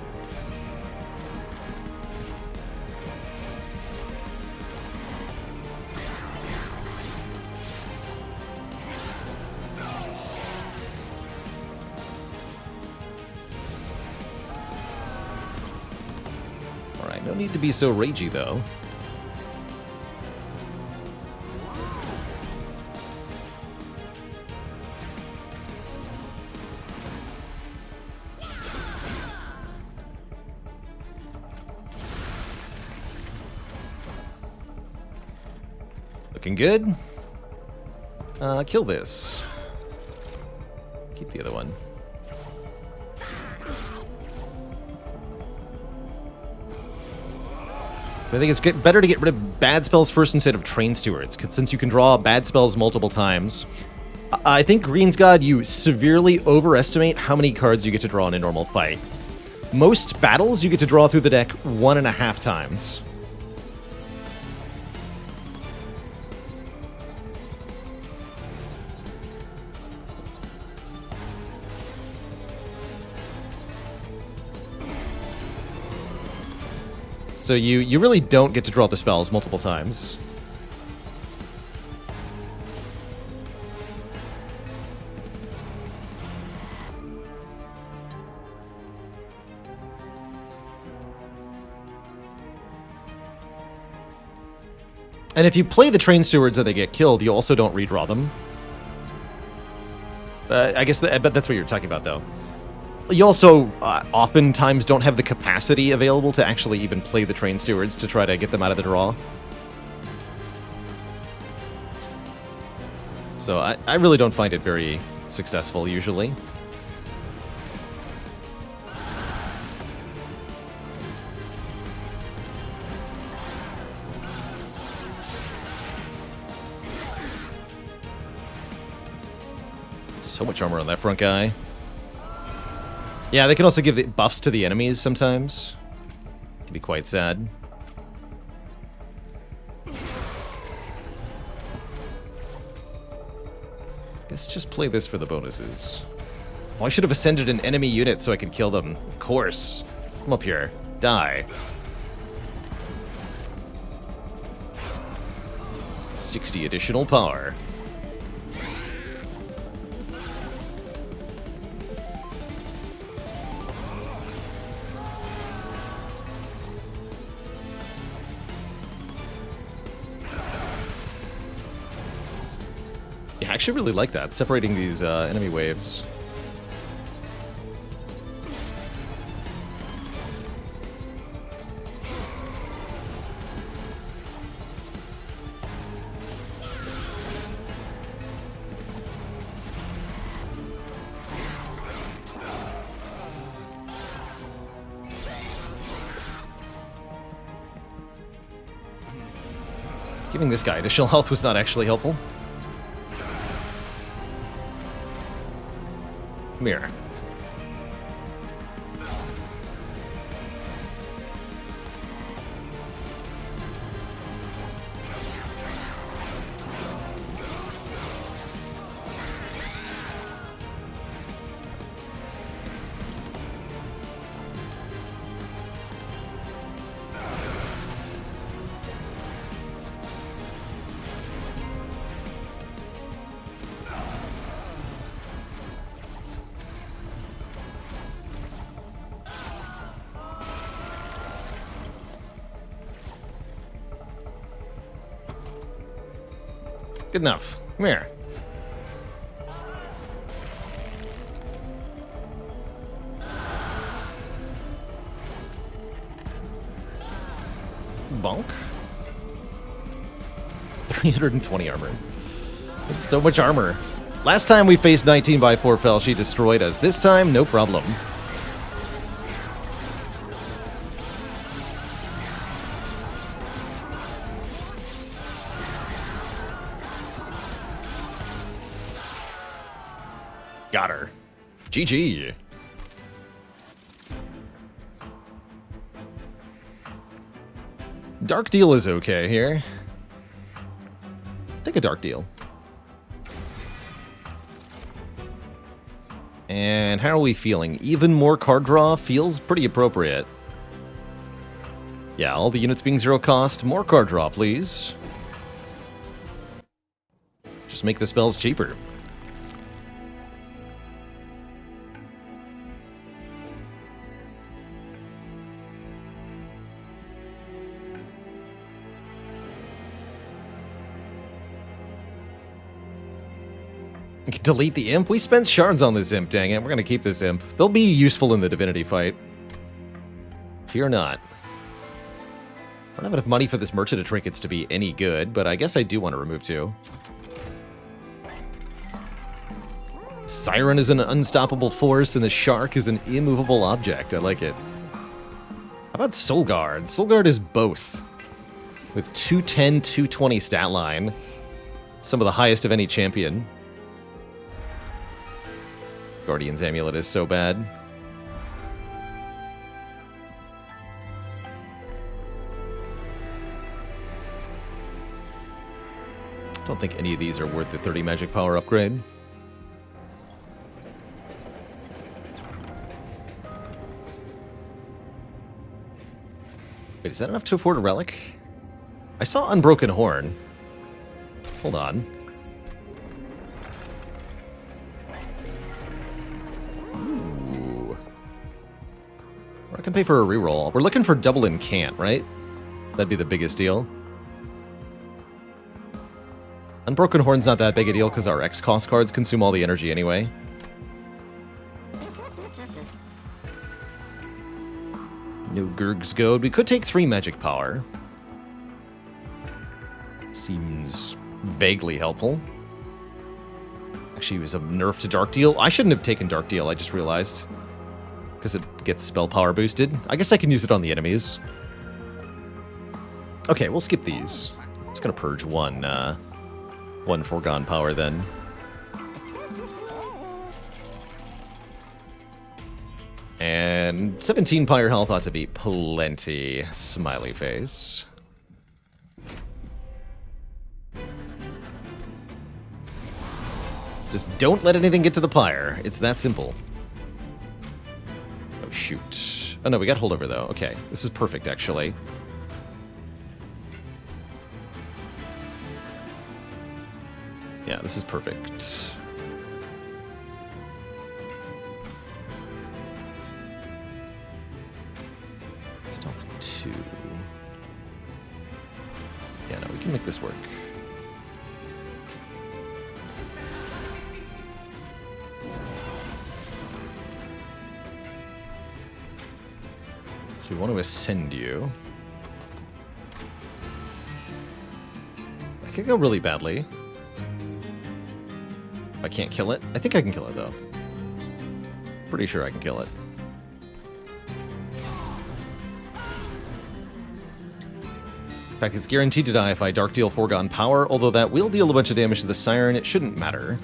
Alright, no need to be so ragey though. Looking good. Kill this. Keep the other one. I think it's better to get rid of bad spells first instead of train stewards, since you can draw bad spells multiple times. I think Green's God, you severely overestimate how many cards you get to draw in a normal fight. Most battles you get to draw through the deck 1.5 times. So you really don't get to draw the spells multiple times. And if you play the train stewards and they get killed, you also don't redraw them. I guess but that's what you're talking about, though. You also oftentimes don't have the capacity available to actually even play the train stewards to try to get them out of the draw. So I really don't find it very successful, usually. So much armor on that front guy. Yeah, they can also give the buffs to the enemies sometimes. It can be quite sad. Guess just play this for the bonuses. Oh, I should have ascended an enemy unit so I could kill them. Of course. Come up here. Die. 60 additional power. I actually really like that, separating these enemy waves. Giving this guy additional health was not actually helpful. Come here. Good enough. Come here. Bonk. 320 armor. That's so much armor. Last time we faced 19 by 4 fell, she destroyed us. This time, no problem. Got her. GG. Dark deal is okay here. Take a dark deal. And how are we feeling? Even more card draw feels pretty appropriate. Yeah, all the units being 0 cost. More card draw, please. Just make the spells cheaper. Delete the imp? We spent shards on this imp, dang it. We're going to keep this imp. They'll be useful in the divinity fight. Fear not. I don't have enough money for this merchant of trinkets to be any good, but I guess I do want to remove 2. Siren is an unstoppable force, and the shark is an immovable object. I like it. How about Soul Guard? Soul Guard is both. With 210, 220 stat line. Some of the highest of any champion. Guardian's Amulet is so bad. I don't think any of these are worth the 30 magic power upgrade. Wait, is that enough to afford a relic? I saw Unbroken Horn. Hold on. I can pay for a reroll. We're looking for double incant, right? That'd be the biggest deal. Unbroken Horn's not that big a deal because our X cost cards consume all the energy anyway. No Gurg's Goad. We could take 3 magic power. Seems vaguely helpful. Actually, it was a nerf to Dark Deal. I shouldn't have taken Dark Deal, I just realized. Because it gets spell power boosted. I guess I can use it on the enemies. Okay, we'll skip these. It's gonna purge one foregone power then. And 17 pyre health ought to be plenty. Smiley face. Just don't let anything get to the pyre. It's that simple. Oh, shoot. Oh, no, we got holdover, though. Okay, this is perfect, actually. Yeah, this is perfect. Stealth 2. Yeah, no, we can make this work. So we want to ascend you. I could go really badly. I can't kill it. I think I can kill it, though. Pretty sure I can kill it. In fact, it's guaranteed to die if I Dark Deal Foregone Power, although that will deal a bunch of damage to the Siren. It shouldn't matter.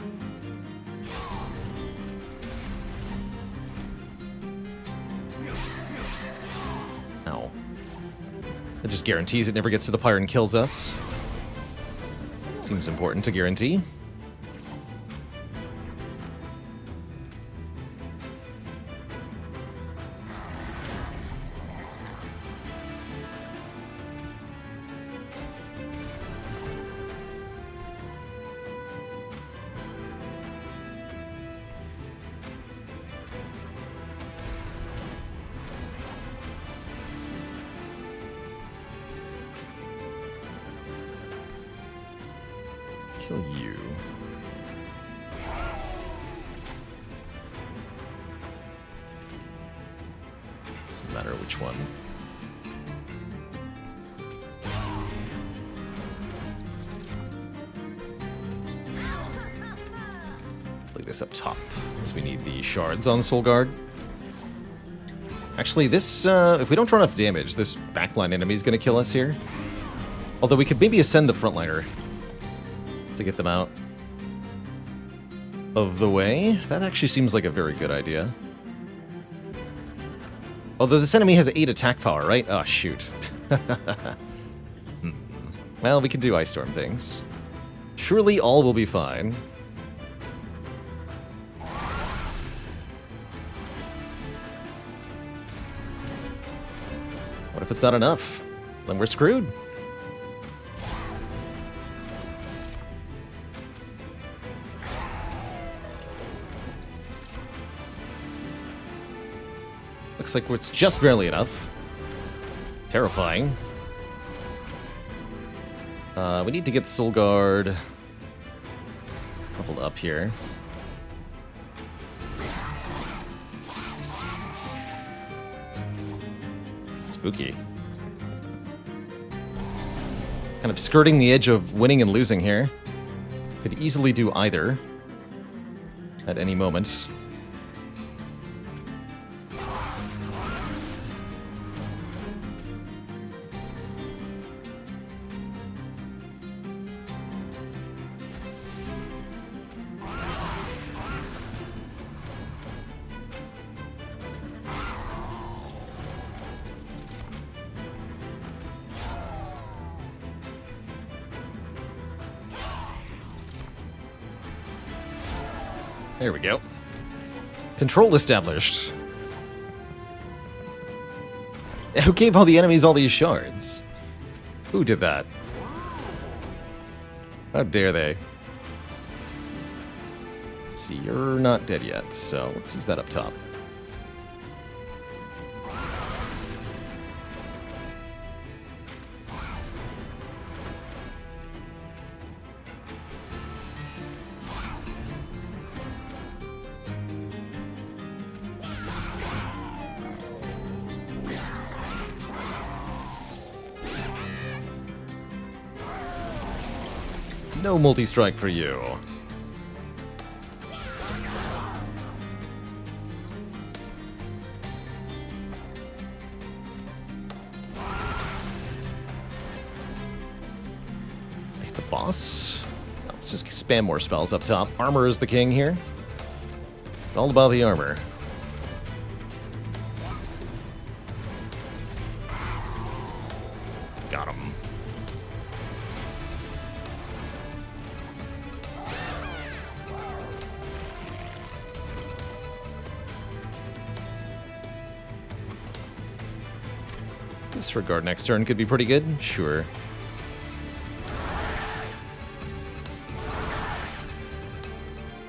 Ow. It just guarantees it never gets to the pyre and kills us. Seems important to guarantee. Kill you. Doesn't matter which one. this up top, because we need the shards on Soul Guard. Actually, this, if we don't draw enough damage, this backline enemy is going to kill us here. Although we could maybe ascend the frontliner to get them out of the way. That actually seems like a very good idea. Although this enemy has 8 attack power, right? Oh, shoot. Well, we can do Ice Storm things. Surely all will be fine. What if it's not enough? Then we're screwed. Looks like it's just barely enough. Terrifying. We need to get Soul Guard leveled up here. Spooky. Kind of skirting the edge of winning and losing here. Could easily do either at any moment. There we go. Control established. Who gave all the enemies all these shards? Who did that? How dare they? Let's see, you're not dead yet, so let's use that up top. No multi-strike for you. Hit the boss. Let's just spam more spells up top. Armor is the king here. It's all about the armor. Got him. Disregard next turn could be pretty good. Sure.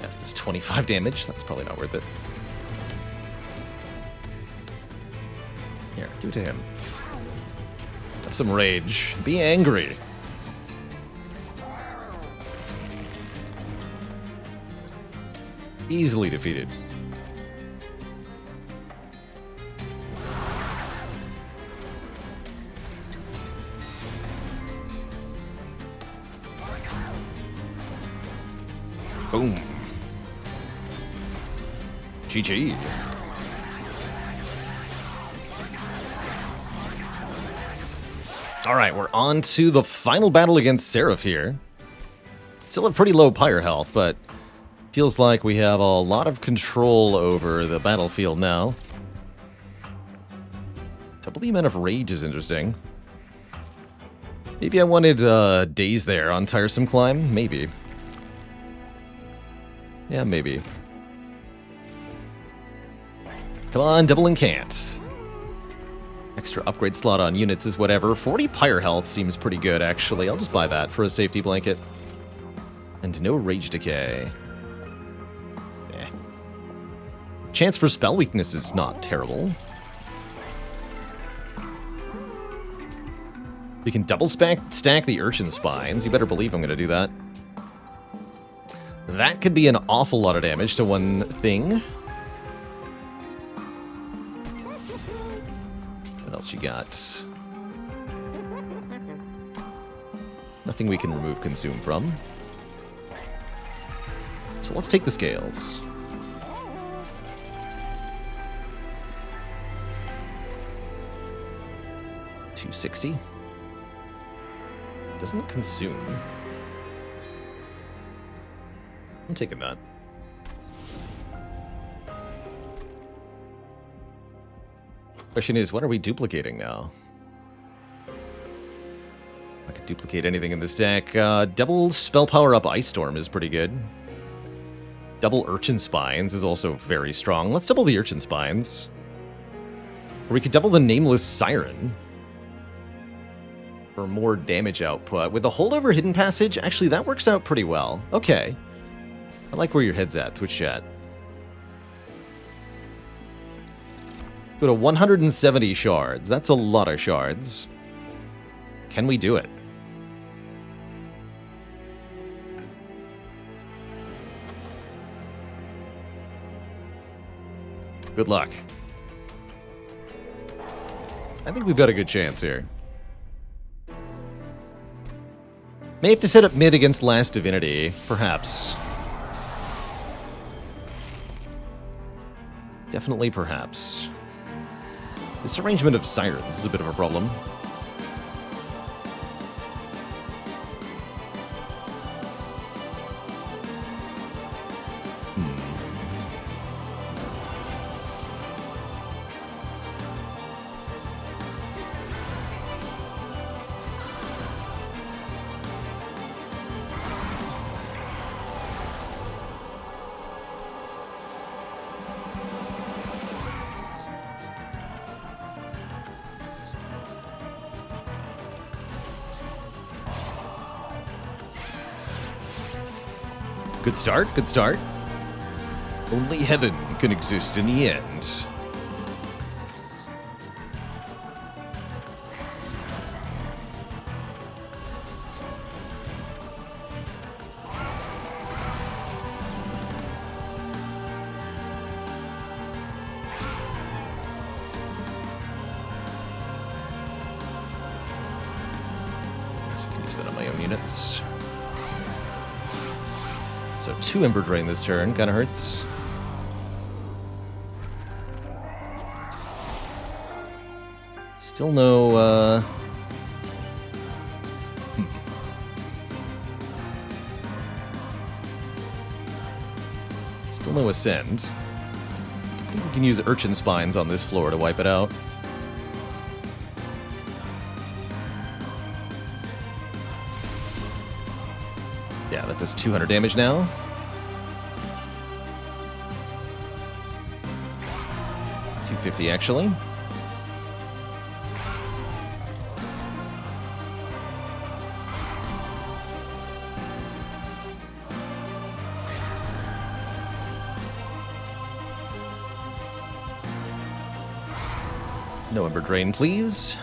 Yes, does 25 damage. That's probably not worth it. Here, do it to him. Have some rage. Be angry. Easily defeated. Boom. GG. Alright, we're on to the final battle against Seraph here. Still at pretty low pyre health, but feels like we have a lot of control over the battlefield now. Double the amount of rage is interesting. Maybe I wanted days there on Tiresome Climb? Maybe. Yeah, maybe. Come on, double incant. Extra upgrade slot on units is whatever. 40 pyre health seems pretty good, actually. I'll just buy that for a safety blanket. And no rage decay. Eh. Chance for spell weakness is not terrible. We can double stack the Urchin Spines. You better believe I'm going to do that. That could be an awful lot of damage to one thing. What else you got? Nothing we can remove consume from. So let's take the scales. $260. Doesn't it consume? I'm taking that. Question is, what are we duplicating now? I could duplicate anything in this deck. Double spell power up Ice Storm is pretty good. Double Urchin Spines is also very strong. Let's double the Urchin Spines. Or we could double the Nameless Siren for more damage output. With the holdover Hidden Passage, actually that works out pretty well. Okay. I like where your head's at, Twitch chat. Go to 170 shards. That's a lot of shards. Can we do it? Good luck. I think we've got a good chance here. May have to set up mid against Last Divinity, perhaps. Definitely perhaps. This arrangement of sirens is a bit of a problem. Good start, good start. Only heaven can exist in the end. So I can use that on my own units. So 2 Ember Drain this turn, kinda hurts. Still no, Still no Ascend. I think we can use Urchin Spines on this floor to wipe it out. Yeah, that does 200 damage now. $250 actually. No Ember Drain, please.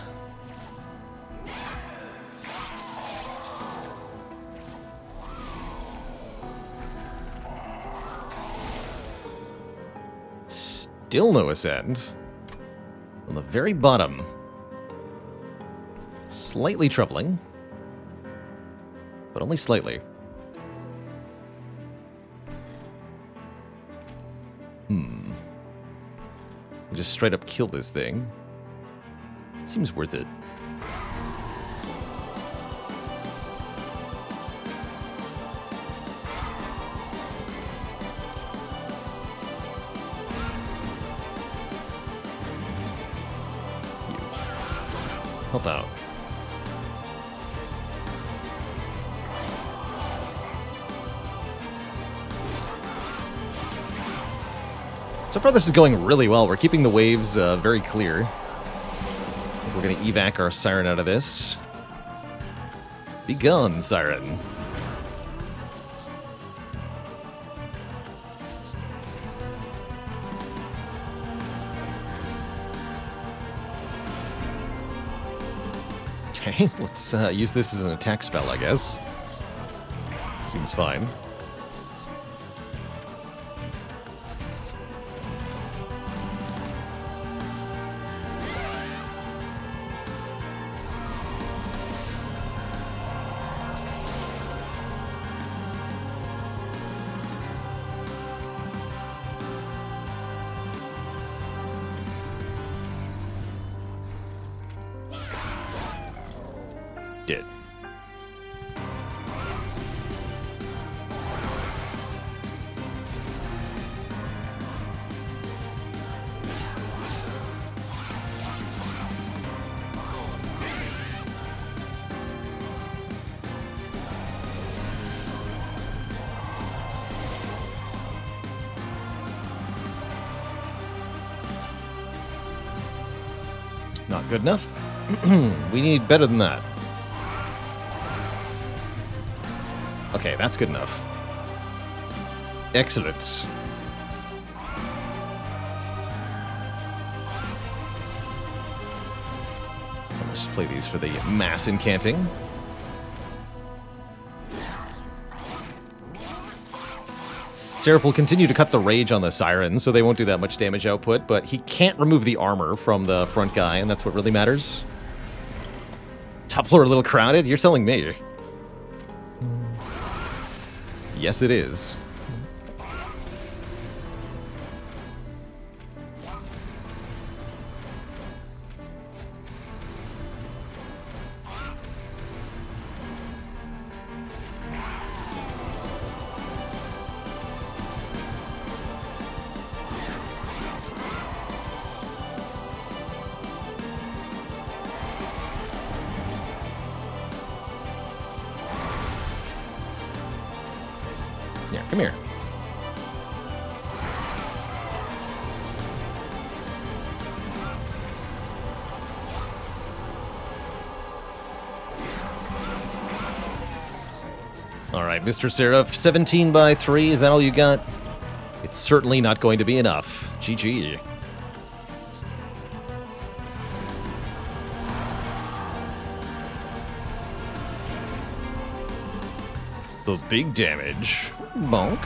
Still no Ascend. On the very bottom. Slightly troubling. But only slightly. Just straight up kill this thing. Seems worth it. Help out. So far this is going really well. We're keeping the waves very clear. We're going to evac our Siren out of this. Be gone, Siren. Okay, let's use this as an attack spell, I guess. Seems fine. Dead. Not good enough. We need better than that. Okay, that's good enough. Excellent. Let's play these for the mass incanting. Seraph will continue to cut the rage on the Siren, so they won't do that much damage output, but he can't remove the armor from the front guy, and that's what really matters. Top floor a little crowded? You're telling me. Yes, it is. Yeah, come here. All right, Mr. Seraph, 17 by 3, is that all you got? It's certainly not going to be enough. GG. The big damage. Bonk.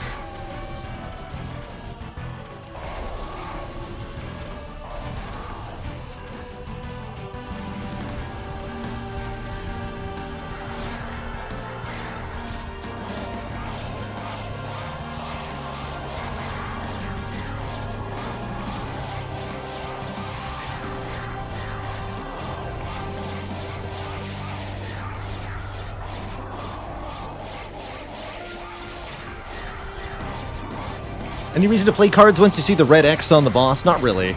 Any reason to play cards once you see the red X on the boss? Not really. In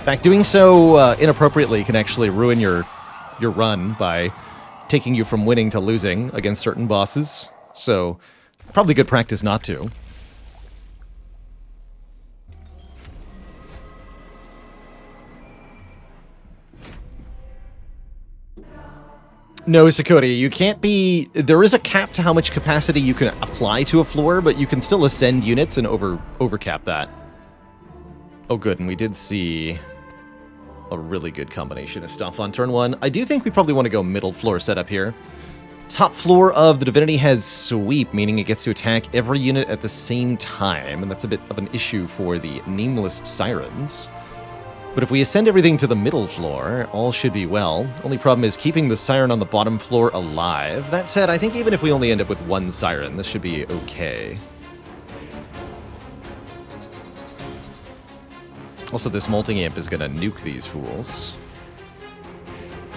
fact, doing so inappropriately can actually ruin your run by taking you from winning to losing against certain bosses. So, probably good practice not to. No, Sakoti, you can't be... There is a cap to how much capacity you can apply to a floor, but you can still ascend units and overcap that. Oh, good, and we did see a really good combination of stuff on turn 1. I do think we probably want to go middle floor setup here. Top floor of the Divinity has Sweep, meaning it gets to attack every unit at the same time, and that's a bit of an issue for the Nameless Sirens. But if we ascend everything to the middle floor, all should be well. Only problem is keeping the Siren on the bottom floor alive. That said, I think even if we only end up with one Siren, this should be okay. Also, this Molting Imp is going to nuke these fools.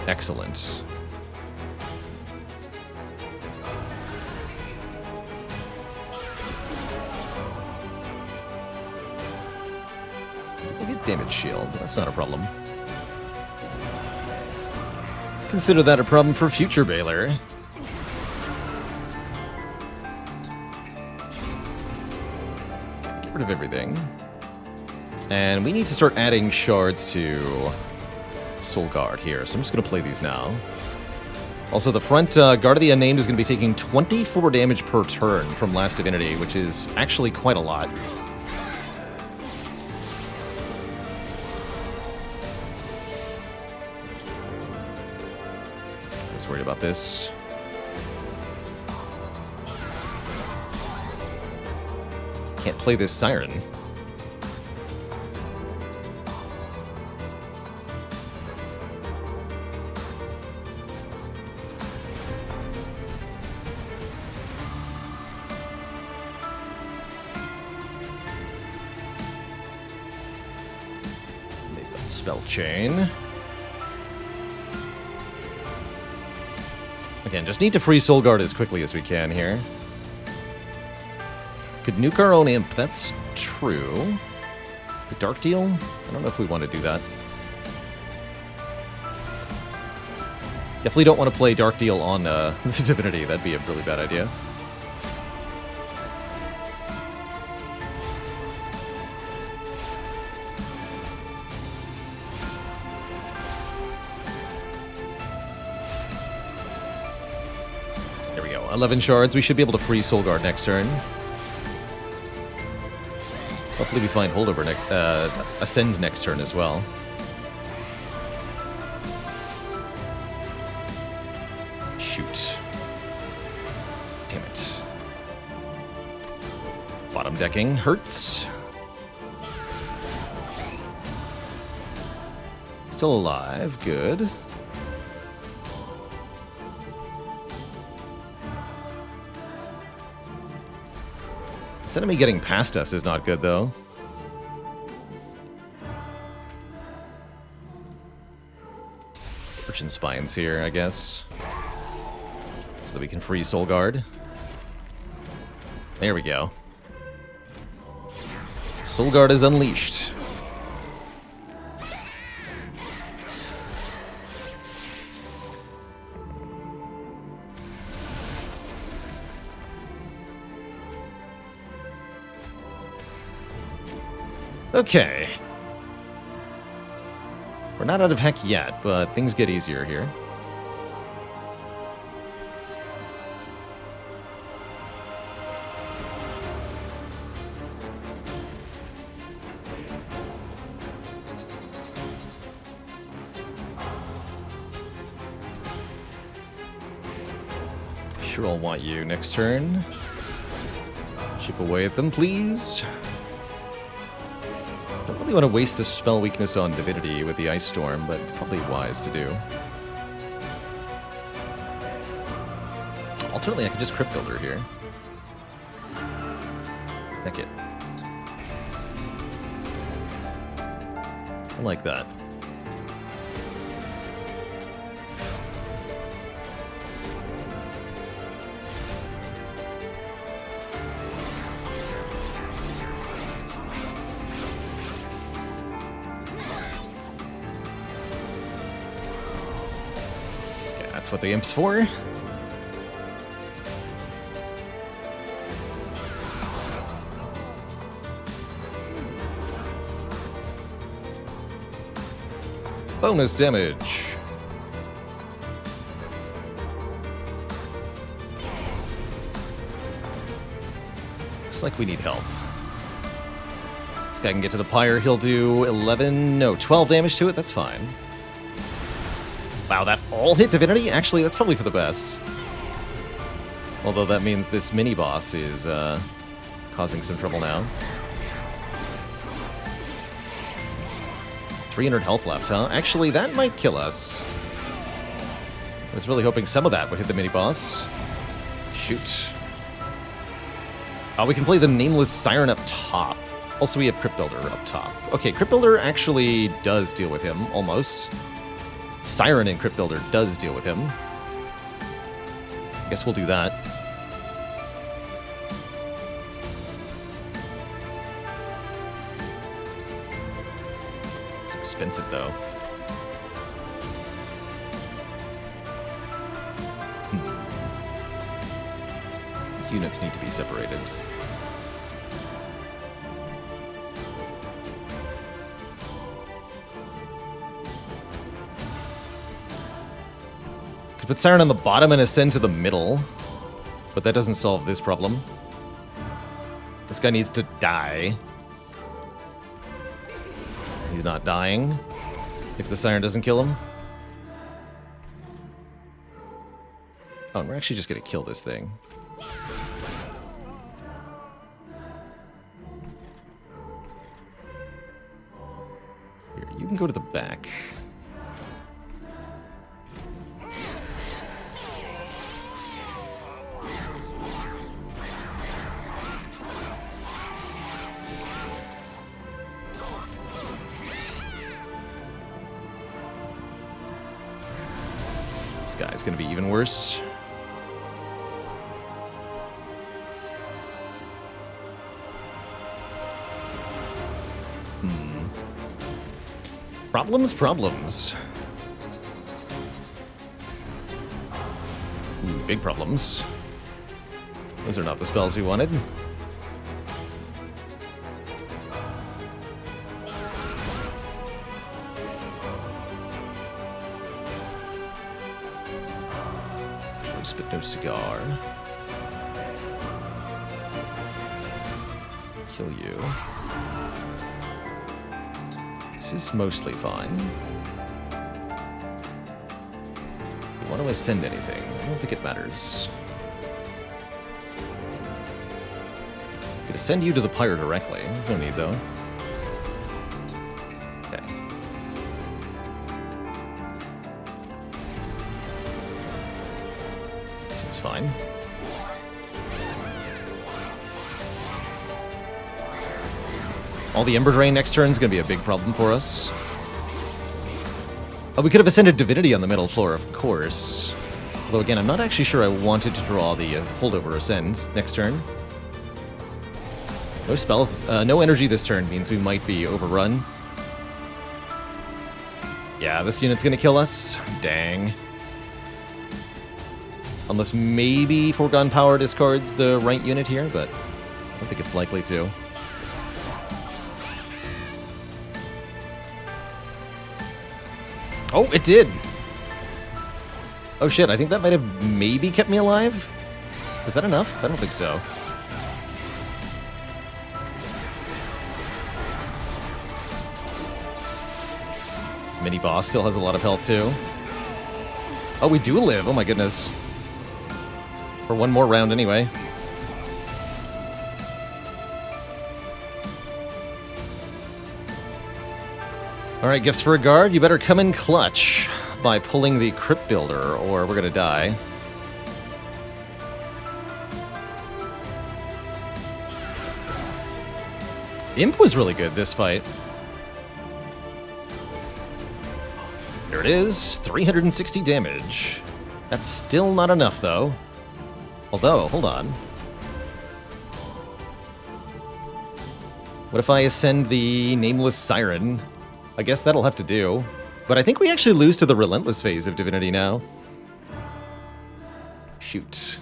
Excellent. Damage shield. That's not a problem. Consider that a problem for future Baylor. Get rid of everything. And we need to start adding shards to Soul Guard here, so I'm just going to play these now. Also, the front Guard of the Unnamed is going to be taking 24 damage per turn from Last Divinity, which is actually quite a lot. Worried about this. Can't play this Siren. Make that spell chain. Again, just need to free Soul Guard as quickly as we can here. Could nuke our own imp, that's true. The Dark Deal? I don't know if we want to do that. Definitely don't want to play Dark Deal on the Divinity. That'd be a really bad idea. There we go. 11 shards. We should be able to free Soul Guard next turn. Hopefully we find Holdover next, Ascend next turn as well. Shoot. Damn it. Bottom decking hurts. Still alive. Good. This enemy getting past us is not good, though. Urchin Spines here, I guess. So that we can free Soul Guard. There we go. Soul Guard is unleashed. Okay. We're not out of heck yet, but things get easier here. Sure, I'll want you next turn. Chip away at them, please. Don't really want to waste the spell weakness on Divinity with the Ice Storm, but it's probably wise to do. Alternately, I could just Crypt Builder here. Heck it. I like that. That's what the imp's for. Bonus damage. Looks like we need help. This guy can get to the pyre. He'll do 12 damage to it. That's fine. Wow, that all hit Divinity? Actually, that's probably for the best. Although that means this mini-boss is causing some trouble now. 300 health left, huh? Actually, that might kill us. I was really hoping some of that would hit the mini-boss. Shoot. We can play the Nameless Siren up top. Also, we have Crypt Builder up top. Okay, Crypt Builder actually does deal with him, almost. Siren in Crypt Builder does deal with him. I guess we'll do that. It's expensive, though. These units need to be separated. Put Siren on the bottom and Ascend to the middle. But that doesn't solve this problem. This guy needs to die. He's not dying. If the Siren doesn't kill him. Oh, and we're actually just going to kill this thing. Here, you can go to the back. Guy's gonna be even worse. Problems. Ooh, big problems. Those are not the spells we wanted. Close but no cigar. Kill you. This is mostly fine. You want to ascend anything? I don't think it matters. Could ascend you to the pyre directly. There's no need, though. Okay. Seems fine. All the Ember Drain next turn is going to be a big problem for us. Oh, we could have ascended Divinity on the middle floor, of course. Although, again, I'm not actually sure I wanted to draw the Holdover Ascend next turn. No spells, no energy this turn means we might be overrun. Yeah, this unit's going to kill us. Dang. Unless maybe Foregone Power discards the right unit here, but I don't think it's likely to. Oh, it did! Oh shit, I think that might have maybe kept me alive? Is that enough? I don't think so. This mini-boss still has a lot of health, too. Oh, we do live! Oh my goodness. For one more round, anyway. Alright, gifts for a guard. You better come in clutch by pulling the Crypt Builder, or we're gonna die. Imp was really good this fight. There it is, 360 damage. That's still not enough, though. Although, hold on. What if I ascend the Nameless Siren? I guess that'll have to do. But I think we actually lose to the Relentless phase of Divinity now. Shoot.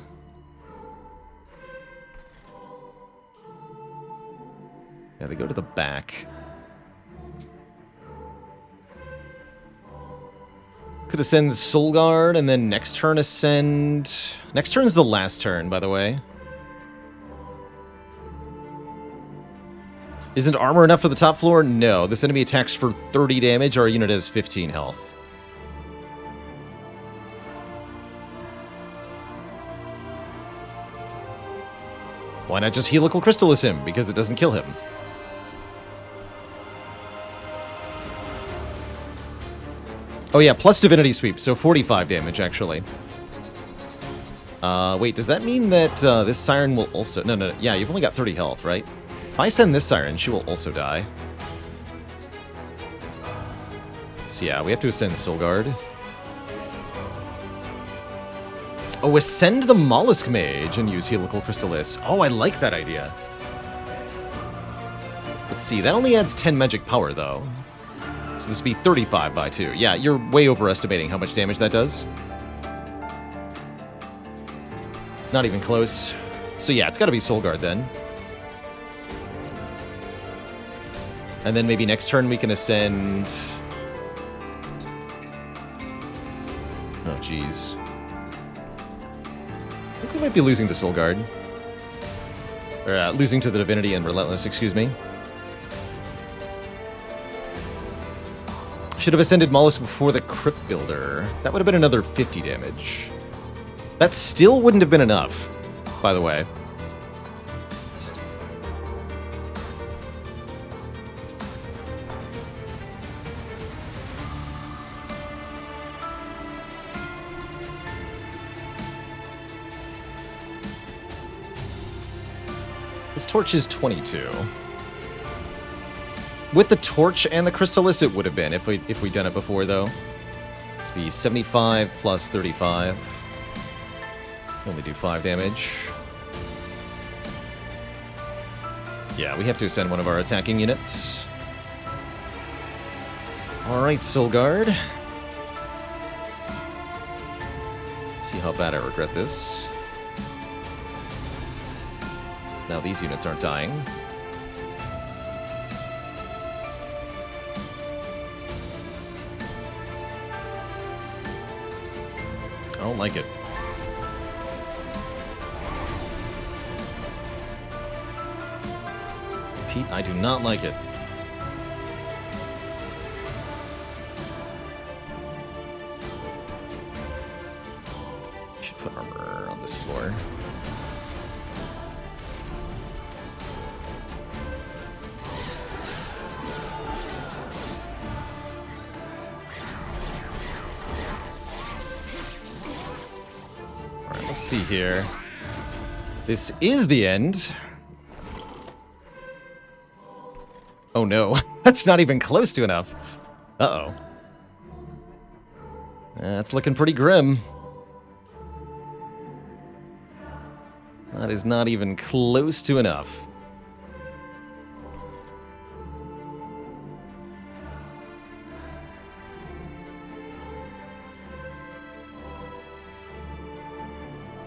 Yeah, they go to the back. Could ascend Soulguard, and then next turn ascend... Next turn's the last turn, by the way. Isn't armor enough for the top floor? No. This enemy attacks for 30 damage. Our unit has 15 health. Why not just Helical Crystallis him? Because it doesn't kill him. Oh yeah, plus Divinity Sweep, so 45 damage, actually. Wait, does that mean that this Siren will also... No. Yeah, you've only got 30 health, right? If I send this Siren, she will also die. So yeah, we have to ascend Soulguard. Oh, ascend the Mollusk Mage and use Helical Crystallis. Oh, I like that idea. Let's see, that only adds 10 magic power, though. So this would be 35 by 2. Yeah, you're way overestimating how much damage that does. Not even close. So yeah, it's got to be Soulguard then. And then maybe next turn we can ascend... Oh, jeez. I think we might be losing to Soulguard. Or, losing to the Divinity and Relentless, excuse me. Should have ascended Mollusk before the Crypt Builder. That would have been another 50 damage. That still wouldn't have been enough, by the way. This torch is 22. With the torch and the Crystallis, it would have been if we'd done it before, though. This would be 75 plus 35. Only do 5 damage. Yeah, we have to ascend one of our attacking units. Alright, Soul Guard. Let's see how bad I regret this. Now these units aren't dying. I don't like it. Pete, I do not like it. Should put armor on this floor. Alright, let's see here. This is the end. Oh no, that's not even close to enough. Uh-oh. That's looking pretty grim. That is not even close to enough.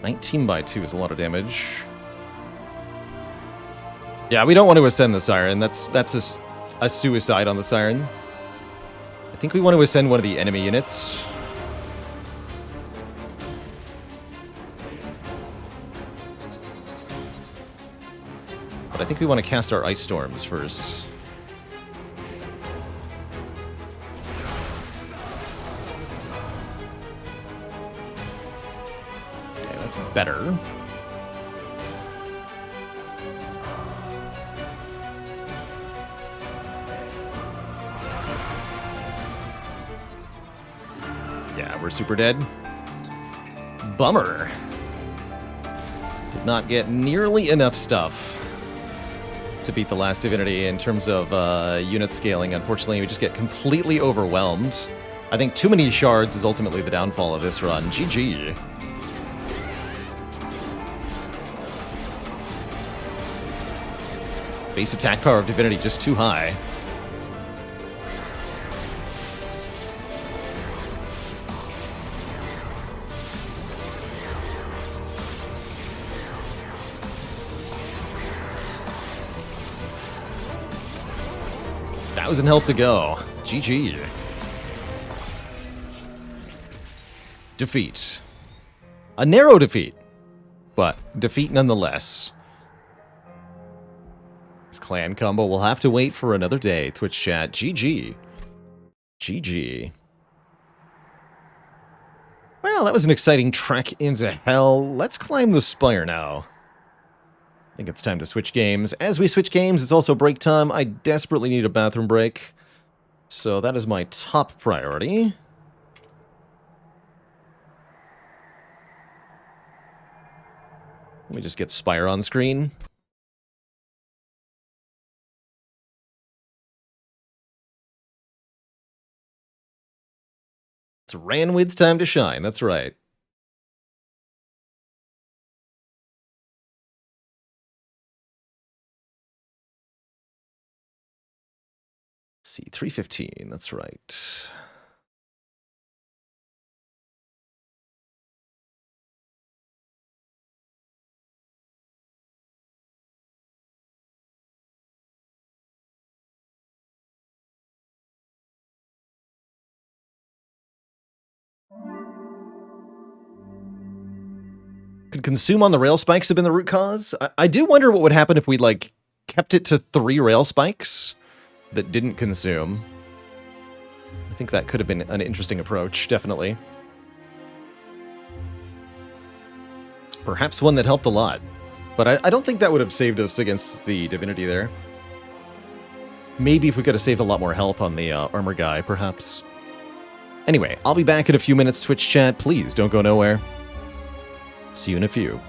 (19 by 2) is a lot of damage. Yeah, we don't want to ascend the Siren. That's a suicide on the Siren. I think we want to ascend one of the enemy units. But I think we want to cast our Ice Storms first. Okay, that's better. Yeah, we're super dead. Bummer. Did not get nearly enough stuff to beat the last Divinity in terms of unit scaling. Unfortunately, we just get completely overwhelmed. I think too many shards is ultimately the downfall of this run. GG. Base attack power of Divinity just too high. Thousand health to go. GG. Defeat. A narrow defeat, but defeat nonetheless. This clan combo will have to wait for another day. Twitch chat. GG. GG. Well, that was an exciting trek into hell. Let's climb the Spire now. I think it's time to switch games. As we switch games, it's also break time. I desperately need a bathroom break. So that is my top priority. Let me just get Spire on screen. It's Ranwid's time to shine. That's right. See, 315, that's right. Could consume on the rail spikes have been the root cause? I do wonder what would happen if we, like, kept it to 3 rail spikes that didn't consume. I think that could have been an interesting approach, definitely. Perhaps one that helped a lot. But I don't think that would have saved us against the Divinity there. Maybe if we could have saved a lot more health on the armor guy, perhaps. Anyway, I'll be back in a few minutes, Twitch chat. Please don't go nowhere. See you in a few.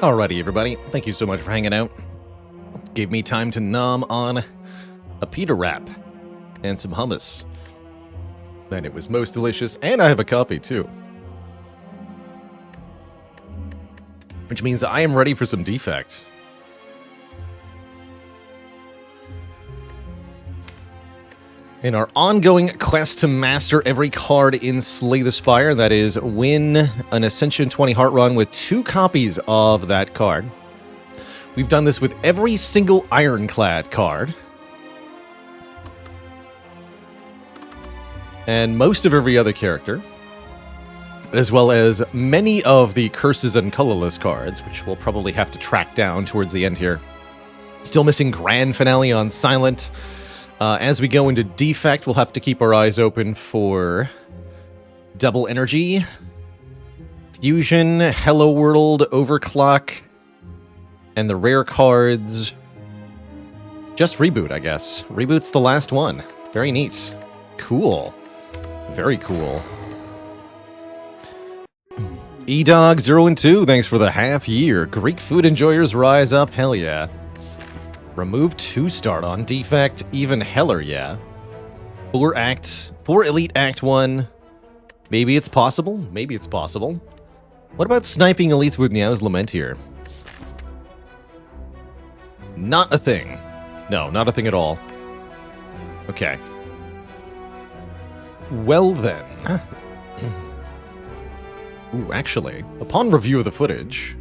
Alrighty, everybody. Thank you so much for hanging out. Gave me time to nom on a pita wrap and some hummus. And it was most delicious, and I have a coffee too. Which means I am ready for some Defect. In our ongoing quest to master every card in Slay the Spire, that is, win an Ascension 20 Heart run with 2 copies of that card. We've done this with every single Ironclad card. And most of every other character. As well as many of the Curses and Colorless cards, which we'll probably have to track down towards the end here. Still missing Grand Finale on Silent. As we go into Defect, we'll have to keep our eyes open for Double Energy, Fusion, Hello World, Overclock, and the rare cards. Just Reboot, I guess. Reboot's the last one. Very neat. Cool. Very cool. eDog012, thanks for the half year. Greek food enjoyers rise up, hell yeah. Remove 2 start on Defect, even heller yeah. 4 Elite Act 1. Maybe it's possible, maybe it's possible. What about sniping elites with Niao's Lament here? Not a thing. No, not a thing at all. Okay. Well then. Ooh, actually, upon review of the footage,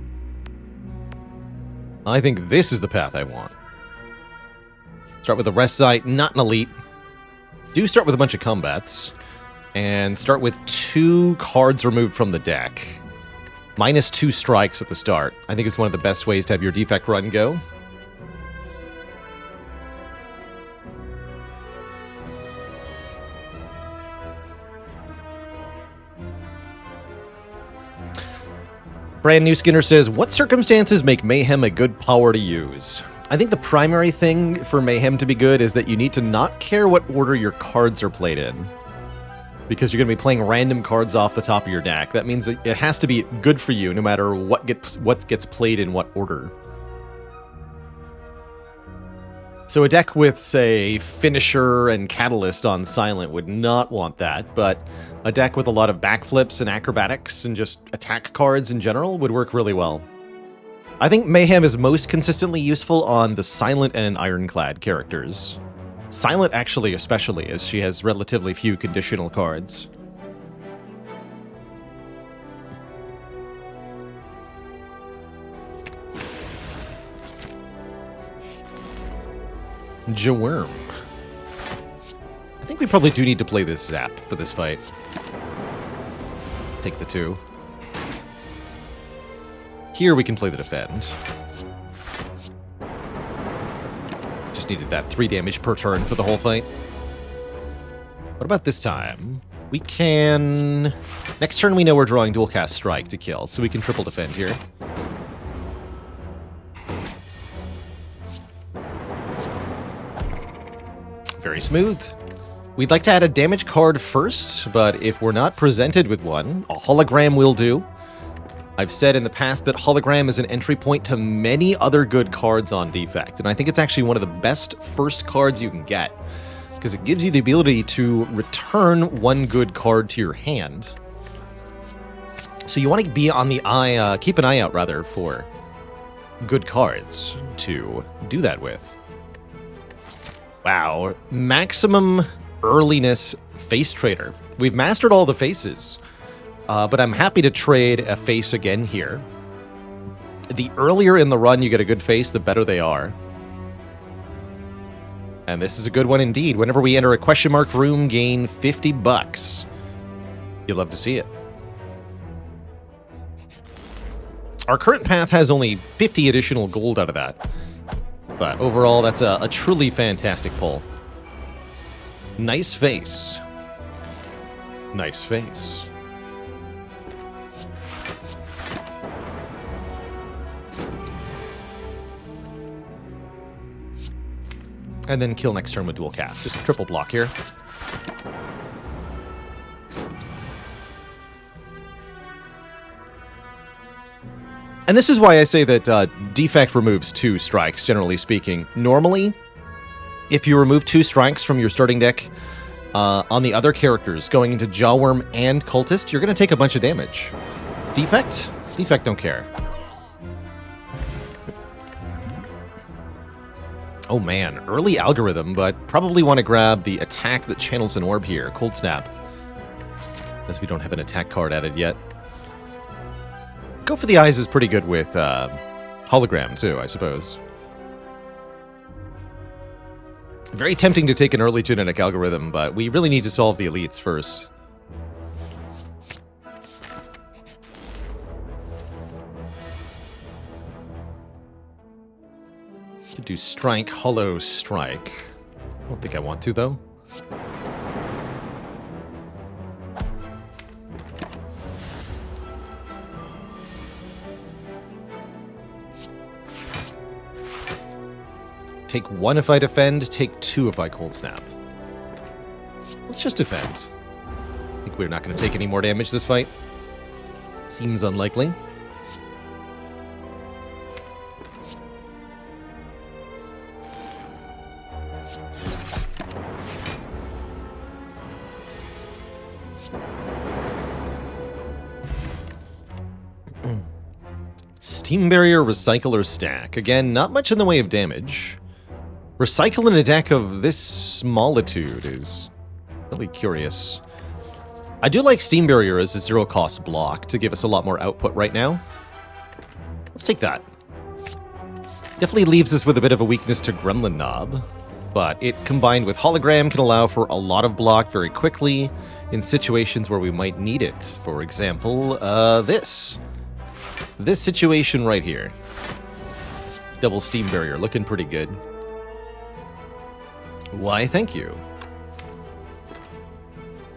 I think this is the path I want. Start with a rest site, not an elite. Do start with a bunch of combats. And start with 2 cards removed from the deck. Minus 2 strikes at the start. I think it's one of the best ways to have your Defect run go. Brand New Skinner says, what circumstances make Mayhem a good power to use? I think the primary thing for Mayhem to be good is that you need to not care what order your cards are played in. Because you're going to be playing random cards off the top of your deck. That means it has to be good for you no matter what gets played in what order. So a deck with, say, Finisher and Catalyst on Silent would not want that, but a deck with a lot of backflips and acrobatics and just attack cards in general would work really well. I think Mayhem is most consistently useful on the Silent and Ironclad characters. Silent actually especially, as she has relatively few conditional cards. Jaworm. I think we probably do need to play this Zap for this fight. Take the 2. Here we can play the Defend. Just needed that 3 damage per turn for the whole fight. What about this time? We can... Next turn we know we're drawing Dual Cast Strike to kill, so we can triple defend here. Very smooth. We'd like to add a damage card first, but if we're not presented with one, a hologram will do. I've said in the past that hologram is an entry point to many other good cards on Defect, and I think it's actually one of the best first cards you can get, because it gives you the ability to return 1 good card to your hand. So you want to be on the eye, keep an eye out rather, for good cards to do that with. Wow, maximum earliness face trader. We've mastered all the faces. But I'm happy to trade a face again here. The earlier in the run you get a good face, the better they are. And this is a good one indeed. Whenever we enter a question mark room, gain $50. You'll love to see it. Our current path has only 50 additional gold out of that. But overall, that's a truly fantastic pull. Nice face. Nice face. And then kill next turn with dual cast. Just a triple block here. And this is why I say that Defect removes 2 strikes, generally speaking. Normally, if you remove 2 strikes from your starting deck on the other characters going into Jawworm and Cultist, you're going to take a bunch of damage. Defect? Defect don't care. Oh man, early algorithm, but probably want to grab the attack that channels an orb here, Cold Snap. As we don't have an attack card added yet. Go for the eyes is pretty good with hologram too, I suppose. Very tempting to take an early genetic algorithm, but we really need to solve the elites first. Could do strike, hollow strike. I don't think I want to, though. Take 1 if I defend, take 2 if I cold snap. Let's just defend. I think we're not going to take any more damage this fight. Seems unlikely. Steam Barrier, Recycle, or Stack. Again, not much in the way of damage. Recycle in a deck of this smallitude is really curious. I do like Steam Barrier as a 0-cost block to give us a lot more output right now. Let's take that. Definitely leaves us with a bit of a weakness to Gremlin Knob, but it combined with Hologram can allow for a lot of block very quickly in situations where we might need it. For example, this situation right here. Double Steam Barrier, looking pretty good. Why, thank you.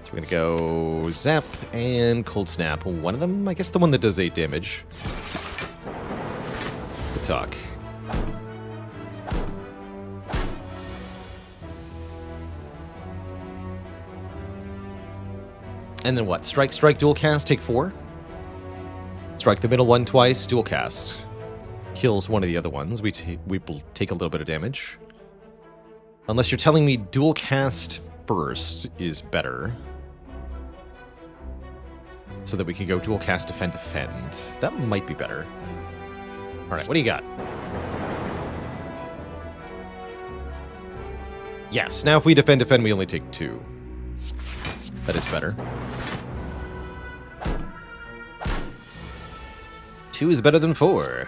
So we're going to go Zap and Cold Snap. One of them, I guess the one that does 8 damage. Good talk. And then what? Strike, strike, dual cast, take 4? Strike the middle one twice, dual cast. Kills one of the other ones. We will take a little bit of damage. Unless you're telling me dual cast first is better. So that we can go dual cast, defend, defend. That might be better. Alright, what do you got? Yes, now if we defend, defend, we only take 2. That is better. 2 is better than 4.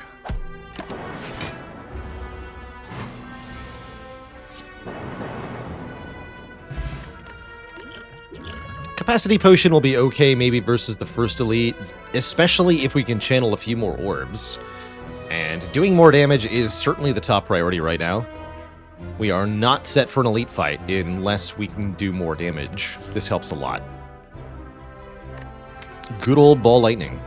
Capacity Potion will be okay maybe versus the first elite, especially if we can channel a few more orbs. And doing more damage is certainly the top priority right now. We are not set for an elite fight unless we can do more damage. This helps a lot. Good old Ball Lightning.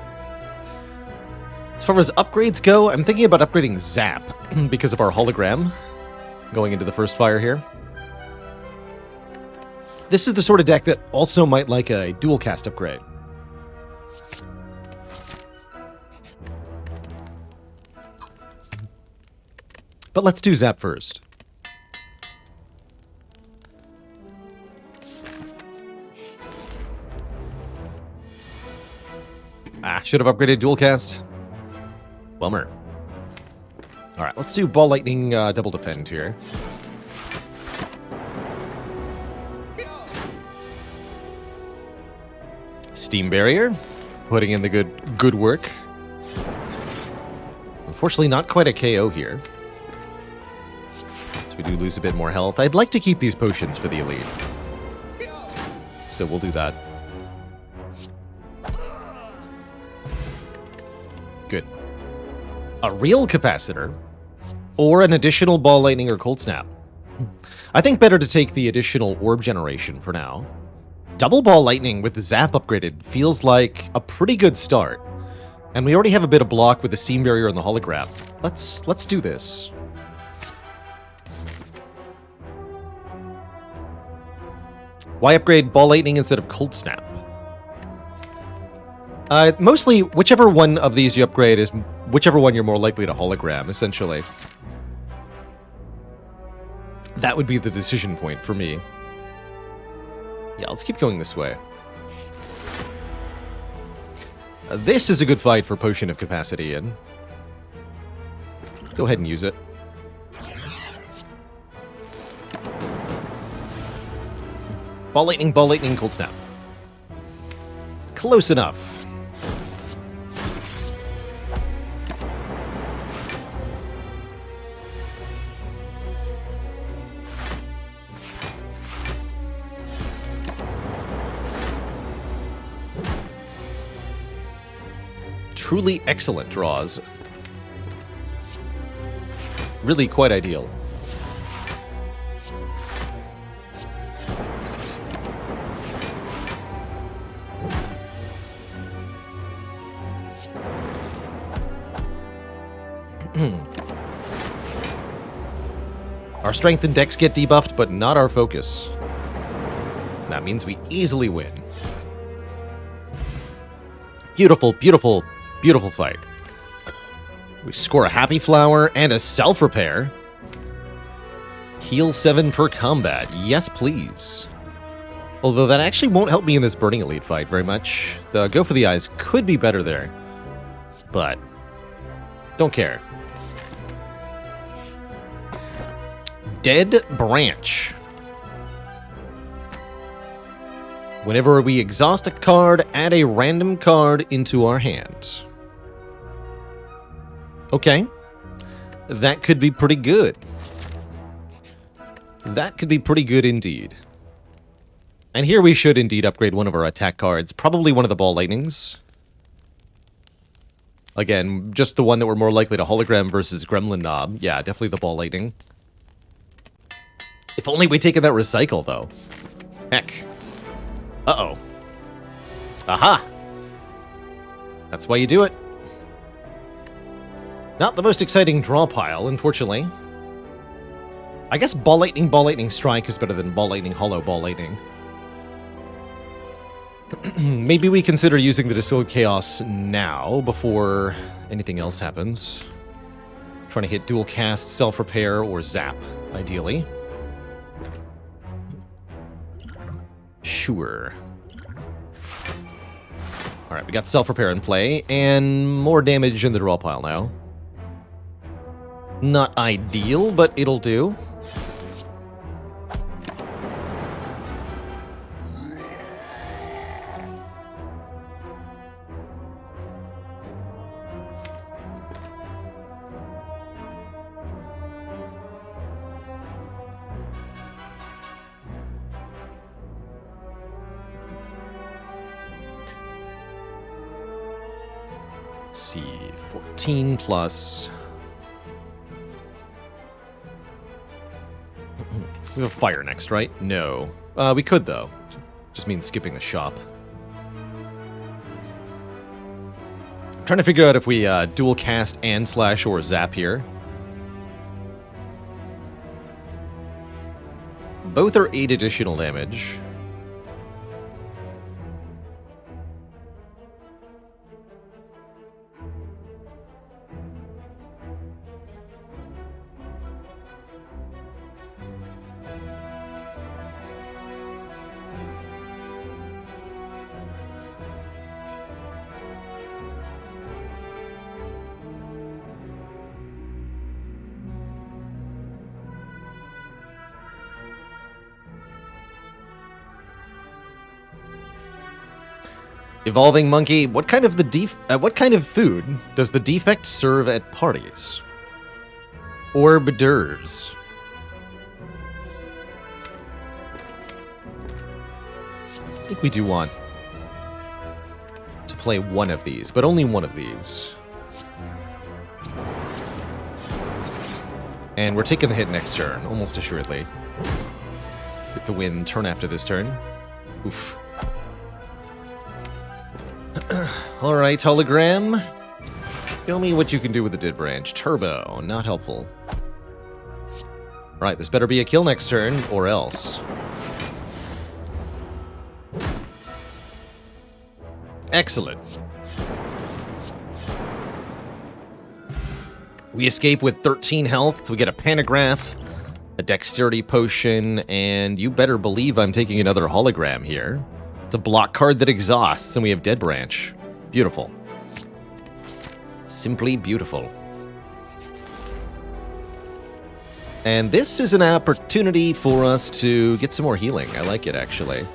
As far as upgrades go, I'm thinking about upgrading Zap because of our hologram going into the first fire here. This is the sort of deck that also might like a dual cast upgrade. But let's do Zap first. Should have upgraded dual cast. Bummer. Alright, let's do Ball Lightning double defend here. Steam Barrier, putting in the good work. Unfortunately, not quite a KO here. So we do lose a bit more health. I'd like to keep these potions for the elite. So we'll do that. Good. A real capacitor, or an additional Ball Lightning or Cold Snap. I think better to take the additional orb generation for now. Double Ball Lightning with the Zap upgraded feels like a pretty good start. And we already have a bit of block with the Steam Barrier and the hologram. Let's do this. Why upgrade Ball Lightning instead of Cold Snap? Mostly, whichever one of these you upgrade is whichever one you're more likely to hologram, essentially. That would be the decision point for me. Yeah, let's keep going this way. This is a good fight for Potion of Capacity in. Go ahead and use it. Ball Lightning, Cold Snap. Close enough. Truly excellent draws. Really quite ideal. Our strength and dex get debuffed, but not our focus. That means we easily win. Beautiful, beautiful, beautiful fight. We score a Happy Flower and a Self-Repair. Heal 7 per combat. Yes, please. Although that actually won't help me in this Burning Elite fight very much. The Go for the Eyes could be better there. But don't care. Dead Branch. Whenever we exhaust a card, add a random card into our hand. Okay. That could be pretty good. That could be pretty good indeed. And here we should indeed upgrade one of our attack cards. Probably one of the Ball Lightnings. Again, just the one that we're more likely to hologram versus Gremlin Knob. Yeah, definitely the Ball Lightning. If only we'd taken that recycle, though. Heck. Uh-oh. Aha! That's why you do it. Not the most exciting draw pile, unfortunately. I guess Ball Lightning Strike is better than Ball Lightning Hollow Ball Lightning. Maybe we consider using the Distilled Chaos now, before anything else happens. Trying to hit dual cast, self-repair, or zap, ideally. Sure. Alright, we got self-repair in play, and more damage in the draw pile now. Not ideal, but it'll do. Let's see, 14 plus... We have fire next, right? No. We could, though. Just means skipping the shop. I'm trying to figure out if we dual cast and slash or zap here. Both are 8 additional damage. Evolving Monkey, what kind of food does the Defect serve at parties? Hors d'oeuvres. I think we do want to play one of these, but only one of these. And we're taking the hit next turn, almost assuredly. Get the win turn after this turn. Oof. Alright, hologram. Show me what you can do with the Dead Branch. Turbo, not helpful. Right, this better be a kill next turn, or else. Excellent. We escape with 13 health. We get a pantograph, a dexterity potion, and you better believe I'm taking another hologram here. It's a block card that exhausts, and we have Dead Branch. Beautiful. Simply beautiful. And this is an opportunity for us to get some more healing. I like it, actually.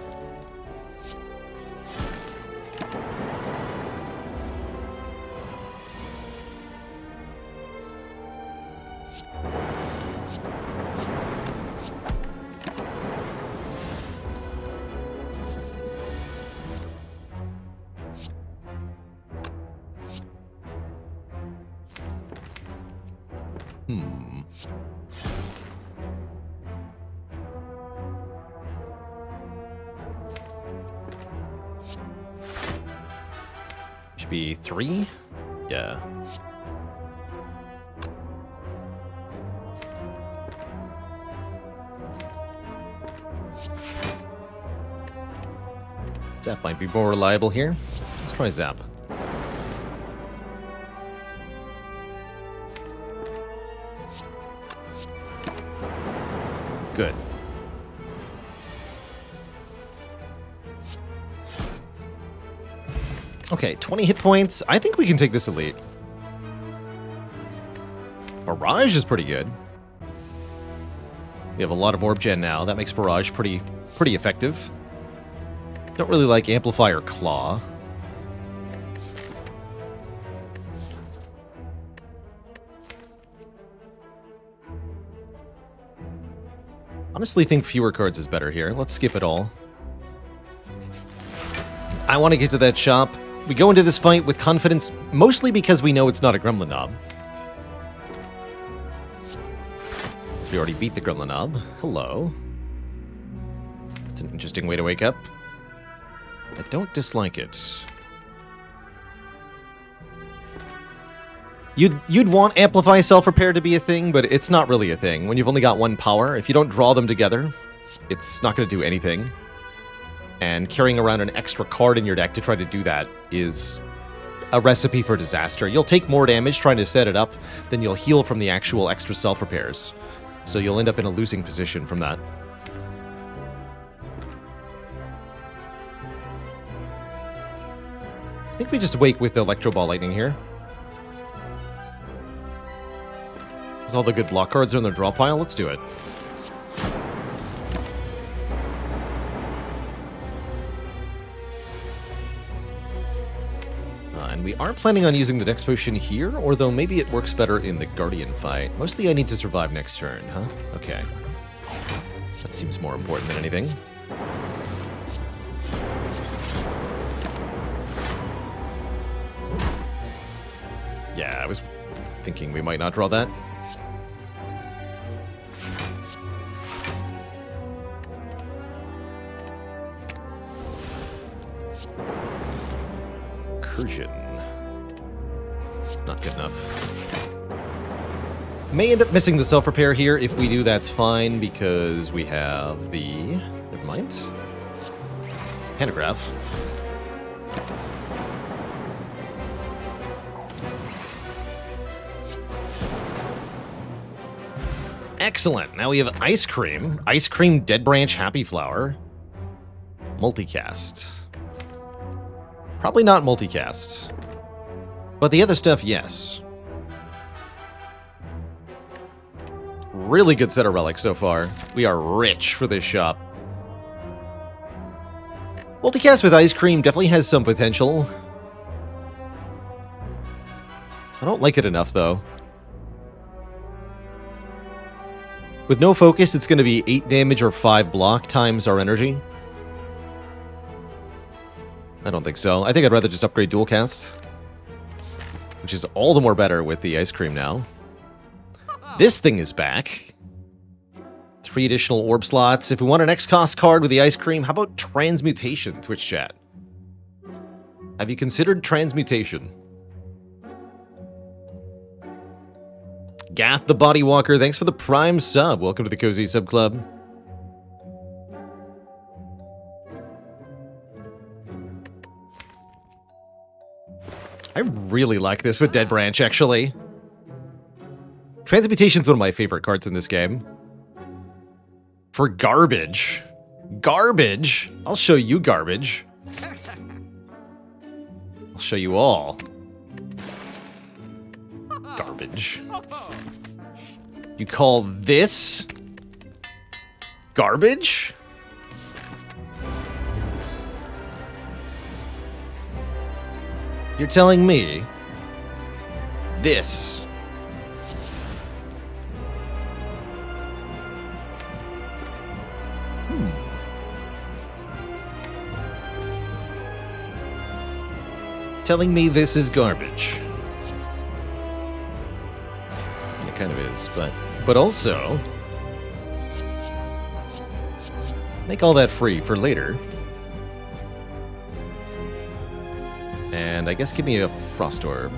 Should be 3? Yeah. Zap might be more reliable here. Let's try Zap. Good. Okay, 20 hit points. I think we can take this elite. Barrage is pretty good. We have a lot of orb gen now. That makes Barrage pretty effective. Don't really like Amplifier Claw. Honestly think fewer cards is better here. Let's skip it all. I want to get to that shop. We go into this fight with confidence, mostly because we know it's not a Gremlin Knob. So we already beat the Gremlin Knob. Hello. It's an interesting way to wake up. I don't dislike it. You'd want Amplify Self-Repair to be a thing, but it's not really a thing. When you've only got one power, if you don't draw them together, it's not going to do anything. And carrying around an extra card in your deck to try to do that is a recipe for disaster. You'll take more damage trying to set it up than you'll heal from the actual extra self-repairs. So you'll end up in a losing position from that. I think we just wake with the Electro Ball Lightning here. Because all the good block cards are in their draw pile. Let's do it. And we are planning on using the Dex Potion here, or though maybe it works better in the Guardian fight. Mostly I need to survive next turn, huh? Okay. That seems more important than anything. Yeah, I was thinking we might not draw that. Incursion. Not good enough. May end up missing the self-repair here. If we do, that's fine, because we have the... Never mind. Pantograph. Excellent. Now we have Ice Cream. Ice Cream, Dead Branch, Happy Flower. Multicast. Probably not multicast. But the other stuff, yes. Really good set of relics so far. We are rich for this shop. Multicast with Ice Cream definitely has some potential. I don't like it enough, though. With no focus, it's going to be 8 damage or 5 block times our energy. I don't think so. I think I'd rather just upgrade dual cast, which is all the more better with the Ice Cream now. This thing is back. 3 additional orb slots. If we want an X-Cost card with the Ice Cream, how about Transmutation, Twitch chat? Have you considered Transmutation? Gath the Body Walker, thanks for the Prime sub. Welcome to the Cozy Sub Club. I really like this with Dead Branch, actually. Transmutation's one of my favorite cards in this game. For garbage. Garbage? I'll show you garbage. I'll show you all. Garbage. You call this garbage? You're telling me this telling me this is garbage. It kind of is, but also make all that free for later. And I guess give me a Frost Orb.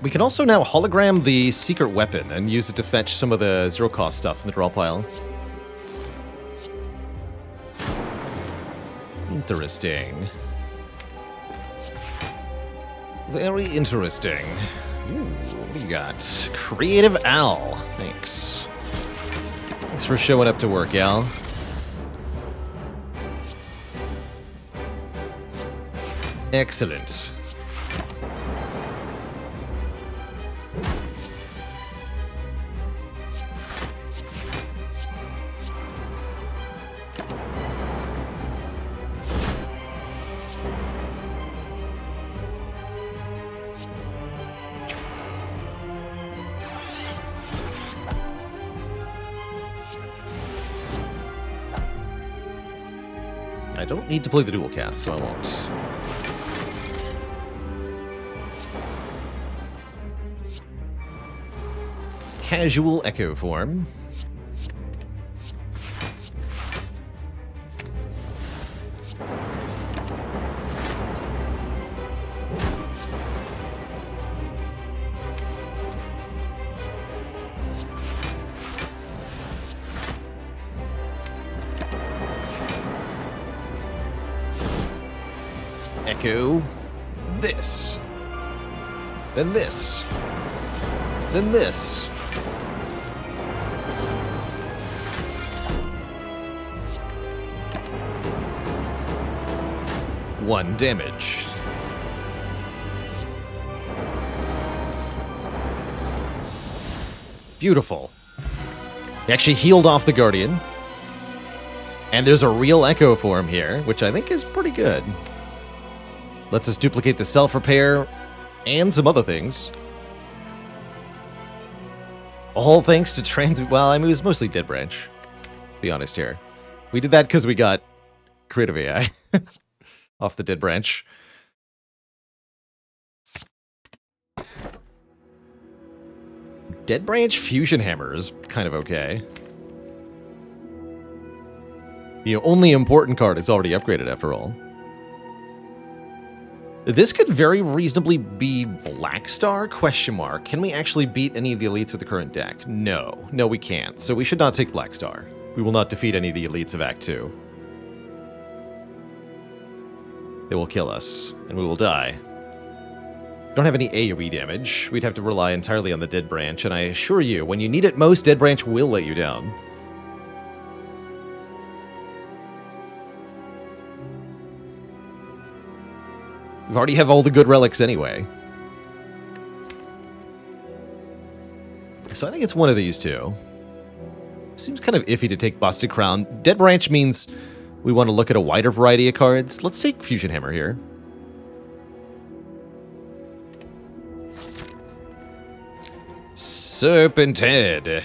We can also now hologram the secret weapon and use it to fetch some of the zero-cost stuff in the draw pile. Interesting. Very interesting. Ooh, what do we got? Creative Al. Thanks. Thanks for showing up to work, Al. Excellent. I don't need to play the dual cast, so I won't. Casual Echo Form. Echo this. Then this. Then this. One damage. Beautiful. He actually healed off the Guardian. And there's a real Echo Form here, which I think is pretty good. Lets us duplicate the self-repair and some other things. All thanks to well, I mean, it was mostly Dead Branch, to be honest here. We did that because we got creative AI off the Dead Branch. Dead Branch Fusion Hammer is kind of okay. The only important card is already upgraded after all. This could very reasonably be Black Star? Question mark. Can we actually beat any of the elites with the current deck? No. No, we can't. So we should not take Black Star. We will not defeat any of the elites of Act 2. They will kill us, and we will die. Don't have any AoE damage. We'd have to rely entirely on the Dead Branch, and I assure you, when you need it most, Dead Branch will let you down. We already have all the good relics anyway. So I think it's one of these two. Seems kind of iffy to take Busted Crown. Dead Branch means we want to look at a wider variety of cards. Let's take Fusion Hammer here. Serpent Head.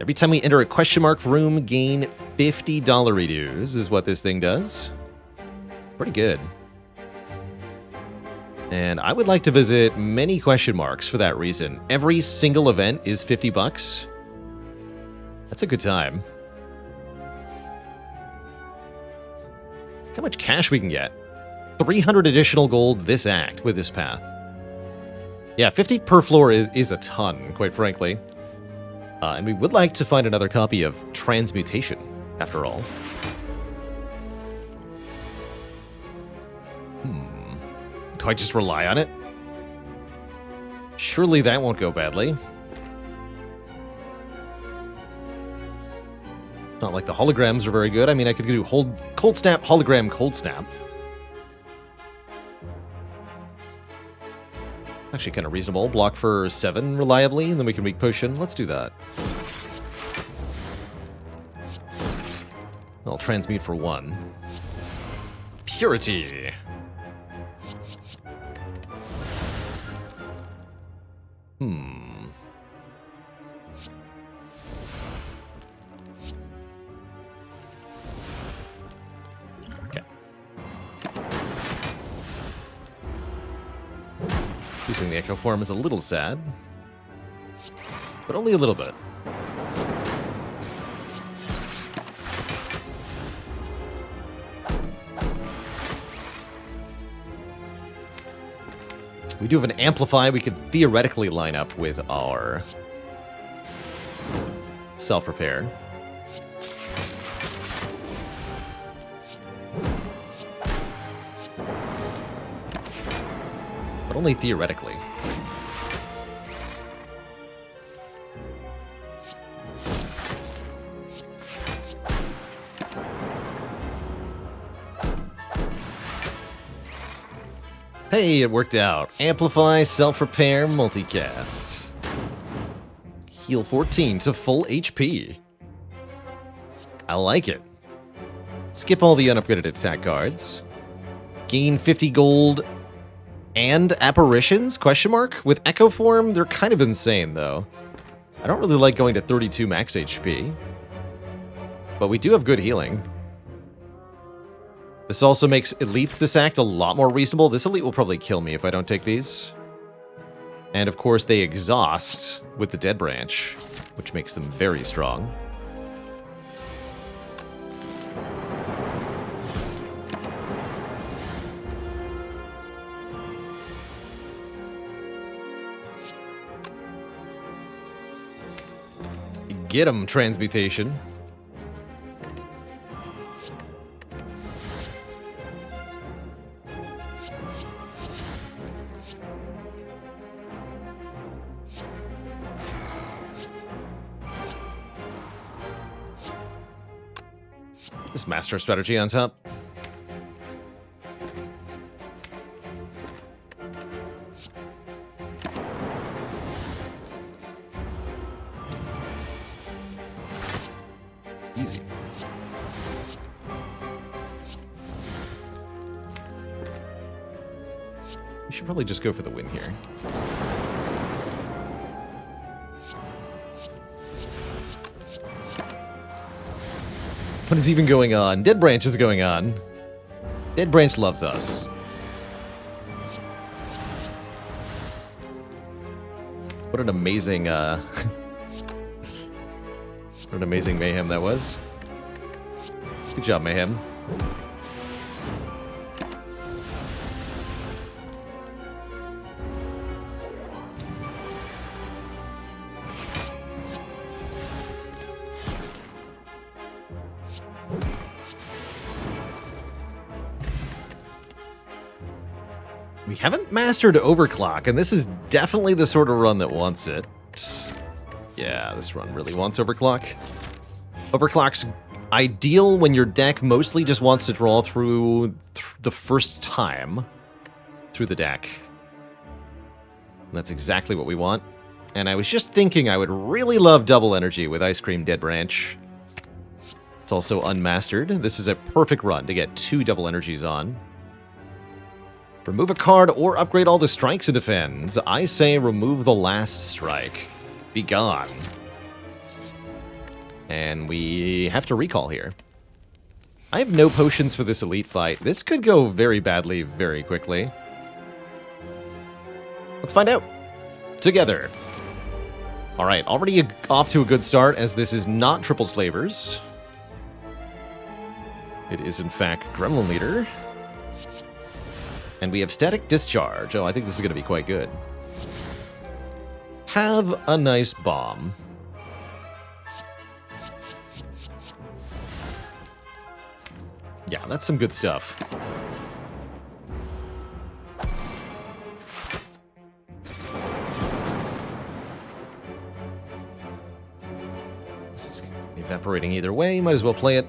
Every time we enter a question mark room, gain $50 reduce is what this thing does. Pretty good. And I would like to visit many question marks for that reason. Every single event is 50 bucks. That's a good time. Look how much cash we can get. 300 additional gold this act with this path. Yeah, 50 per floor is a ton, quite frankly. And we would like to find another copy of Transmutation, after all. Do I just rely on it? Surely that won't go badly. Not like the holograms are very good. I mean, I could do Cold Snap, Hologram, Cold Snap. Actually kind of reasonable. Block for 7 reliably, and then we can weak potion. Let's do that. I'll transmute for 1. Purity. Okay. Using the Echo Form is a little sad, but only a little bit. We do have an Amplify we could theoretically line up with our Self-Repair. But only theoretically. Hey, it worked out. Amplify, Self-Repair, Multicast. Heal 14 to full HP. I like it. Skip all the unupgraded attack cards. Gain 50 gold and apparitions? Question mark? With Echo Form, they're kind of insane, though. I don't really like going to 32 max HP. But we do have good healing. This also makes elites this act a lot more reasonable. This elite will probably kill me if I don't take these. And of course they exhaust with the Dead Branch, which makes them very strong. Get 'em, Transmutation. This master strategy on top. Easy. We should probably just go for the win here. What is even going on? Dead Branch is going on. Dead Branch loves us. What an amazing, what an amazing mayhem that was. Good job, Mayhem. We haven't mastered Overclock, and this is definitely the sort of run that wants it. Yeah, this run really wants Overclock. Overclock's ideal when your deck mostly just wants to draw through the first time through the deck. And that's exactly what we want. And I was just thinking I would really love double energy with Ice Cream Dead Branch. It's also unmastered. This is a perfect run to get 2 double energies on. Remove a card or upgrade all the strikes it defends. I say remove the last strike. Be gone. And we have to recall here. I have no potions for this elite fight. This could go very badly very quickly. Let's find out. Together. Alright, already off to a good start, as this is not Triple Slavers. It is, in fact, Gremlin Leader. And we have static discharge. Oh, I think this is going to be quite good. Have a nice bomb. Yeah, that's some good stuff. This is evaporating either way. Might as well play it.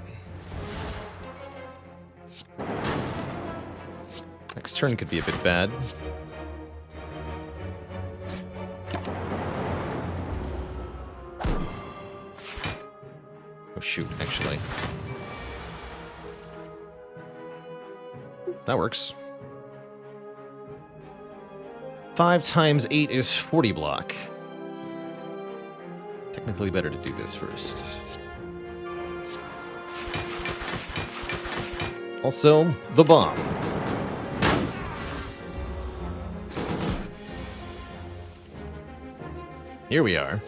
Next turn could be a bit bad. Oh shoot, actually. That works. 5 times 8 is 40 block. Technically better to do this first. Also, the bomb. Here we are.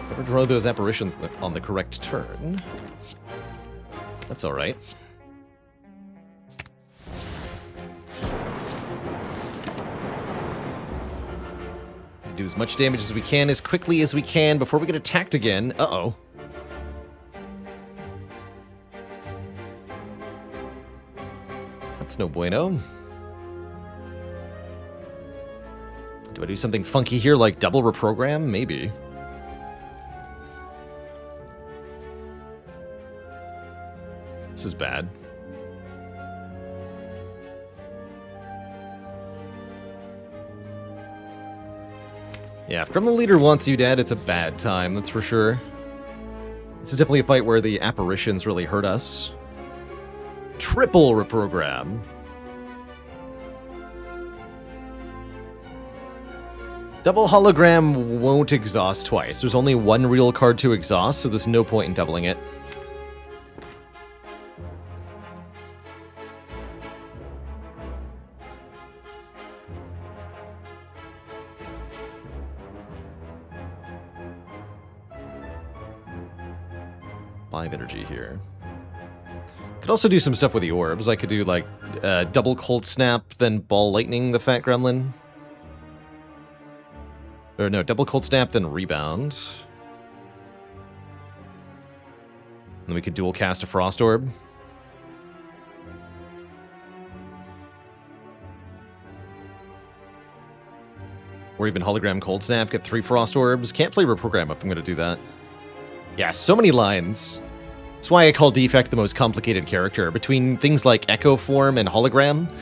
Never draw those apparitions on the correct turn. That's alright. Do as much damage as we can, as quickly as we can, before we get attacked again. Uh-oh. That's no bueno. Do I do something funky here, like double reprogram? Maybe. This is bad. Yeah, if Gremlin Leader wants you dead, it's a bad time, that's for sure. This is definitely a fight where the apparitions really hurt us. Triple reprogram. Double hologram won't exhaust twice. There's only one real card to exhaust, so there's no point in doubling it. Energy here. Could also do some stuff with the orbs. I could do like double cold snap, then ball lightning the fat gremlin. Or no, double cold snap, then rebound. And then we could dual cast a frost orb. Or even hologram cold snap, get 3 frost orbs. Can't play reprogram if I'm going to do that. Yeah, so many lines. That's why I call Defect the most complicated character. Between things like Echo Form and Hologram,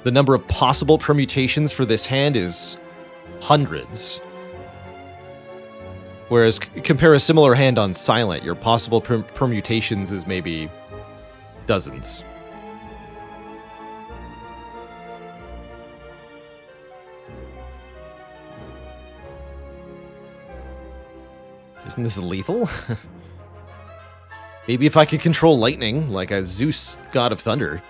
the number of possible permutations for this hand is hundreds. Whereas, compare a similar hand on Silent, your possible permutations is maybe dozens. Isn't this lethal? Maybe if I could control lightning, like a Zeus god of thunder.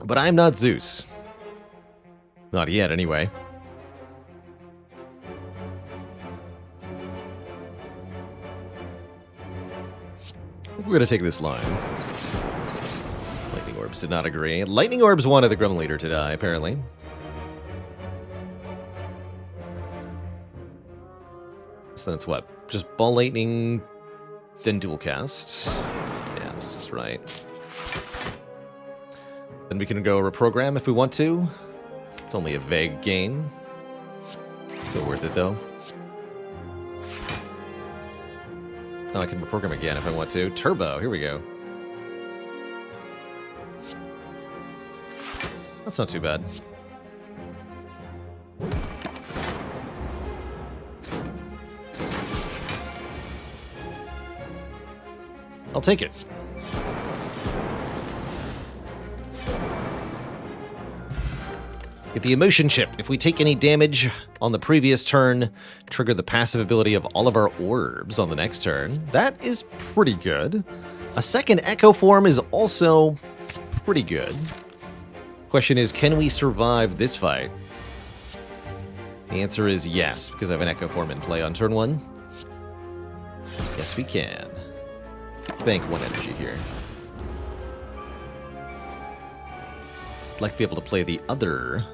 But I'm not Zeus. Not yet, anyway. We're gonna take this line. Lightning Orbs did not agree. Lightning Orbs wanted the Gremlin Leader to die, apparently. So that's what? Just ball lightning, then dual cast. Yeah, this is right. Then we can go reprogram if we want to. It's only a vague gain. Still worth it though. Oh, I can reprogram again if I want to. Turbo, here we go. That's not too bad. I'll take it. Get the emotion chip. If we take any damage on the previous turn, trigger the passive ability of all of our orbs on the next turn. That is pretty good. A second Echo Form is also pretty good. Question is, can we survive this fight? The answer is yes, because I have an Echo Form in play on turn 1. Yes, we can. Bank 1 energy here. I'd like to be able to play the other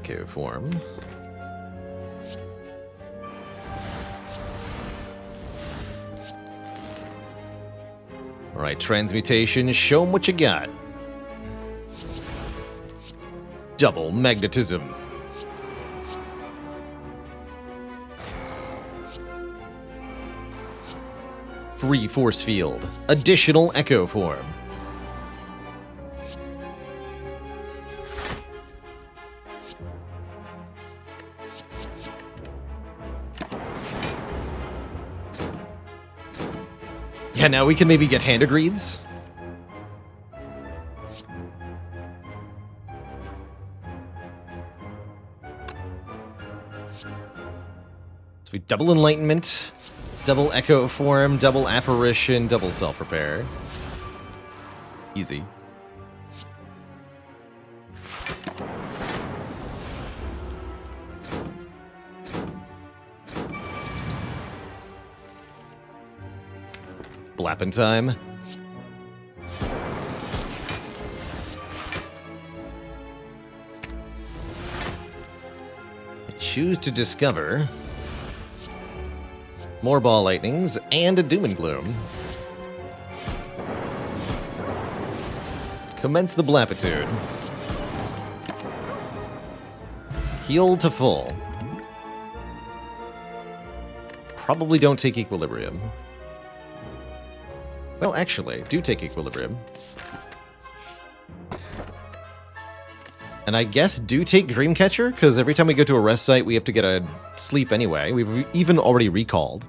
Echo Form. Alright, Transmutation, show 'em what you got. Double Magnetism. Free Force Field. Additional Echo Form. Yeah, now we can maybe get hand agreeds. So we double Enlightenment, double Echo Form, double Apparition, double Self-Repair. Easy. Blappin' time. I choose to discover more Ball Lightnings and a Doom and Gloom. Commence the Blappitude. Heal to full. Probably don't take Equilibrium. Well, actually, do take Equilibrium. And I guess do take Dreamcatcher, because every time we go to a rest site, we have to get a sleep anyway. We've even already recalled.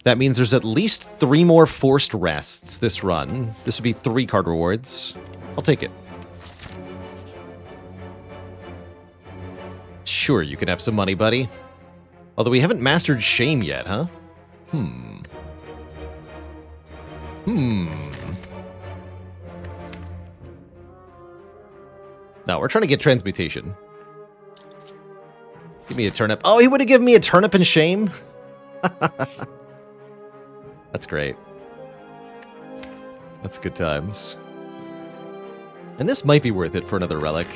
That means there's at least 3 more forced rests this run. This would be 3 card rewards. I'll take it. Sure, you can have some money, buddy. Although we haven't mastered Shame yet, huh? No, we're trying to get Transmutation. Give me a turnip. Oh, he would have given me a turnip and Shame? That's great. That's good times. And this might be worth it for another relic.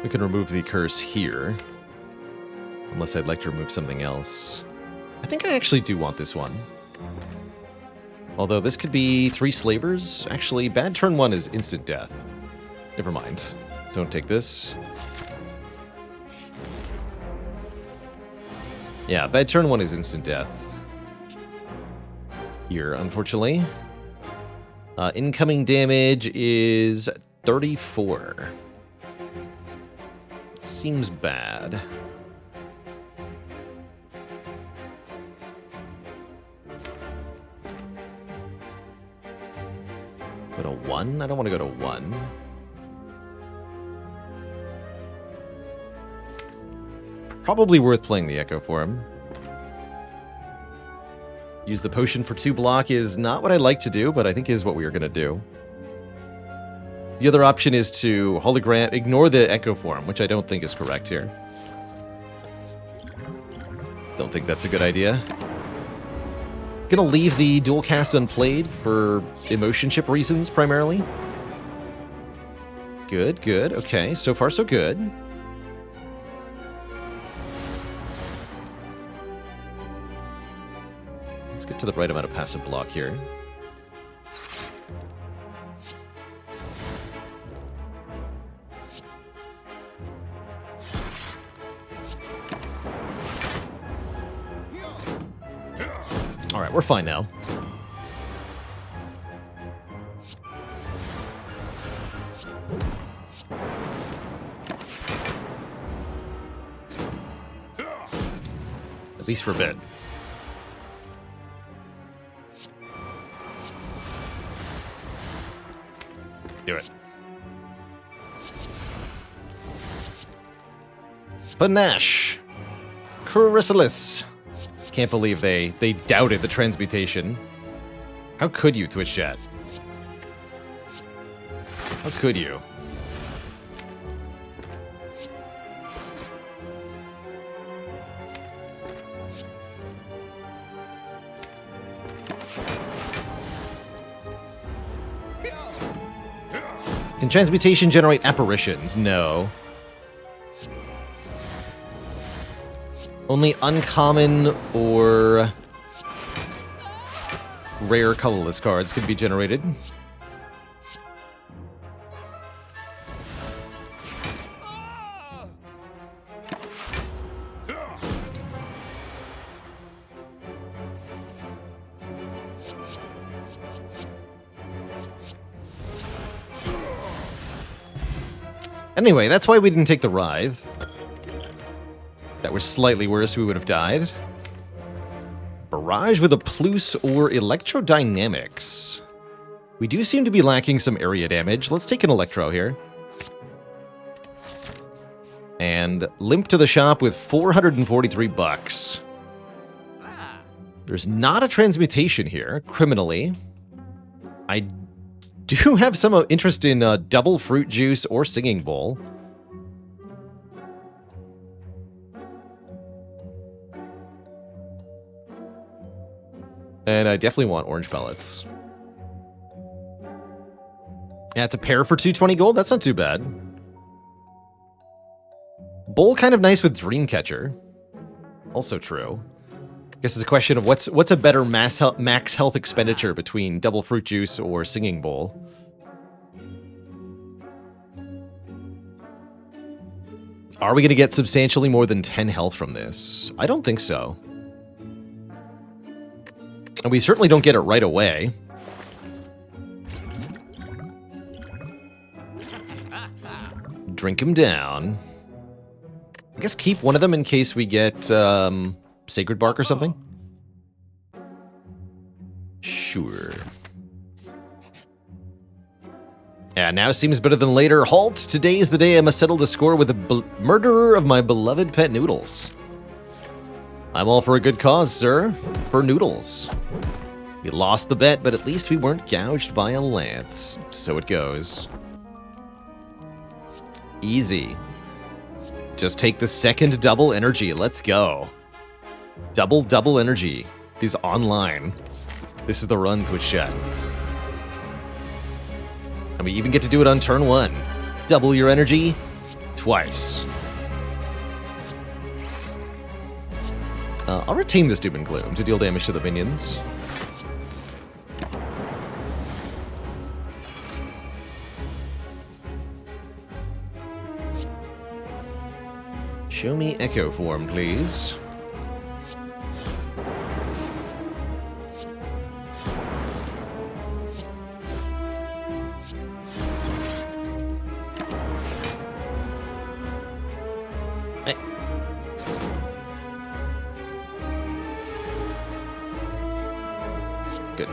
We can remove the curse here. Unless I'd like to remove something else. I think I actually do want this one. Although this could be 3 slavers. Actually, bad turn 1 is instant death. Never mind. Don't take this. Yeah, bad turn 1 is instant death. Here, unfortunately. Incoming damage is 34. Seems bad. Go to 1? I don't want to go to 1. Probably worth playing the Echo Form. Use the potion for 2 block is not what I like to do, but I think is what we are going to do. The other option is to hologram, ignore the Echo Form, which I don't think is correct here. Don't think that's a good idea. Gonna leave the dual cast unplayed for emotion chip reasons, primarily. Good, good. Okay, so far so good. Let's get to the right amount of passive block here. Alright, we're fine now. At least for a bit. Do it. Panache. Chrysalis. Can't believe they doubted the transmutation. How could you, Twitch chat? How could you? Can transmutation generate apparitions? No. Only uncommon or rare colorless cards can be generated. Anyway, that's why we didn't take the Writhe. That was slightly worse, we would have died. Barrage with a Plus or Electrodynamics. We do seem to be lacking some area damage. Let's take an Electro here. And limp to the shop with 443 bucks. There's not a transmutation here, criminally. I do have some interest in double fruit juice or singing bowl. And I definitely want orange pellets. Yeah, it's a pair for 220 gold. That's not too bad. Bowl kind of nice with Dreamcatcher. Also true. I guess it's a question of what's a better max health expenditure between double fruit juice or singing bowl. Are we going to get substantially more than 10 health from this? I don't think so. And we certainly don't get it right away. Drink him down. I guess keep one of them in case we get Sacred Bark or something. Sure. Yeah, now seems better than later. Halt! Today is the day I must settle the score with the murderer of my beloved pet Noodles. I'm all for a good cause, sir. For Noodles. We lost the bet, but at least we weren't gouged by a lance. So it goes. Easy. Just take the second double energy. Let's go. Double energy. Is online. This is the run, Twitch chat. And we even get to do it on turn 1. Double your energy twice. I'll retain this Doom and Gloom to deal damage to the minions. Show me Echo form, please. Hey. Good.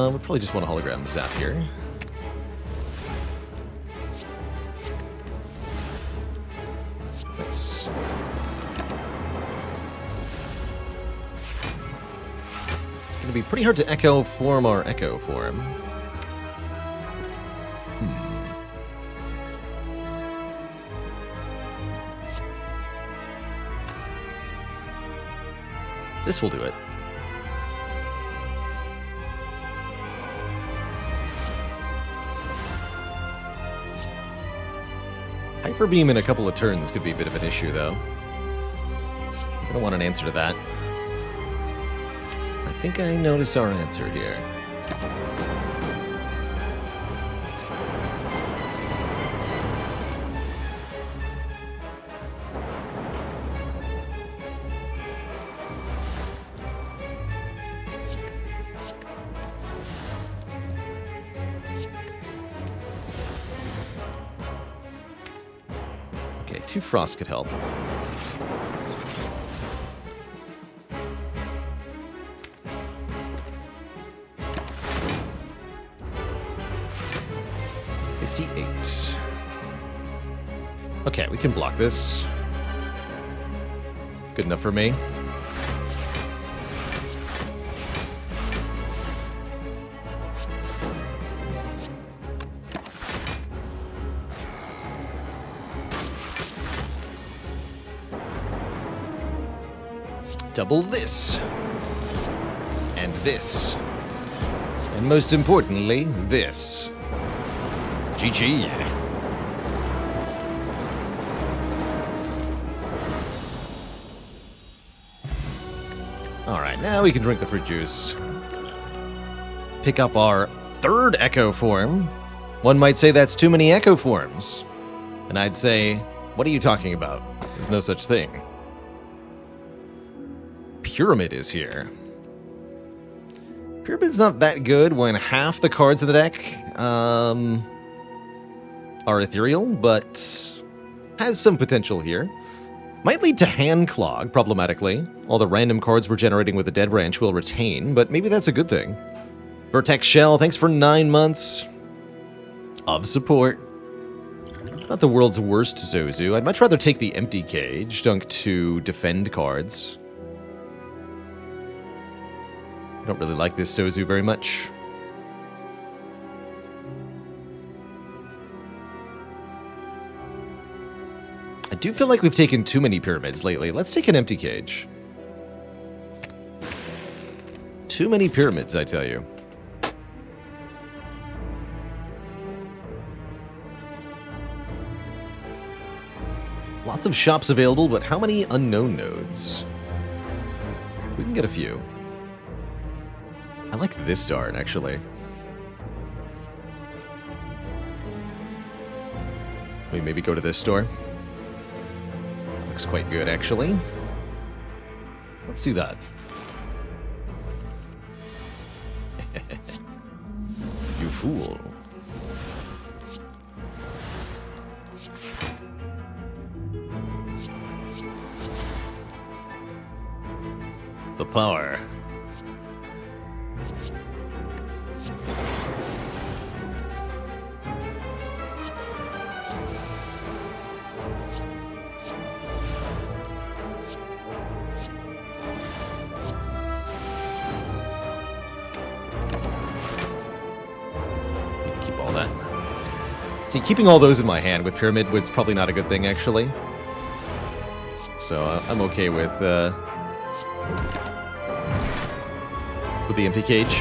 We probably just want a hologram zap here. Nice. Gonna be pretty hard to echo form our echo form. This will do it. Hyper Beam in a couple of turns could be a bit of an issue, though. I don't want an answer to that. I think I notice our answer here. Okay, 2 frost could help. Okay, we can block this. Good enough for me. Double this. And this. And most importantly, this. GG. Alright, now we can drink the fruit juice. Pick up our third Echo form. One might say that's too many Echo forms. And I'd say, what are you talking about? There's no such thing. Pyramid is here. Pyramid's not that good when half the cards in the deck are ethereal, but has some potential here. Might lead to hand clog, problematically. All the random cards we're generating with the Dead Branch will retain, but maybe that's a good thing. Vertex Shell, thanks for 9 months of support. Not the world's worst Zozu. I'd much rather take the Empty Cage, dunk 2 defend cards. Don't really like this Zozu very much. I do feel like we've taken too many pyramids lately. Let's take an Empty Cage. Too many pyramids, I tell you. Lots of shops available, but how many unknown nodes? We can get a few. I like this dart, actually. We maybe go to this store. Looks quite good, actually. Let's do that. You fool. The power. Keep all that. See, keeping all those in my hand with Pyramid was probably not a good thing, actually. So I'm okay with the Empty Cage.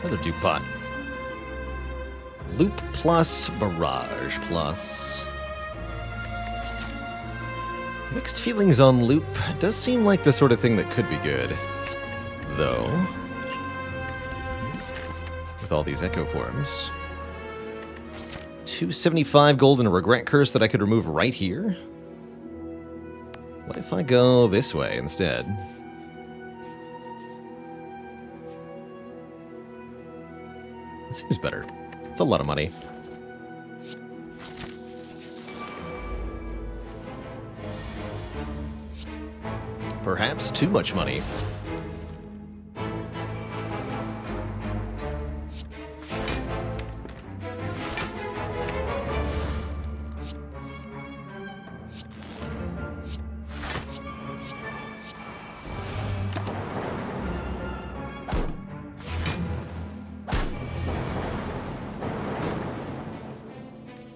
Another Dupont. Loop plus Barrage plus. Mixed feelings on Loop. It does seem like the sort of thing that could be good. Though. With all these Echo forms. 275 gold and a Regret Curse that I could remove right here? What if I go this way instead? It seems better. It's a lot of money. Perhaps too much money.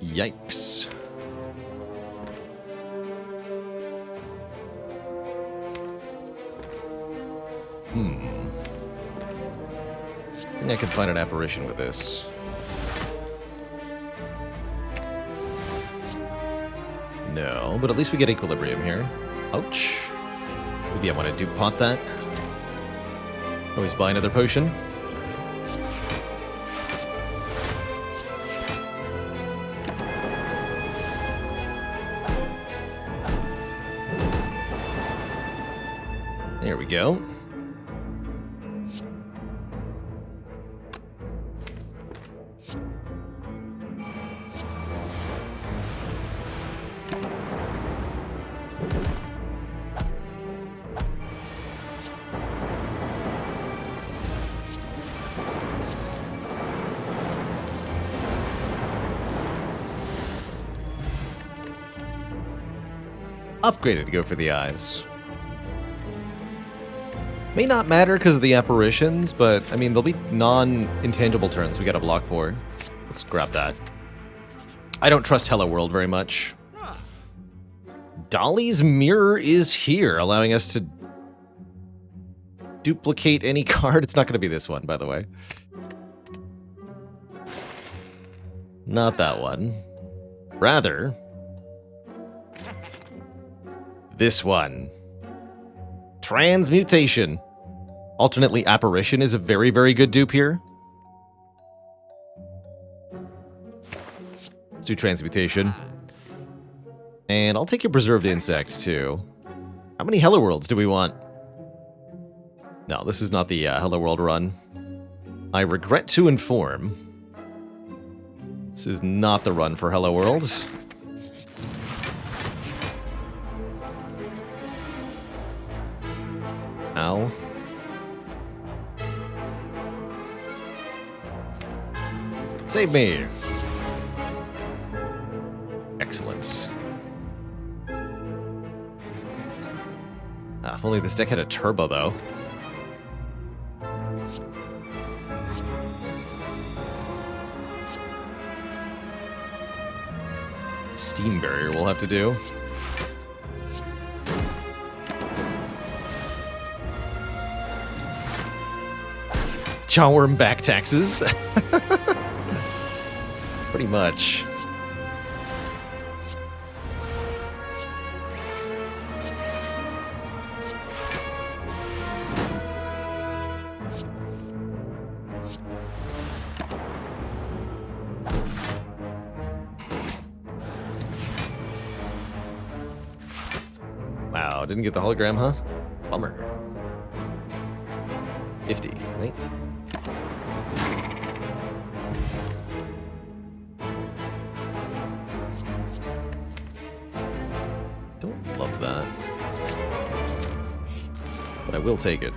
Yikes. I think I can find an apparition with this. No, but at least we get equilibrium here. Ouch. Maybe I want to Dupont that. Always buy another potion. There we go. Upgraded to go for the eyes. May not matter because of the apparitions, but, I mean, there'll be non-intangible turns we gotta block for. Let's grab that. I don't trust Hello World very much. Dolly's Mirror is here, allowing us to duplicate any card. It's not going to be this one, by the way. Not that one. Rather, this one. Transmutation. Alternately, Apparition is a very, very good dupe here. Let's do Transmutation. And I'll take your Preserved Insect, too. How many Hello Worlds do we want? No, this is not the Hello World run. I regret to inform. This is not the run for Hello World. Ow. Save me! Excellent. If only this deck had a turbo, though. Steam Barrier we'll have to do. Jawworm back taxes. Pretty much. Wow, didn't get the hologram, huh? Bummer. 50, right? Don't love that. But I will take it.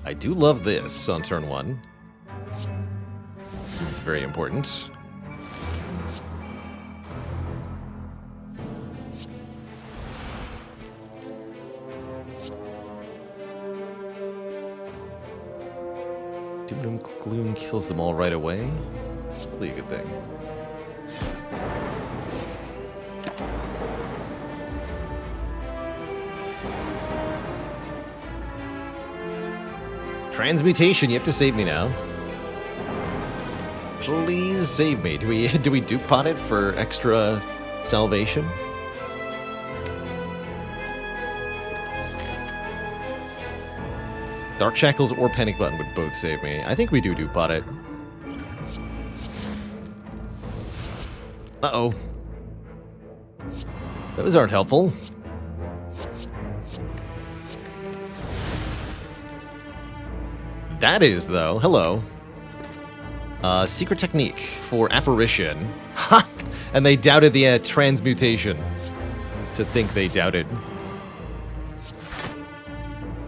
I do love this on turn 1. Seems very important. Doom Gloom kills them all right away. That's really a good thing. Transmutation, you have to save me now. Please save me. Do we dupe pot it for extra salvation? Dark Shackles or Panic Button would both save me. I think we do dupe pot it. Uh-oh. Those aren't helpful. That is, though. Hello. Secret technique for Apparition. Ha! And they doubted the transmutation. To think they doubted.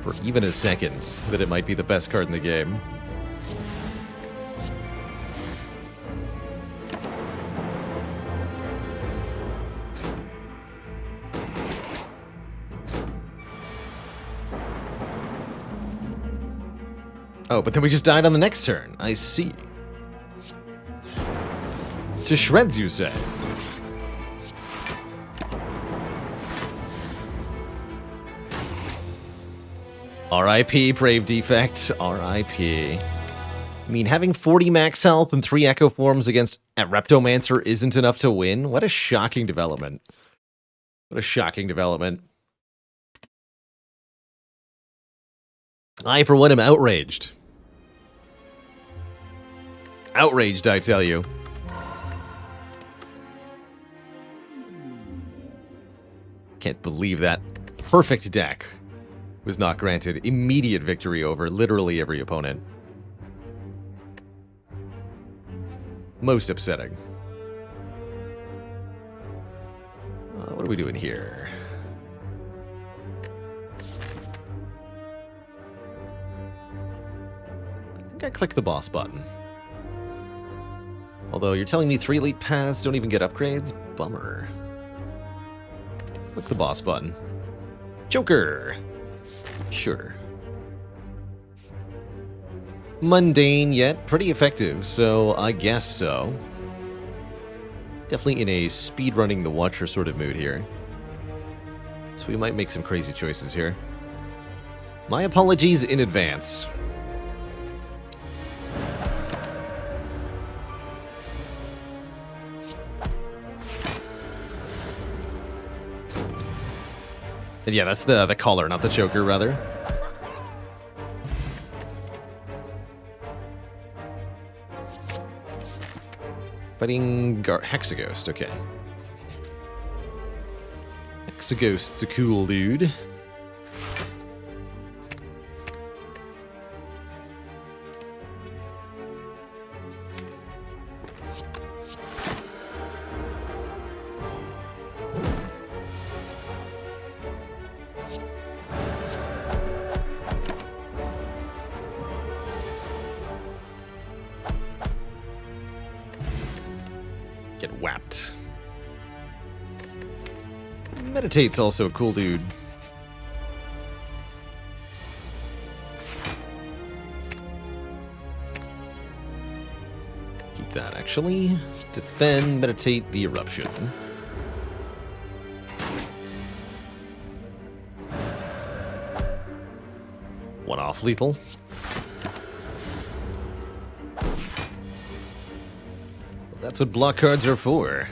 For even a second, that it might be the best card in the game. Oh, but then we just died on the next turn. I see. To shreds, you say? R.I.P. Brave Defect. R.I.P. I mean, having 40 max health and 3 Echo Forms against a Reptomancer isn't enough to win? What a shocking development. What a shocking development. I, for one, am outraged. Outraged, I tell you. Can't believe that perfect deck was not granted immediate victory over literally every opponent. Most upsetting. What are we doing here? I think I clicked the boss button. Although you're telling me 3 elite paths don't even get upgrades? Bummer. Click the boss button. Joker! Sure. Mundane, yet pretty effective, so I guess so. Definitely in a speedrunning the Watcher sort of mood here. So we might make some crazy choices here. My apologies in advance. And yeah, that's the collar, not the choker, rather. Fighting Hexaghost, okay. Hexaghost's a cool dude. Get whapped. Meditate's also a cool dude. Keep that, actually. Defend, meditate the eruption. One off lethal. That's what block cards are for.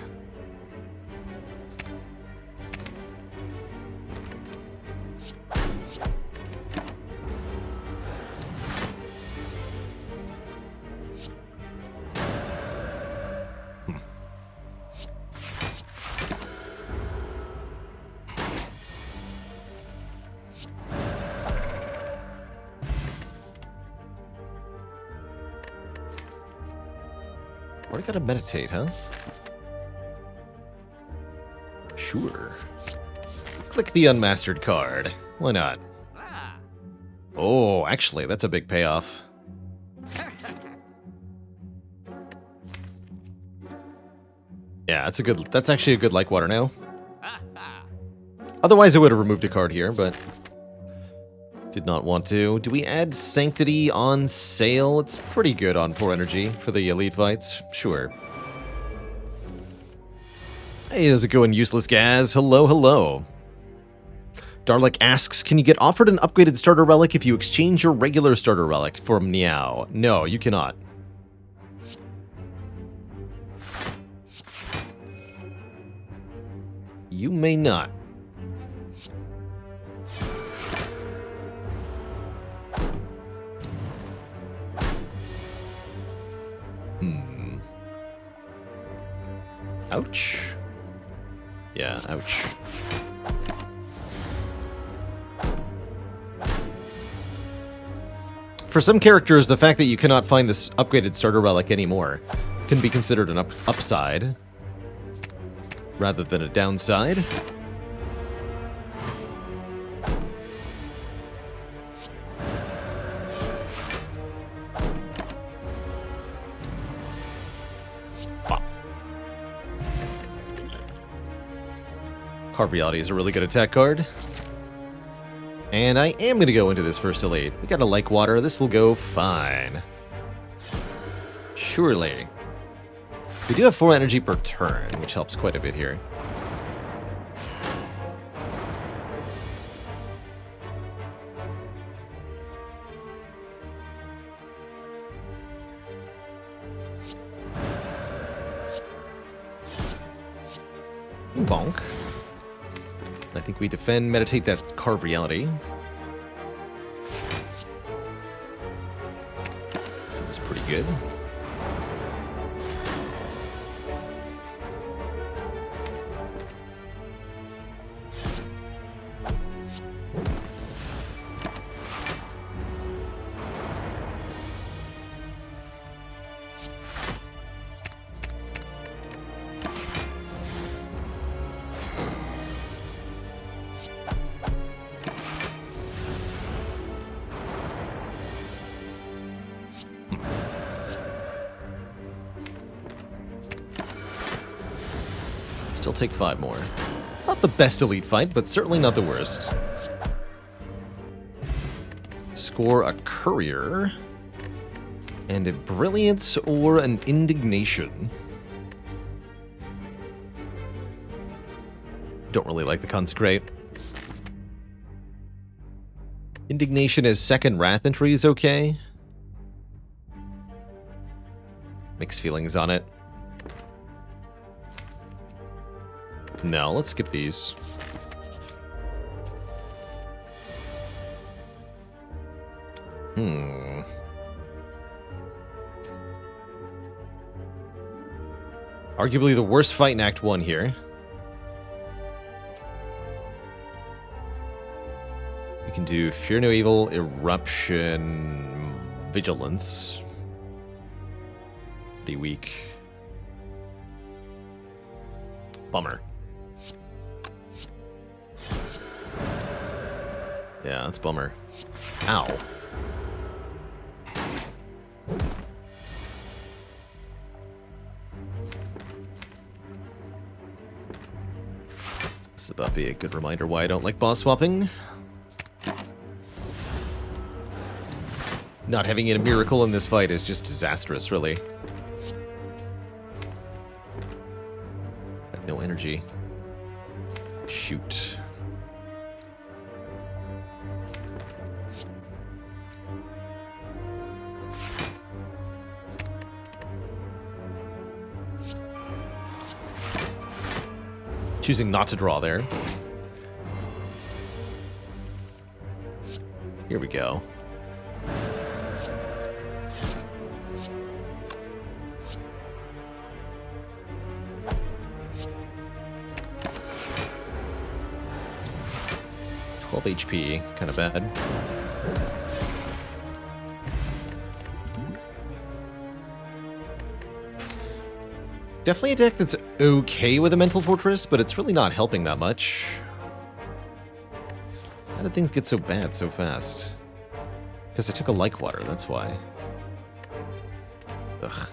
Already gotta meditate, huh? Sure. Click the unmastered card. Why not? Oh, actually, that's a big payoff. Yeah, that's actually a good like water now. Otherwise, I would have removed a card here, but did not want to. Do we add Sanctity on sale? It's pretty good on 4 energy for the elite fights. Sure. Hey, how's it going, Useless Gaz? Hello, hello. Darlic asks, can you get offered an upgraded starter relic if you exchange your regular starter relic for Meow? No, you cannot. You may not. Ouch. Yeah, ouch. For some characters, the fact that you cannot find this upgraded starter relic anymore can be considered an upside rather than a downside. Carve Reality is a really good attack card. And I am going to go into this first elite. We got a like water. This will go fine. Surely. We do have 4 energy per turn, which helps quite a bit here. Bonk. I think we defend, meditate that Carve Reality. Seems pretty good. Still take 5 more. Not the best elite fight, but certainly not the worst. Score a courier. And a brilliance or an indignation. Don't really like the consecrate. Indignation as second wrath entry is okay. Mixed feelings on it. No, let's skip these. Arguably the worst fight in Act 1 here. We can do Fear No Evil, Eruption, Vigilance. Pretty weak. Bummer. Yeah, that's bummer. Ow. This is about to be a good reminder why I don't like boss swapping. Not having a miracle in this fight is just disastrous, really. I have no energy. Shoot. Choosing not to draw there. Here we go. HP, kind of bad. Definitely a deck that's okay with a Mental Fortress, but it's really not helping that much. How did things get so bad so fast? Because I took a like water, that's why. Ugh.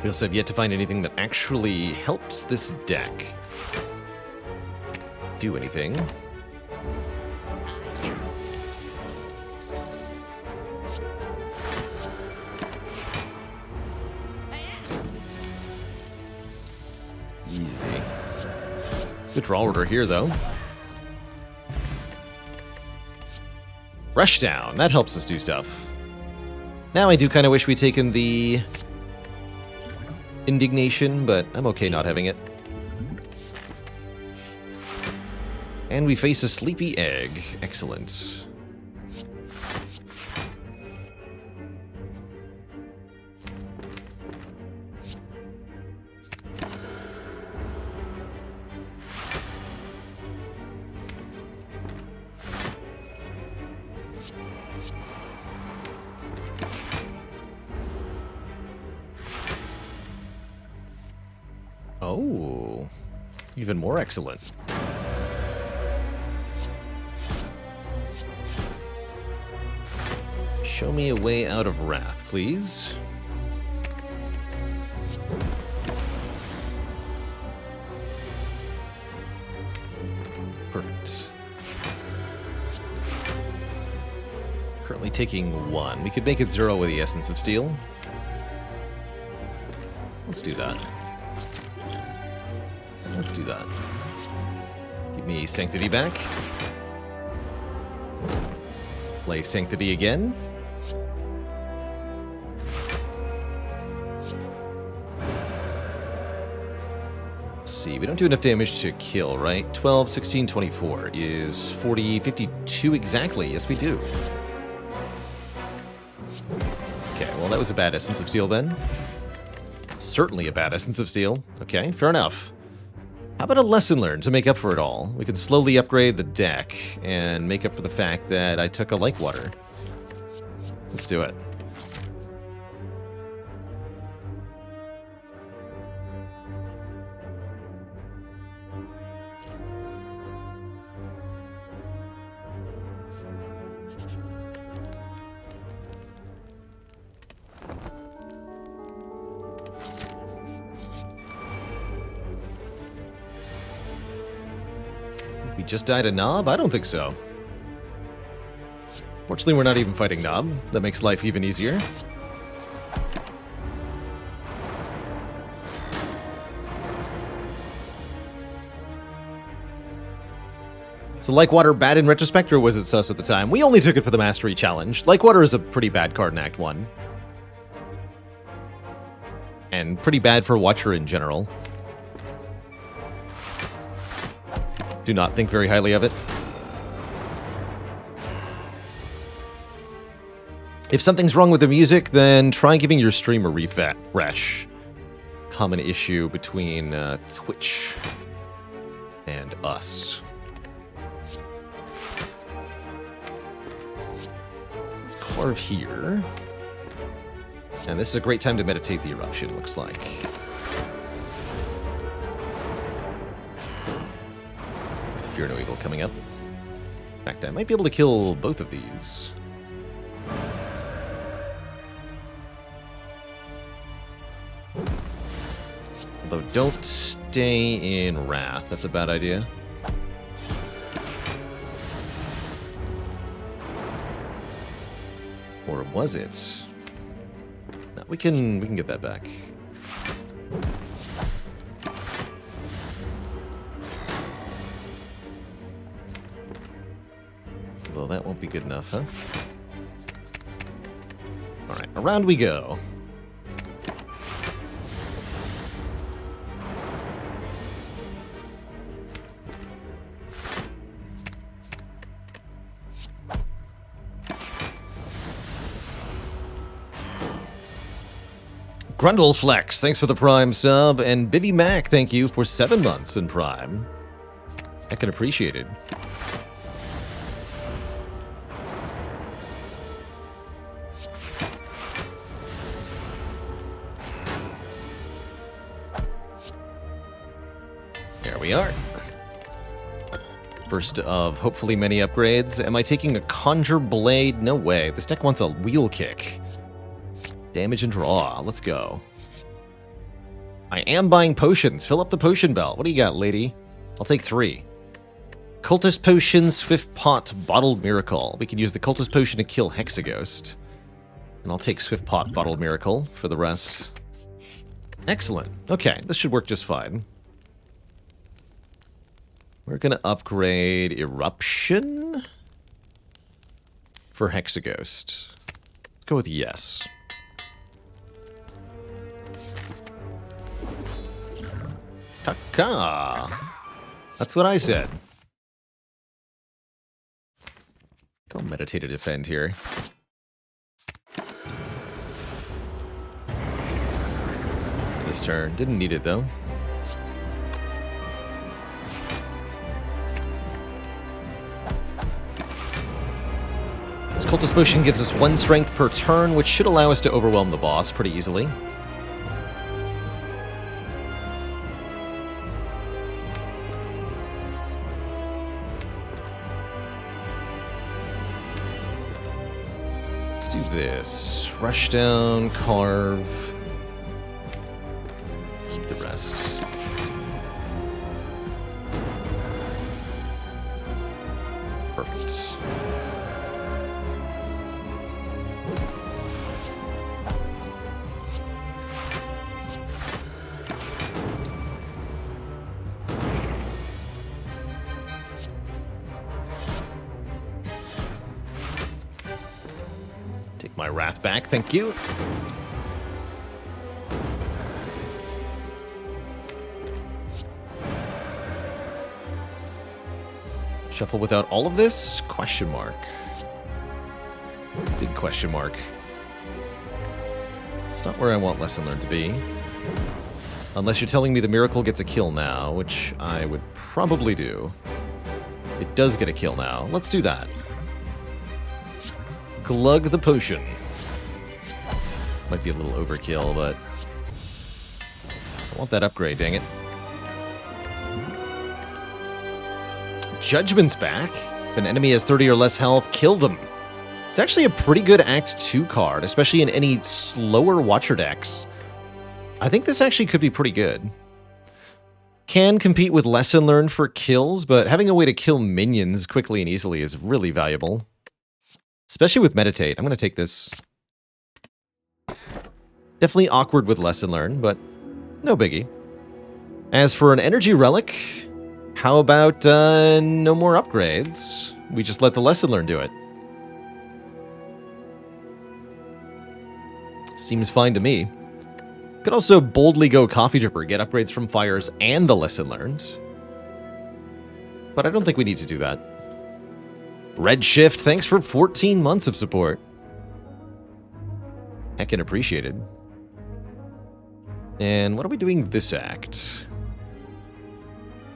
We also have yet to find anything that actually helps this deck do anything. Easy. Good draw order here, though. Rush down. That helps us do stuff. Now I do kind of wish we'd taken the indignation, but I'm okay not having it. And we face a sleepy egg. Excellent. Oh, even more excellent. Show me a way out of wrath, please. Perfect. Currently taking 1. We could make it 0 with the Essence of Steel. Let's do that. Let's do that. Give me Sanctity back. Play Sanctity again. Let's see, we don't do enough damage to kill, right? 12, 16, 24 is 40, 52 exactly. Yes, we do. Okay, well, that was a bad Essence of Steel then. Certainly a bad Essence of Steel. Okay, fair enough. How about a lesson learned to make up for it all? We can slowly upgrade the deck and make up for the fact that I took a like water. Let's do it. We just died a Knob? I don't think so. Fortunately, we're not even fighting Knob. That makes life even easier. So Like-Water bad in retrospect, or was it sus at the time? We only took it for the Mastery Challenge. Like-Water is a pretty bad card in Act 1. And pretty bad for Watcher in general. Do not think very highly of it. If something's wrong with the music, then try giving your stream a refresh. Common issue between Twitch and us. Let's carve here. And this is a great time to meditate the eruption, looks like. With Fear No Evil coming up. In fact, I might be able to kill both of these. Although, don't stay in Wrath. That's a bad idea. Or was it? No, we can get that back. Well, that won't be good enough, huh? Alright, around we go. Grundleflex, thanks for the Prime sub, and Bivy Mac, thank you for 7 months in Prime. I can appreciate it. There we are. First of hopefully many upgrades. Am I taking a Conjure Blade? No way. This deck wants a Wheel Kick. Damage and draw. Let's go. I am buying potions. Fill up the potion belt. What do you got, lady? I'll take 3. Cultist Potion, Swift Pot, Bottled Miracle. We can use the Cultist Potion to kill Hexaghost. And I'll take Swift Pot, Bottled Miracle for the rest. Excellent. Okay, this should work just fine. We're going to upgrade Eruption for Hexaghost. Let's go with yes. Caca. That's what I said. Go meditate to defend here. This turn. Didn't need it, though. This Cultist Potion gives us 1 strength per turn, which should allow us to overwhelm the boss pretty easily. Do this. Rush down, carve. Keep the rest. Perfect. My Wrath back, thank you. Shuffle without all of this? Question mark. Big question mark. It's not where I want Lesson Learned to be. Unless you're telling me the Miracle gets a kill now, which I would probably do. It does get a kill now. Let's do that. Glug the potion. Might be a little overkill, but I want that upgrade, dang it. Judgment's back. If an enemy has 30 or less health, kill them. It's actually a pretty good Act 2 card, especially in any slower Watcher decks. I think this actually could be pretty good. Can compete with Lesson Learned for kills, but having a way to kill minions quickly and easily is really valuable. Especially with Meditate. I'm going to take this. Definitely awkward with Lesson Learned, but no biggie. As for an Energy Relic, how about no more upgrades? We just let the Lesson Learned do it. Seems fine to me. Could also boldly go Coffee Dripper, get upgrades from Fires and the Lesson Learned. But I don't think we need to do that. Redshift, thanks for 14 months of support. Heckin' appreciated. And what are we doing this act?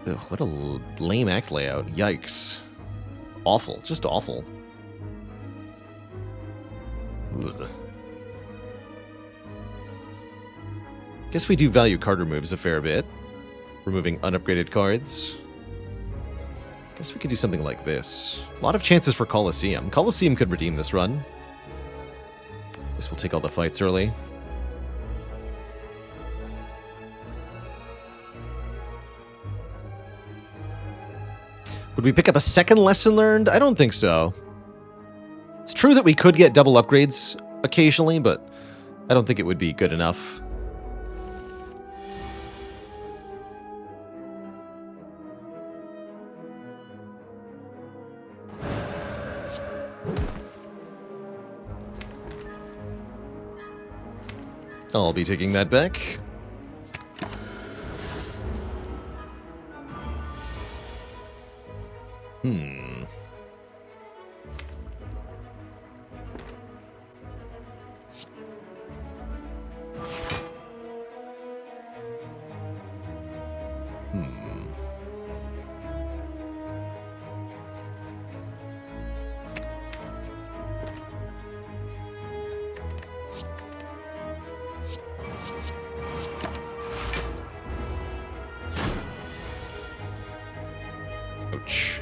Ugh, what a lame act layout. Yikes. Awful. Just awful. Ugh. Guess we do value card removes a fair bit. Removing unupgraded cards. Guess we could do something like this. A lot of chances for Colosseum. Colosseum could redeem this run. Guess we'll take all the fights early. Would we pick up a second Lesson Learned? I don't think so. It's true that we could get double upgrades occasionally, but I don't think it would be good enough. I'll be taking that back. Ouch.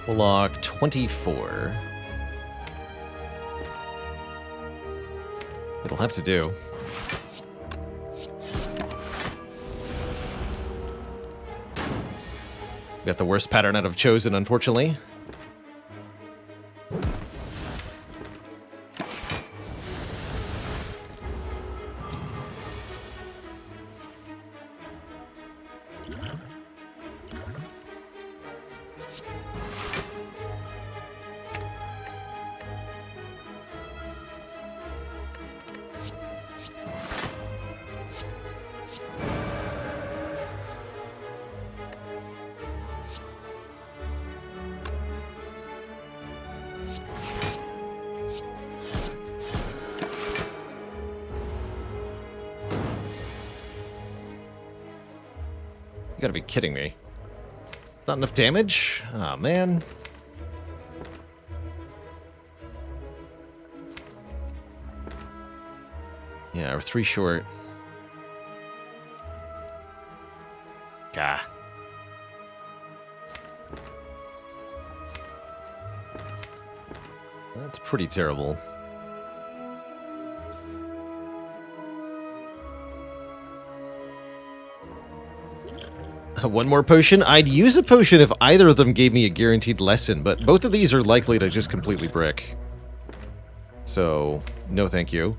We'll log 24. It'll have to do. Got the worst pattern out of Chosen, unfortunately. You gotta be kidding me. Not enough damage? Aw, man. Yeah, we're 3 short. Gah. That's pretty terrible. One more potion? I'd use a potion if either of them gave me a guaranteed lesson, but both of these are likely to just completely brick. So, no thank you.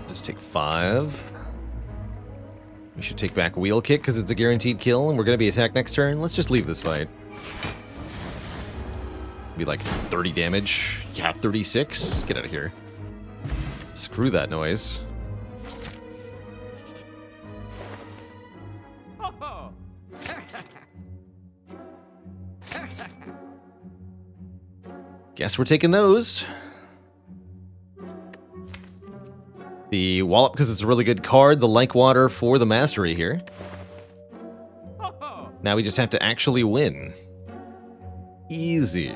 Just take 5. We should take back Wheel Kick because it's a guaranteed kill and we're going to be attacked next turn. Let's just leave this fight. Be like 30 damage. Yeah, 36. Get out of here. Screw that noise. Guess we're taking those. The Wallop because it's a really good card. The Like Water for the Mastery here. Now we just have to actually win. Easy.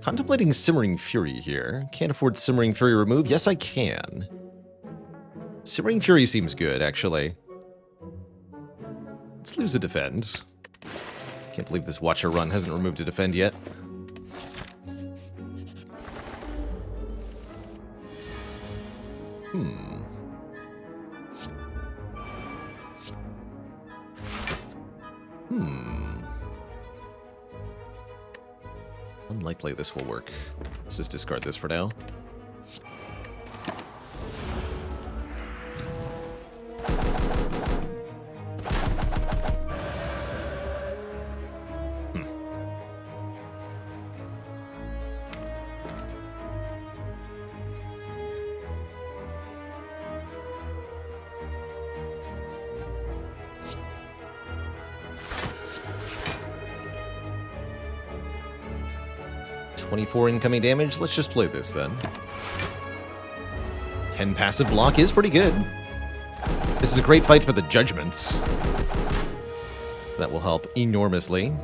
Contemplating Simmering Fury here. Can't afford Simmering Fury remove. Yes, I can. Simmering Fury seems good, actually. Let's lose a defend. Can't believe this Watcher run hasn't removed a defend yet. Unlikely this will work. Let's just discard this for now. .24 incoming damage. Let's just play this then. 10 passive block is pretty good. This is a great fight for the judgments. That will help enormously.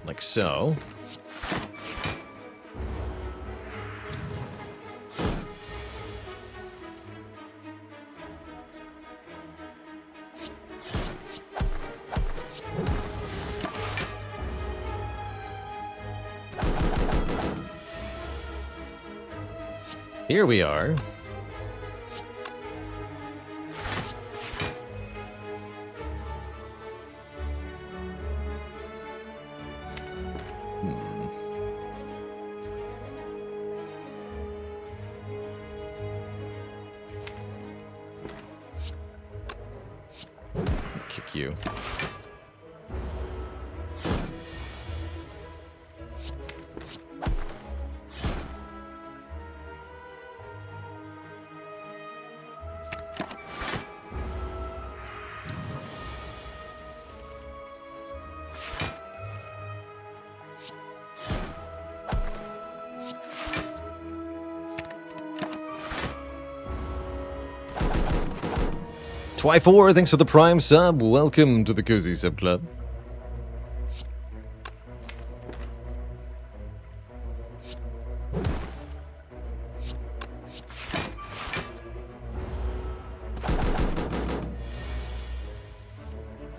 Like so. Here we are. Kick you. Twy4, thanks for the Prime sub. Welcome to the Cozy Sub Club.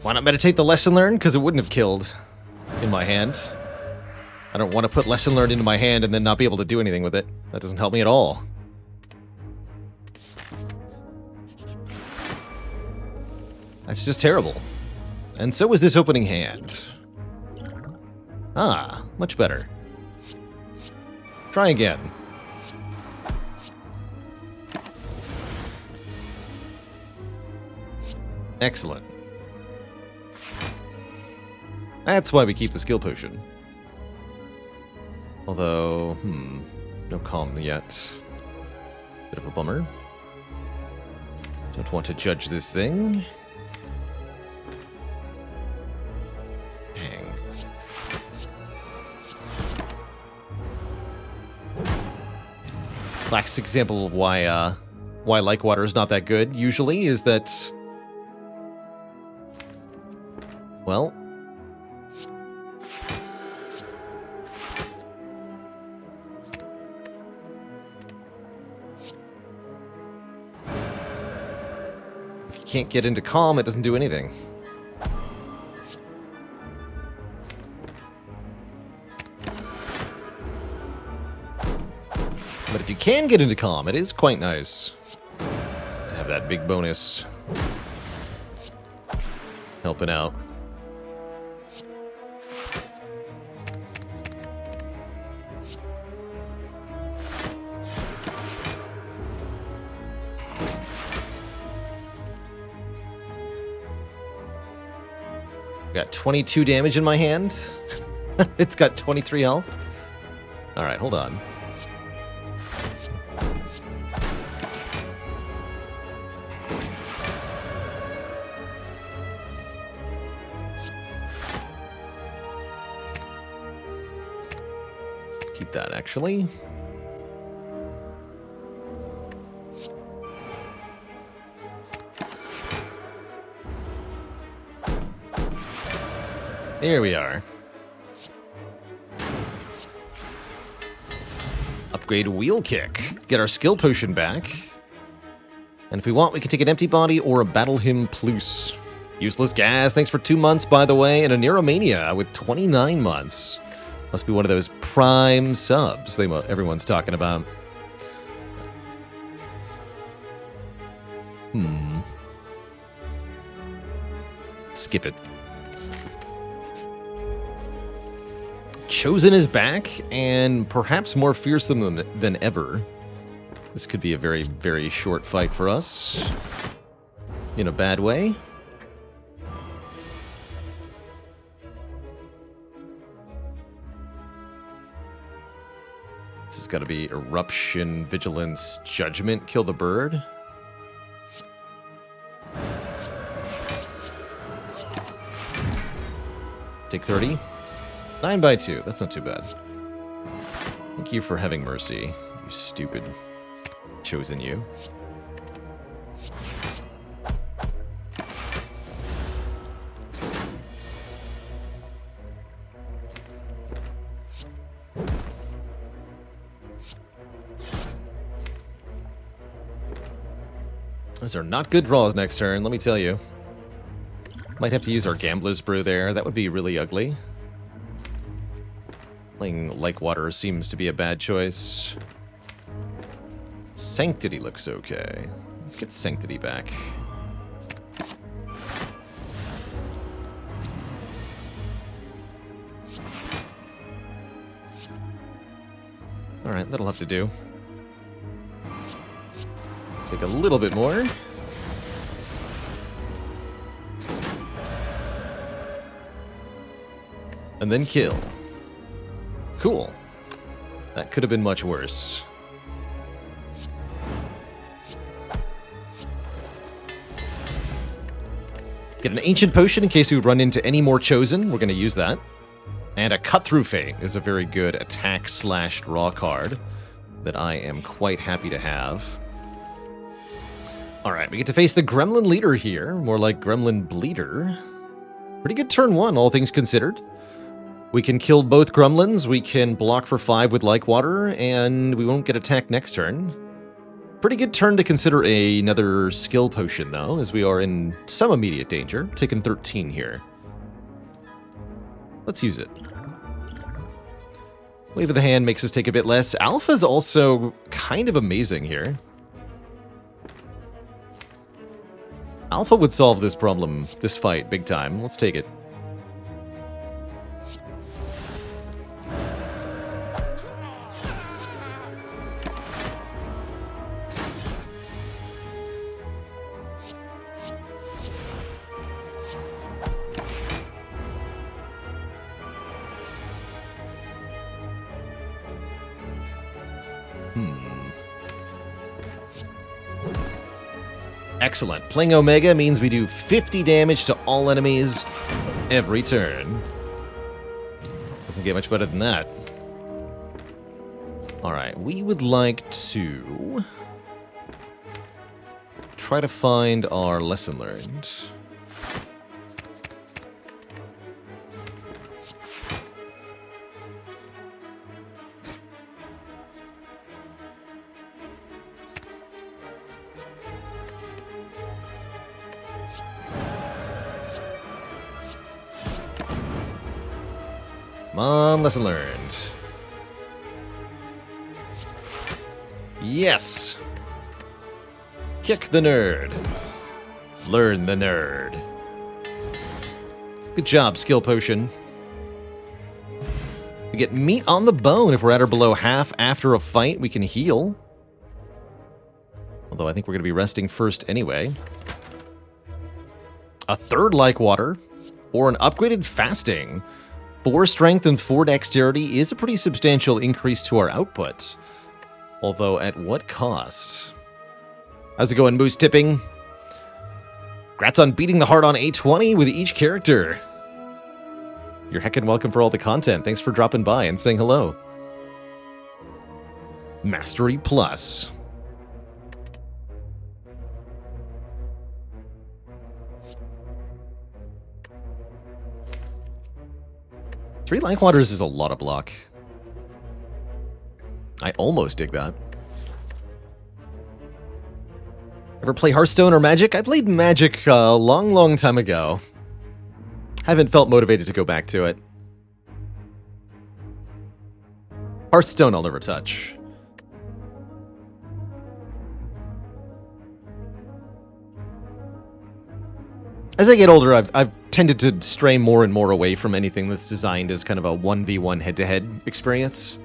Why not meditate the lesson learned? Because it wouldn't have killed in my hand. I don't want to put lesson learned into my hand and then not be able to do anything with it. That doesn't help me at all. That's just terrible. And so is this opening hand. Ah, much better. Try again. Excellent. That's why we keep the skill potion. Although, no calm yet. Bit of a bummer. Don't want to judge this thing. Classic example of why like water is not that good, usually, is that, well, if you can't get into calm, it doesn't do anything. But if you can get into calm, it is quite nice to have that big bonus helping out. Got 22 damage in my hand. It's got 23 health. Alright, hold on. Keep that, actually. Here we are. Upgrade Wheel Kick. Get our skill potion back. And if we want, we can take an Empty Body or a Battle Hymn Plus. Useless Gas, thanks for 2 months, by the way, and a Neuromania with 29 months. Must be one of those prime subs everyone's talking about. Skip it. Chosen is back, and perhaps more fearsome than ever. This could be a very, very short fight for us. In a bad way. This has got to be Eruption, Vigilance, Judgment, Kill the Bird. Take 30. 9 by 2. That's not too bad. Thank you for having mercy, you stupid chosen you. Those are not good draws next turn, let me tell you. Might have to use our Gambler's Brew there. That would be really ugly. Playing Like Water seems to be a bad choice. Sanctity looks okay. Let's get Sanctity back. Alright, that'll have to do. Take a little bit more. And then kill. Cool. That could have been much worse. Get an Ancient Potion in case we run into any more Chosen. We're going to use that. And a Cut-Through Fate is a very good attack/draw card that I am quite happy to have. Alright, we get to face the Gremlin Leader here. More like Gremlin Bleeder. Pretty good turn 1, all things considered. We can kill both gremlins, we can block for 5 with Like Water, and we won't get attacked next turn. Pretty good turn to consider another skill potion, though, as we are in some immediate danger. Taking 13 here. Let's use it. Wave of the Hand makes us take a bit less. Alpha's also kind of amazing here. Alpha would solve this problem, this fight, big time. Let's take it. Excellent. Playing Omega means we do 50 damage to all enemies every turn. Doesn't get much better than that. Alright, we would like to try to find our lesson learned. Come on, lesson learned. Yes! Kick the nerd. Learn the nerd. Good job, skill potion. We get meat on the bone. If we're at or below half after a fight, we can heal. Although I think we're going to be resting first anyway. A third Like Water, or an upgraded Fasting. 4 strength and 4 dexterity is a pretty substantial increase to our output. Although, at what cost? How's it going, Moose Tipping? Congrats on beating the heart on A20 with each character. You're heckin' welcome for all the content. Thanks for dropping by and saying hello. Mastery Plus. 3 Life Waters is a lot of block. I almost dig that. Ever play Hearthstone or Magic? I played Magic a long, long time ago. Haven't felt motivated to go back to it. Hearthstone I'll never touch. As I get older, I've tended to stray more and more away from anything that's designed as kind of a 1v1 head-to-head experience.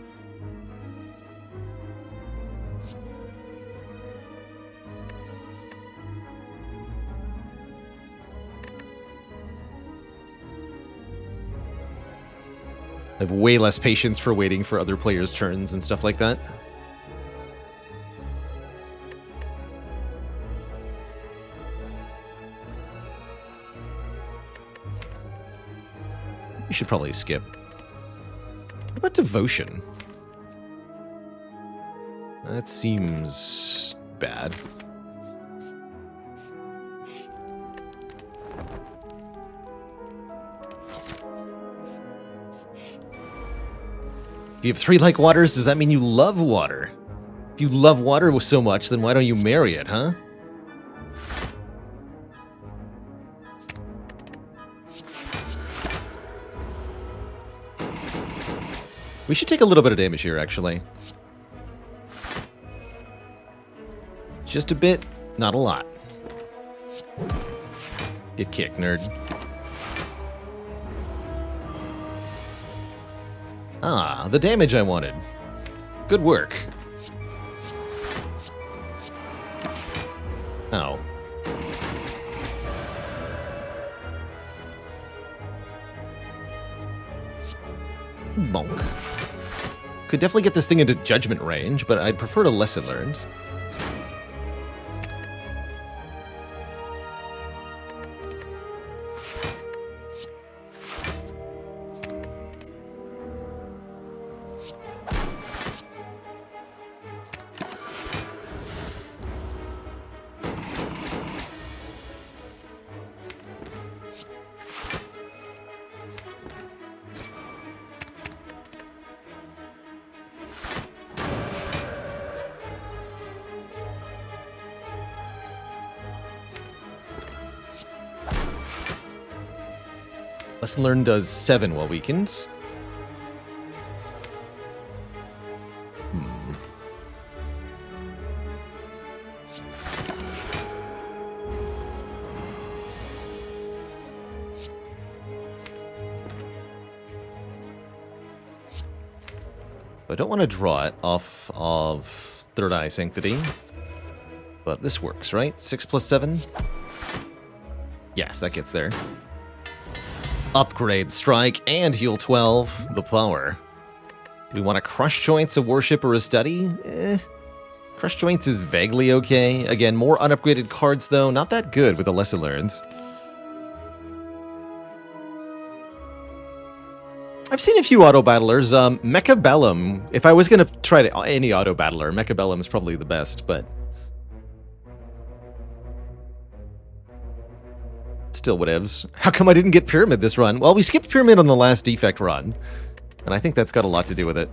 I have way less patience for waiting for other players' turns and stuff like that. You should probably skip. What about Devotion? That seems bad. If you have 3 like waters, does that mean you love water? If you love water so much, then why don't you marry it, huh? We should take a little bit of damage here, actually. Just a bit, not a lot. Get kicked, nerd. Ah, the damage I wanted. Good work. Oh. Bonk. Could definitely get this thing into judgment range, but I'd prefer to lesson learned. Lesson learned does 7 while weakened. I don't want to draw it off of Third Eye Sanctity, but this works, right? 6 plus 7? Yes, that gets there. Upgrade Strike and heal 12, the power. Do we want a Crush Joints, a Worship, or a Study? Crush Joints is vaguely okay. Again, more unupgraded cards, though. Not that good with the Lesson Learned. I've seen a few auto-battlers. Mecha Bellum. If I was going to try any auto-battler, Mecha Bellum is probably the best, but... still whatevs. How come I didn't get Pyramid this run? Well, we skipped Pyramid on the last Defect run, and I think that's got a lot to do with it.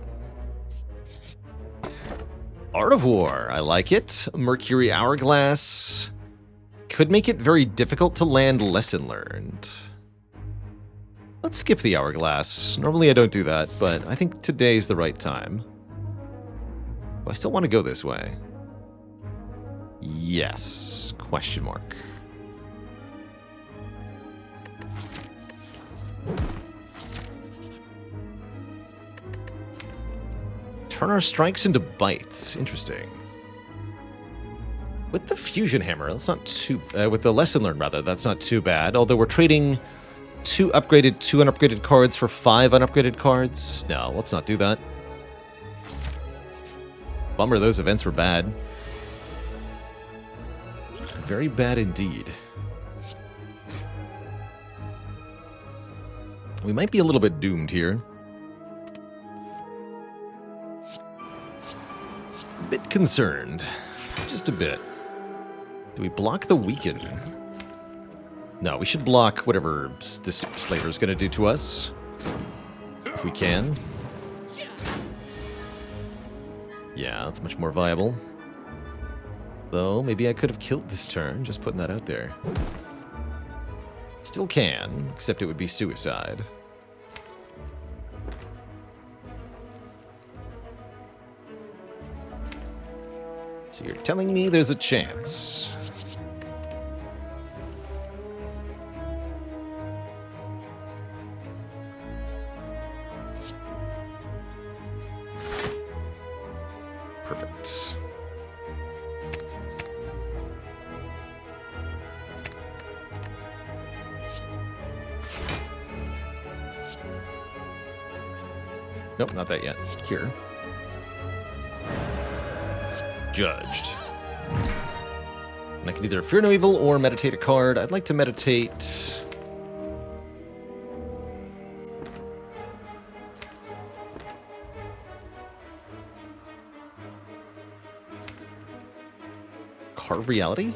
Art of War. I like it. Mercury Hourglass. Could make it very difficult to land Lesson Learned. Let's skip the Hourglass. Normally I don't do that, but I think today's the right time. Do I still want to go this way? Yes. Question mark. Turn our strikes into bites. Interesting. With the Fusion Hammer, that's not too... with the Lesson Learned, rather, that's not too bad. Although we're trading 2 unupgraded cards for 5 unupgraded cards. No, let's not do that. Bummer, those events were bad. Very bad indeed. We might be a little bit doomed here. A bit concerned. Just a bit. Do we block the Weaken? No, we should block whatever this Slaver's going to do to us. if we can. Yeah, that's much more viable. Though, maybe I could have killed this turn, just putting that out there. Still can, except it would be suicide. So you're telling me there's a chance. Perfect. Nope, not that yet. Here. Judged. And I can either fear no evil or meditate a card. I'd like to meditate. Carve reality?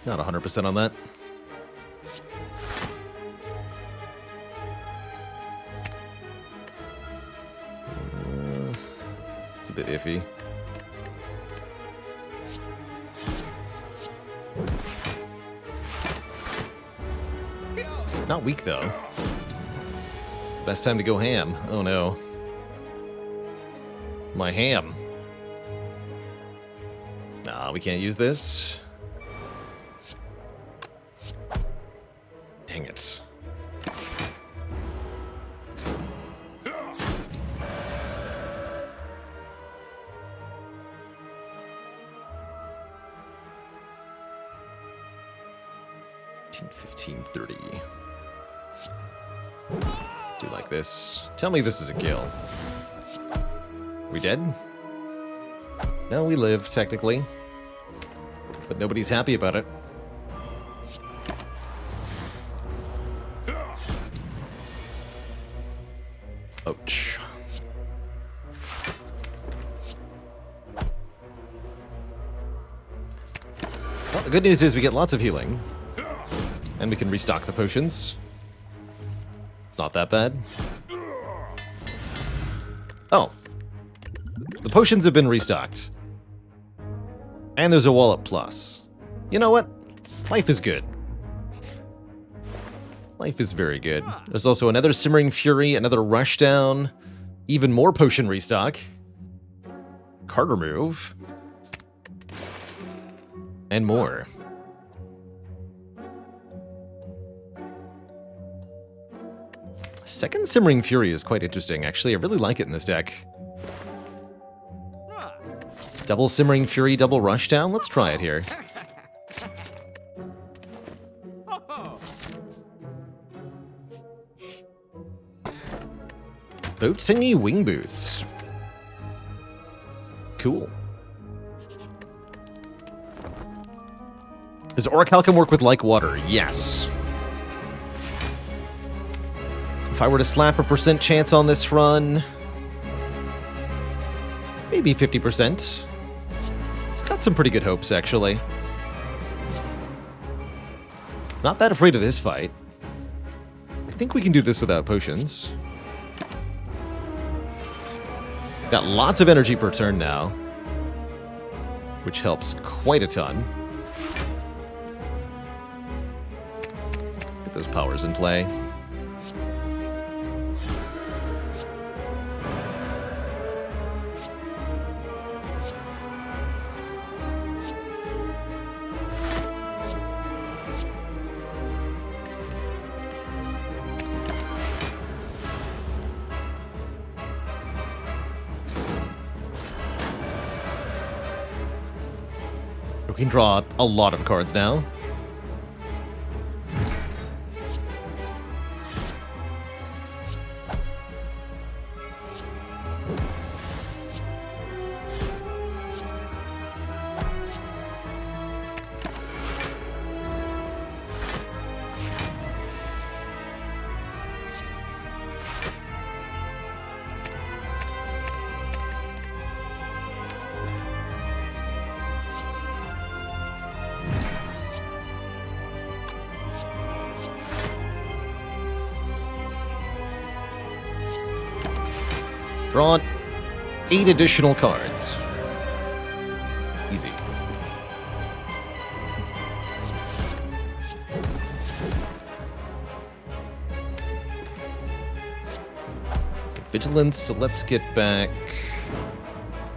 Not 100% on that. It's a bit iffy. Not weak, though. Best time to go ham. Oh, no. My ham. Nah, we can't use this. Dang it. $15.30. Do like this. Tell me this is a kill. We dead? No, we live, technically. But nobody's happy about it. Ouch. Well, the good news is we get lots of healing. And we can restock the potions. It's not that bad. Oh. The potions have been restocked. And there's a wallet plus. You know what? Life is good. Life is very good. There's also another Simmering Fury, another Rushdown, even more potion restock, card remove, and more. Second Simmering Fury is quite interesting, actually. I really like it in this deck. Double Simmering Fury, double Rushdown. Let's try it here. Boat thingy wing boots. Cool. Does Orichalcum work with like water? Yes. If I were to slap a % chance on this run, maybe 50%. It's got some pretty good hopes, actually. Not that afraid of this fight. I think we can do this without potions. Got lots of energy per turn now, which helps quite a ton. Get those powers in play. We can draw a lot of cards now. Draw 8 additional cards. Easy. Vigilance, so let's get back...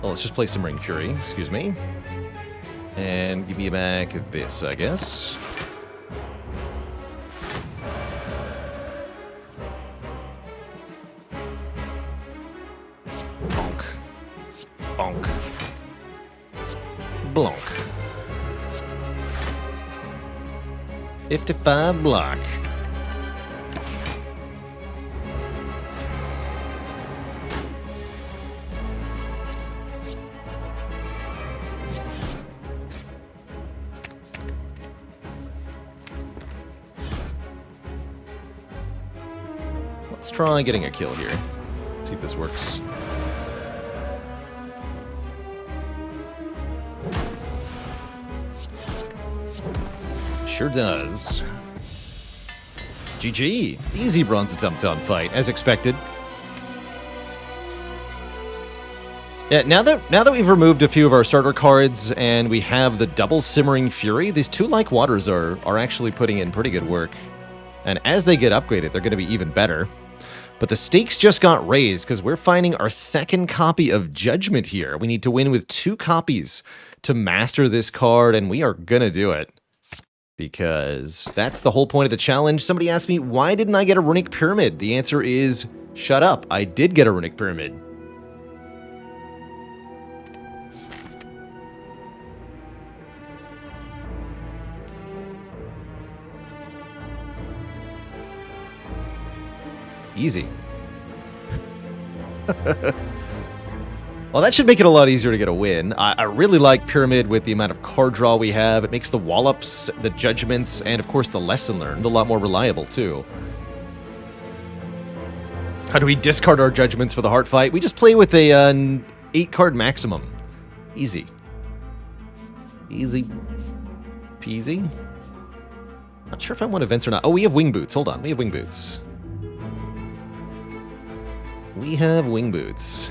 Oh, let's just play some Ring Fury, excuse me. And give me back this, I guess. Bonk. Bonk. Blonk. 55 block. Let's try getting a kill here. See if this works. Sure does. GG. Easy Bronze Tum-Tum fight, as expected. Yeah, now that we've removed a few of our starter cards and we have the double Simmering Fury, these 2 Like Waters are actually putting in pretty good work. And as they get upgraded, they're going to be even better. But the stakes just got raised because we're finding our second copy of Judgment here. We need to win with 2 copies to master this card, and we are going to do it. Because that's the whole point of the challenge. Somebody asked me, why didn't I get a Runic Pyramid? The answer is, shut up. I did get a Runic Pyramid. Easy. Well, that should make it a lot easier to get a win. I really like Pyramid with the amount of card draw we have. It makes the Wallops, the Judgments, and of course the Lesson Learned a lot more reliable too. How do we discard our Judgments for the Heart Fight? We just play with a 8-card maximum. Easy. Easy peasy. Not sure if I want events or not. Oh, we have Wing Boots. Hold on, we have Wing Boots. We have Wing Boots.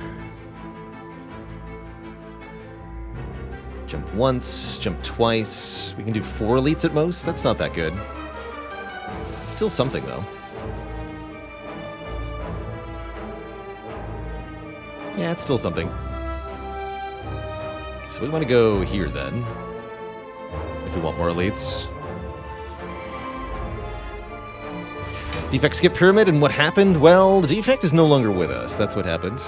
Jump once, jump twice. We can do 4 elites at most. That's not that good. Still something, though. Yeah, it's still something. So we want to go here, then. If we want more elites. Defect skip Pyramid, and what happened? Well, the Defect is no longer with us. That's what happened.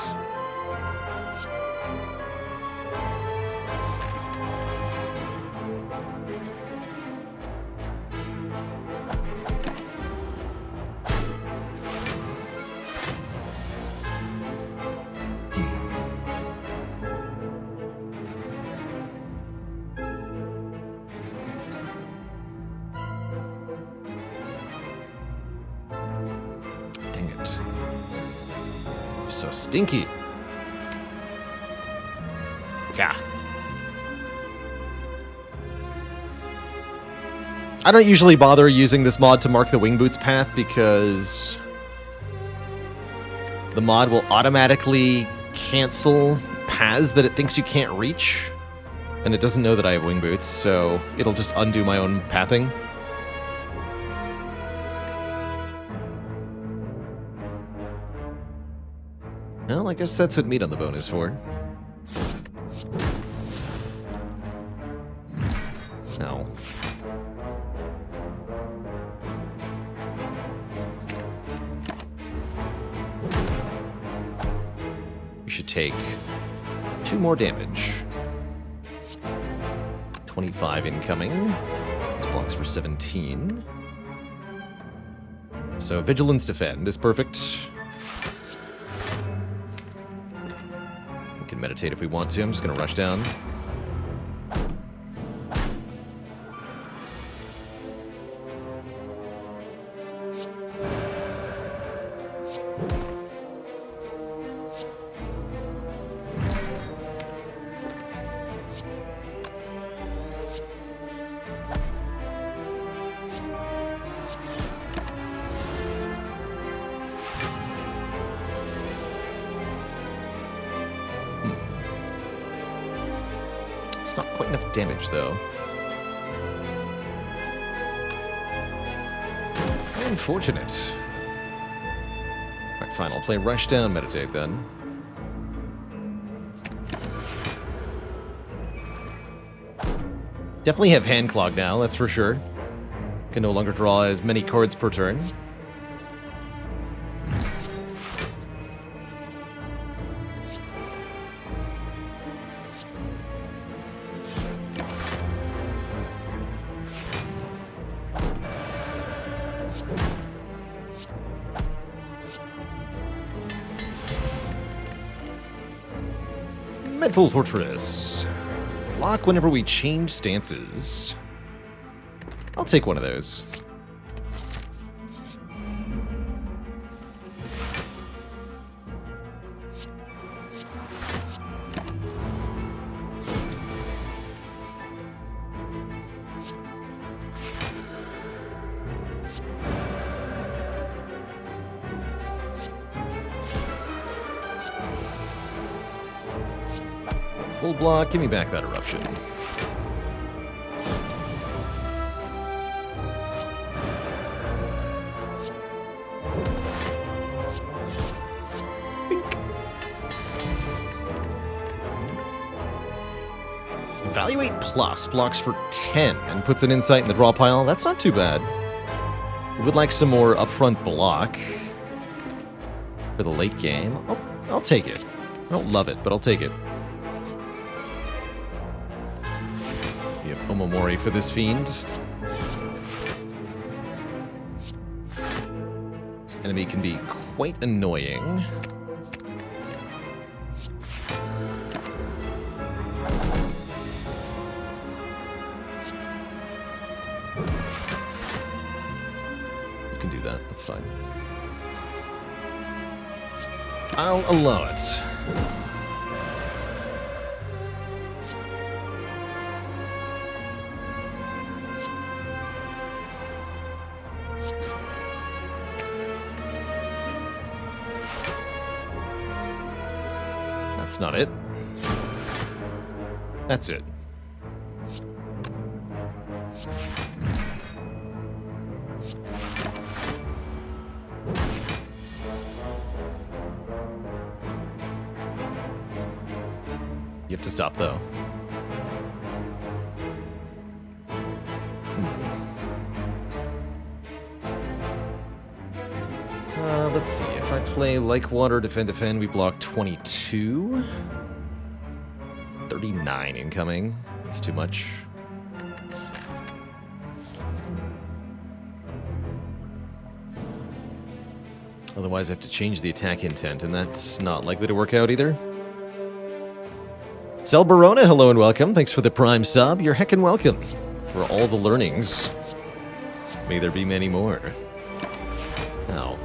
So stinky. Yeah. I don't usually bother using this mod to mark the Wing Boots path because the mod will automatically cancel paths that it thinks you can't reach, and it doesn't know that I have Wing Boots, so it'll just undo my own pathing. Well, I guess that's what Meat on the Bone is for. No. We should take 2 more damage. 25 incoming. This blocks for 17. So Vigilance Defend is perfect. Meditate if we want to. I'm just going to rush down. Not quite enough damage, though. Unfortunate. Alright, fine. I'll play Rushdown Meditate, then. Definitely have hand clog now, that's for sure. Can no longer draw as many cards per turn. Mental Fortress. Block whenever we change stances. I'll take one of those. Full block, give me back that eruption. Bink. Evaluate Plus blocks for 10 and puts an insight in the draw pile. That's not too bad. We would like some more upfront block for the late game. I'll take it. I don't love it, but I'll take it. We have Omamori for this fiend. This enemy can be quite annoying. You can do that, that's fine. I'll allow it. That's not it. That's it. You have to stop, though. Let's see. If I play Like Water, Defend, we block 22. 39 incoming. That's too much. Otherwise, I have to change the attack intent, and that's not likely to work out either. Cel Barona, hello and welcome. Thanks for the Prime sub. You're heckin' welcome for all the learnings. May there be many more. Ow.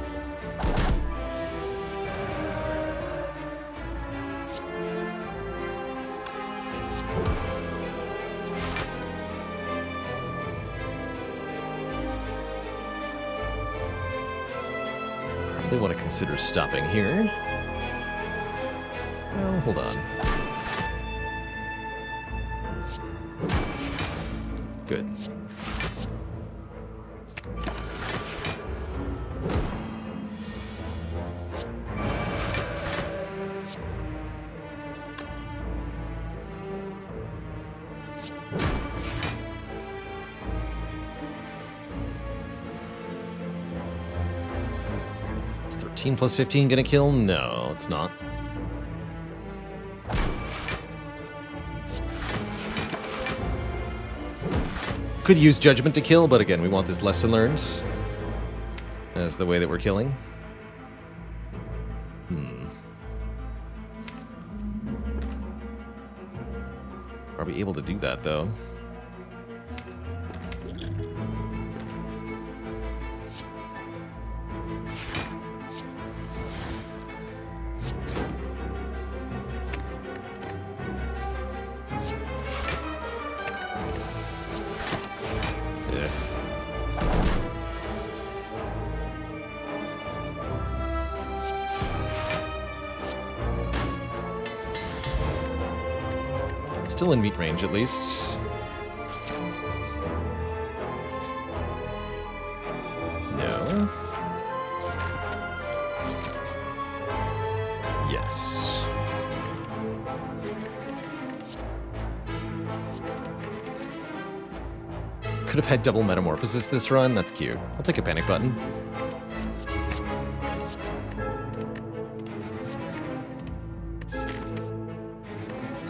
Probably want to consider stopping here. Well, hold on. Good. Is 13 plus 15 gonna kill? No, it's not. Could use Judgment to kill, but again, we want this lesson learned as the way that we're killing. Are we able to do that, though? Still in meat range, at least. No. Yes. Could have had double metamorphosis this run. That's cute. I'll take a panic button.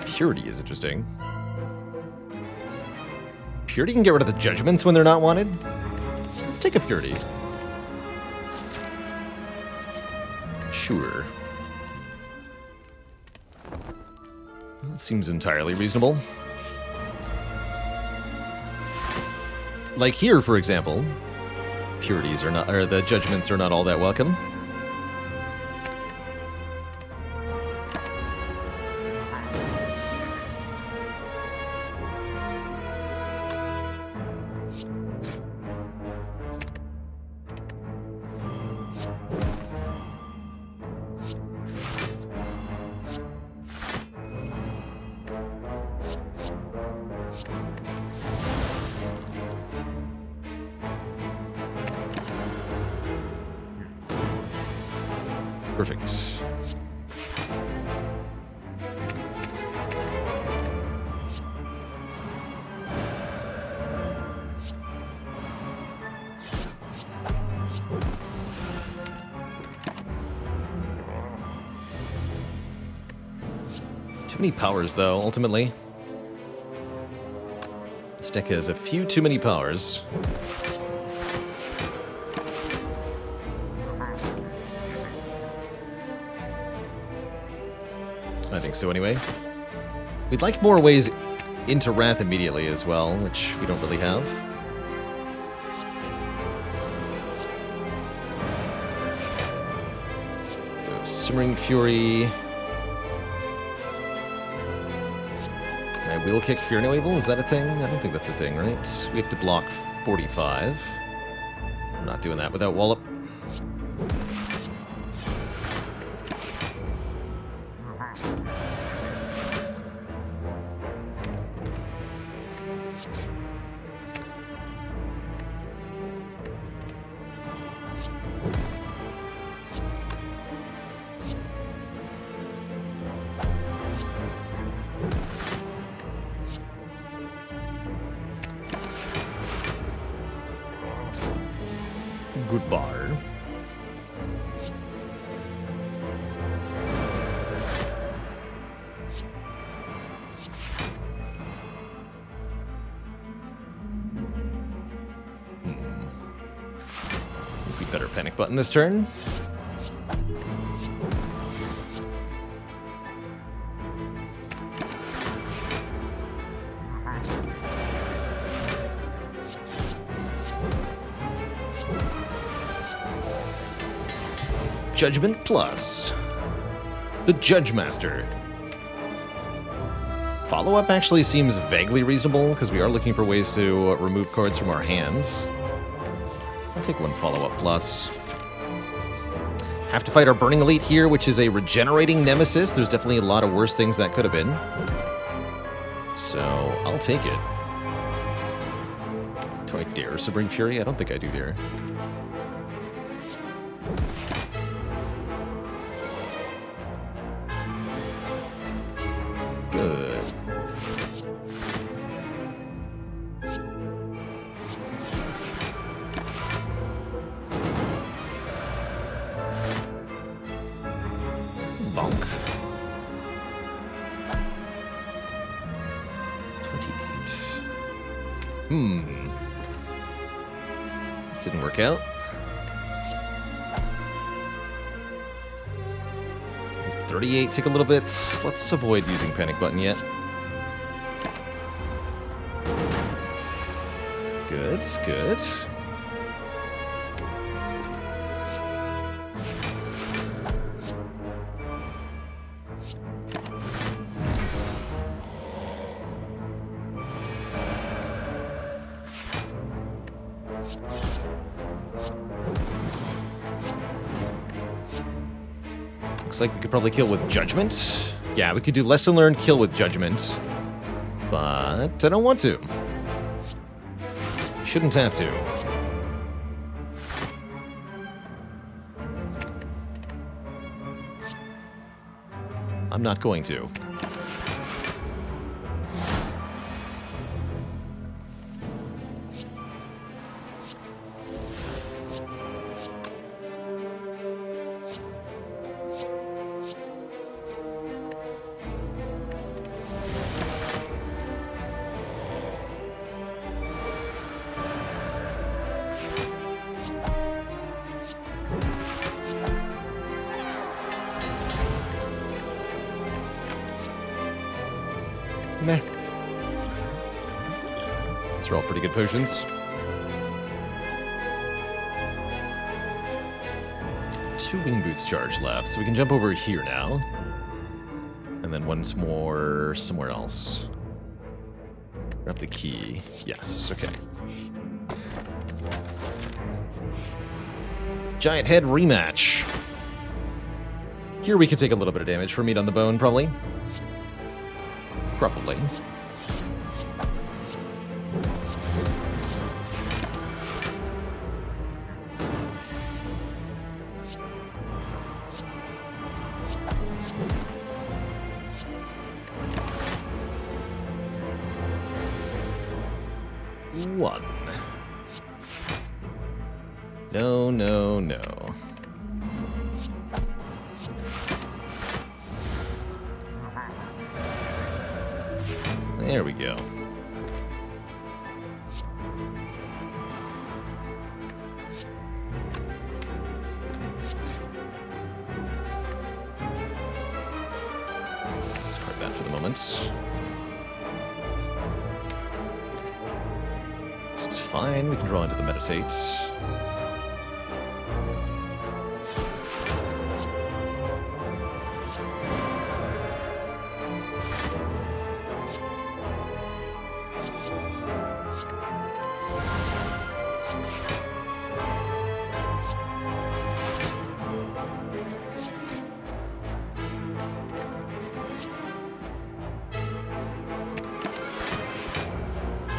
Purity is interesting. Purity can get rid of the judgments when they're not wanted. Let's take a Purity. Sure. That seems entirely reasonable. Like here, for example, purities are not, or the judgments are not all that welcome. Perfect. Too many powers, though, ultimately. This deck has a few too many powers. I think so, anyway. We'd like more ways into Wrath immediately as well, which we don't really have. So, Simmering Fury. Can I wheel kick Fear No Evil? Is that a thing? I don't think that's a thing, right? We have to block 45. I'm not doing that without Wallop. Good bar. We better panic button this turn. Judgment Plus. The Judge Master. Follow-up actually seems vaguely reasonable, because we are looking for ways to remove cards from our hands. I'll take one Follow-up Plus. Have to fight our Burning Elite here, which is a regenerating nemesis. There's definitely a lot of worse things that could have been. So, I'll take it. Do I dare Simmering Fury? I don't think I do there. Good. Bonk. 28. This didn't work out. 38 take a little bit. Let's avoid using panic button yet. Good, good. Looks like we could probably kill with Judgment. Yeah, we could do Lesson Learned, kill with Judgment. But I don't want to. Shouldn't have to. I'm not going to. Meh. These are all pretty good potions. 2 wing boots charge left, so we can jump over here now. And then once more somewhere else. Grab the key. Yes, okay. Giant head rematch. Here we could take a little bit of damage for meat on the bone, probably. Probably. One. No, no, no. There we go. Discard that for the moment. This is fine. We can draw into the meditate.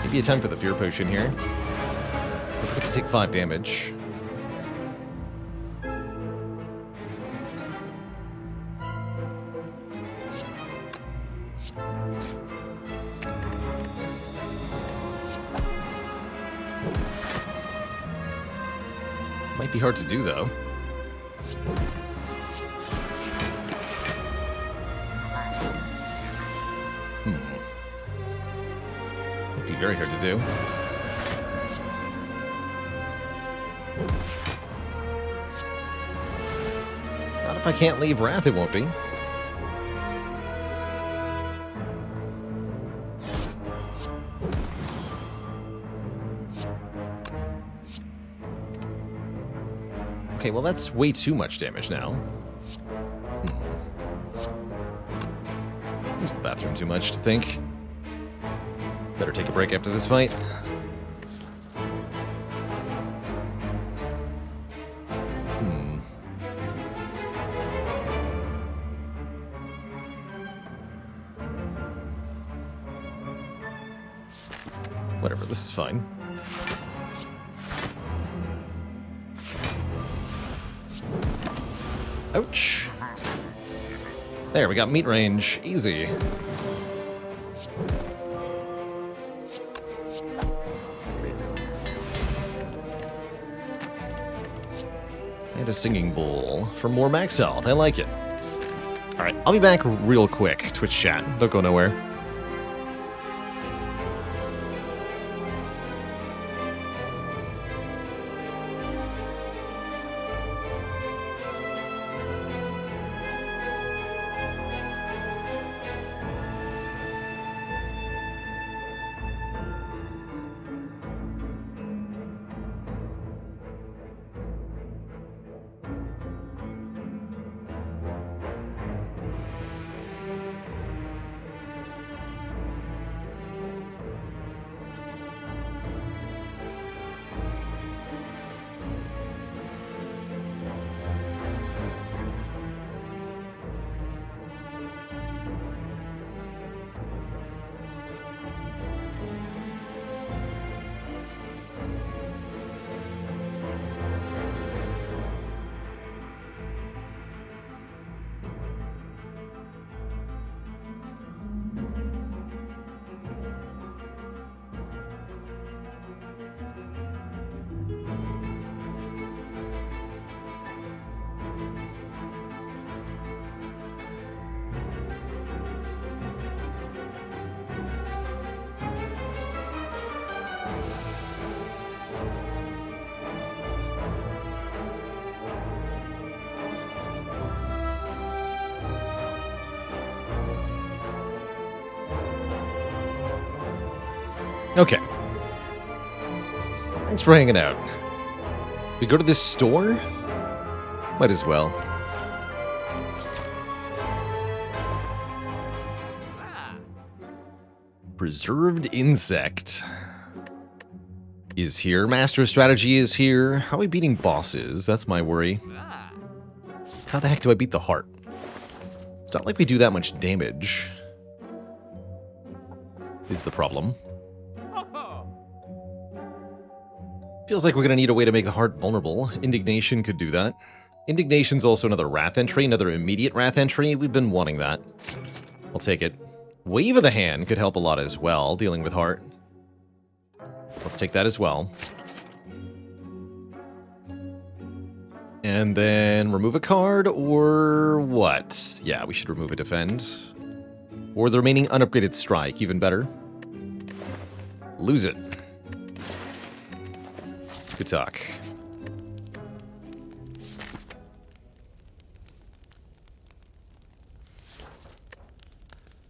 Maybe a time for the fear potion here. Don't forget to take 5 damage. Might be hard to do, though. Might be very hard to do. Not if I can't leave Wrath, it won't be. Okay, well that's way too much damage now. Use the bathroom too much to think. Better take a break after this fight. Whatever, this is fine. Ouch. There, we got meat range. Easy. And a singing bowl for more max health. I like it. Alright, I'll be back real quick. Twitch chat. Don't go nowhere. Okay. Thanks for hanging out. We go to this store? Might as well. Preserved insect is here. Master strategy is here. How are we beating bosses? That's my worry. How the heck do I beat the heart? It's not like we do that much damage. Is the problem. Feels like we're going to need a way to make the heart vulnerable. Indignation could do that. Indignation's also another wrath entry, another immediate wrath entry. We've been wanting that. I'll take it. Wave of the hand could help a lot as well, dealing with heart. Let's take that as well. And then remove a card, or what? Yeah, we should remove a defend. Or the remaining unupgraded strike, even better. Lose it. Good talk.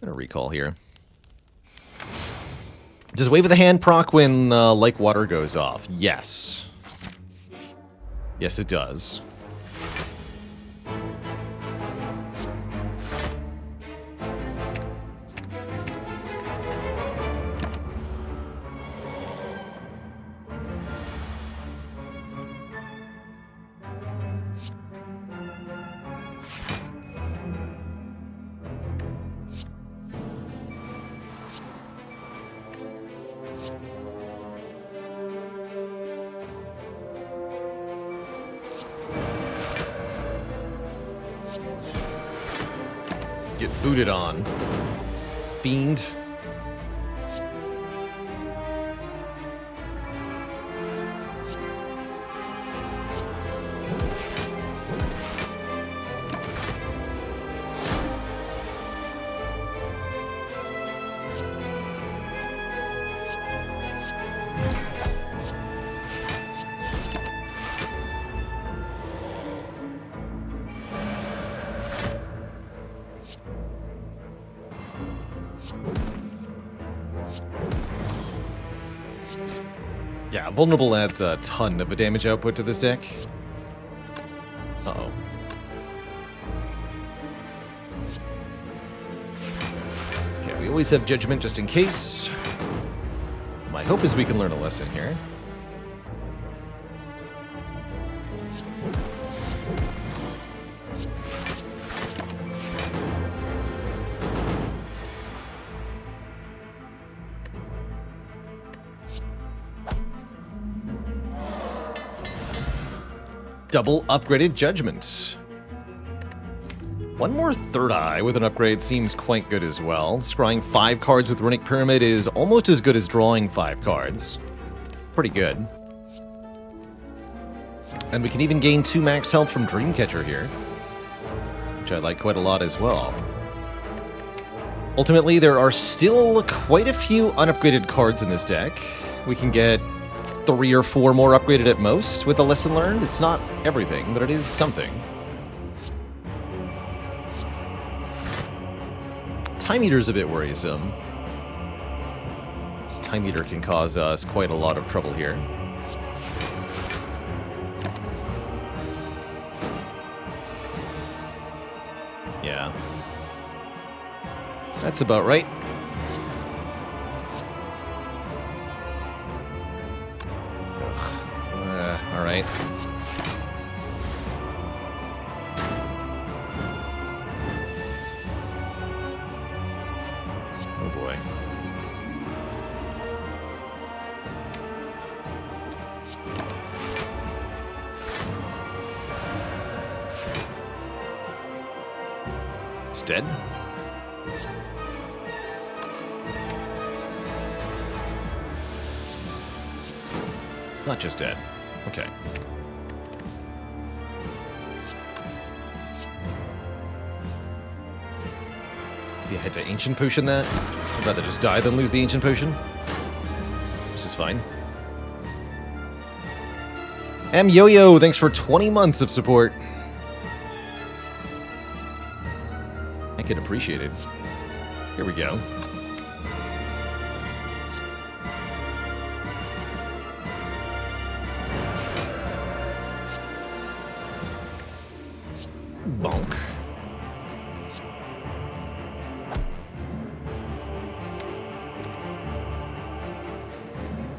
I'm gonna recall here. Does Wave of the Hand proc when Like Water goes off? Yes. Yes, it does. Get booted on. Fiend. Yeah, vulnerable adds a ton of a damage output to this deck. Uh-oh. Okay, we always have Judgment just in case. My hope is we can learn a lesson here. Double upgraded Judgment. One more Third Eye with an upgrade seems quite good as well. Scrying 5 cards with Runic Pyramid is almost as good as drawing 5 cards. Pretty good. And we can even gain 2 max health from Dreamcatcher here, which I like quite a lot as well. Ultimately, there are still quite a few unupgraded cards in this deck. We can get 3 or 4 more upgraded at most with a lesson learned. It's not everything, but it is something. Time Eater's a bit worrisome. This Time Eater can cause us quite a lot of trouble here. Yeah. That's about right. All right. Oh boy. He's dead? Not just dead. Okay. Maybe I had to Ancient Potion that? I'd rather just die than lose the Ancient Potion. This is fine. M Yo-Yo, thanks for 20 months of support. I can appreciate it. Here we go. Bonk.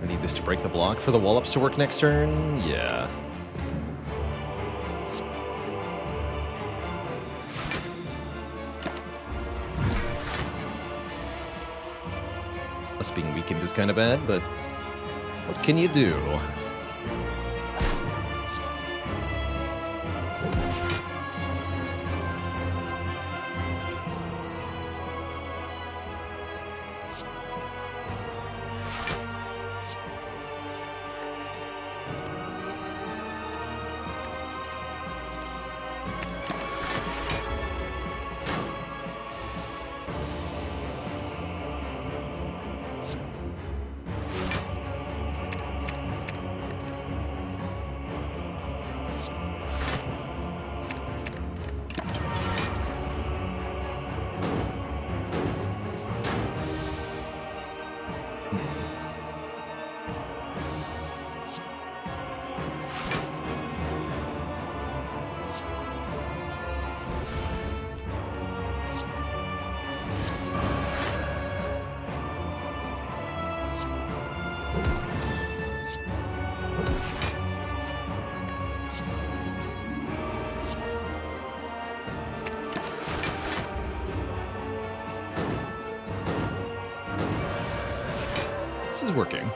I need this to break the block for the wall-ups to work next turn. Yeah. Us being weakened is kind of bad, but what can you do? This is working.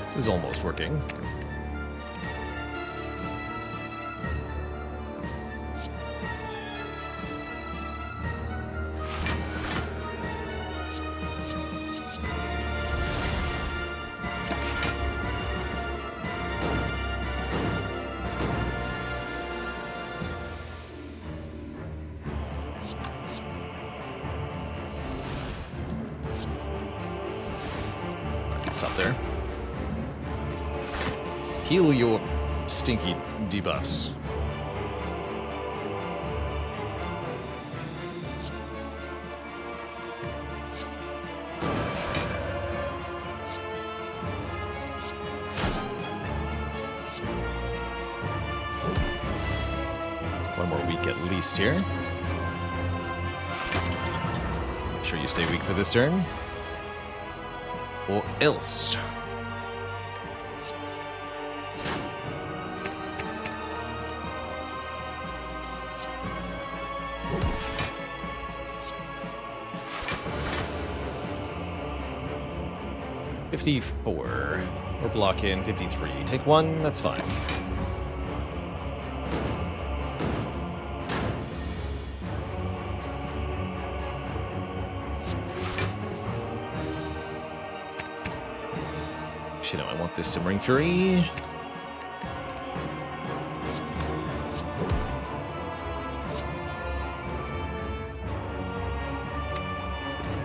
This is almost working. Stop there. Heal your stinky debuffs. One more week at least here. Make sure you stay weak for this turn. Or else. $54. Or block in 53. Take one, that's fine. Actually, no, I want this Simmering Fury.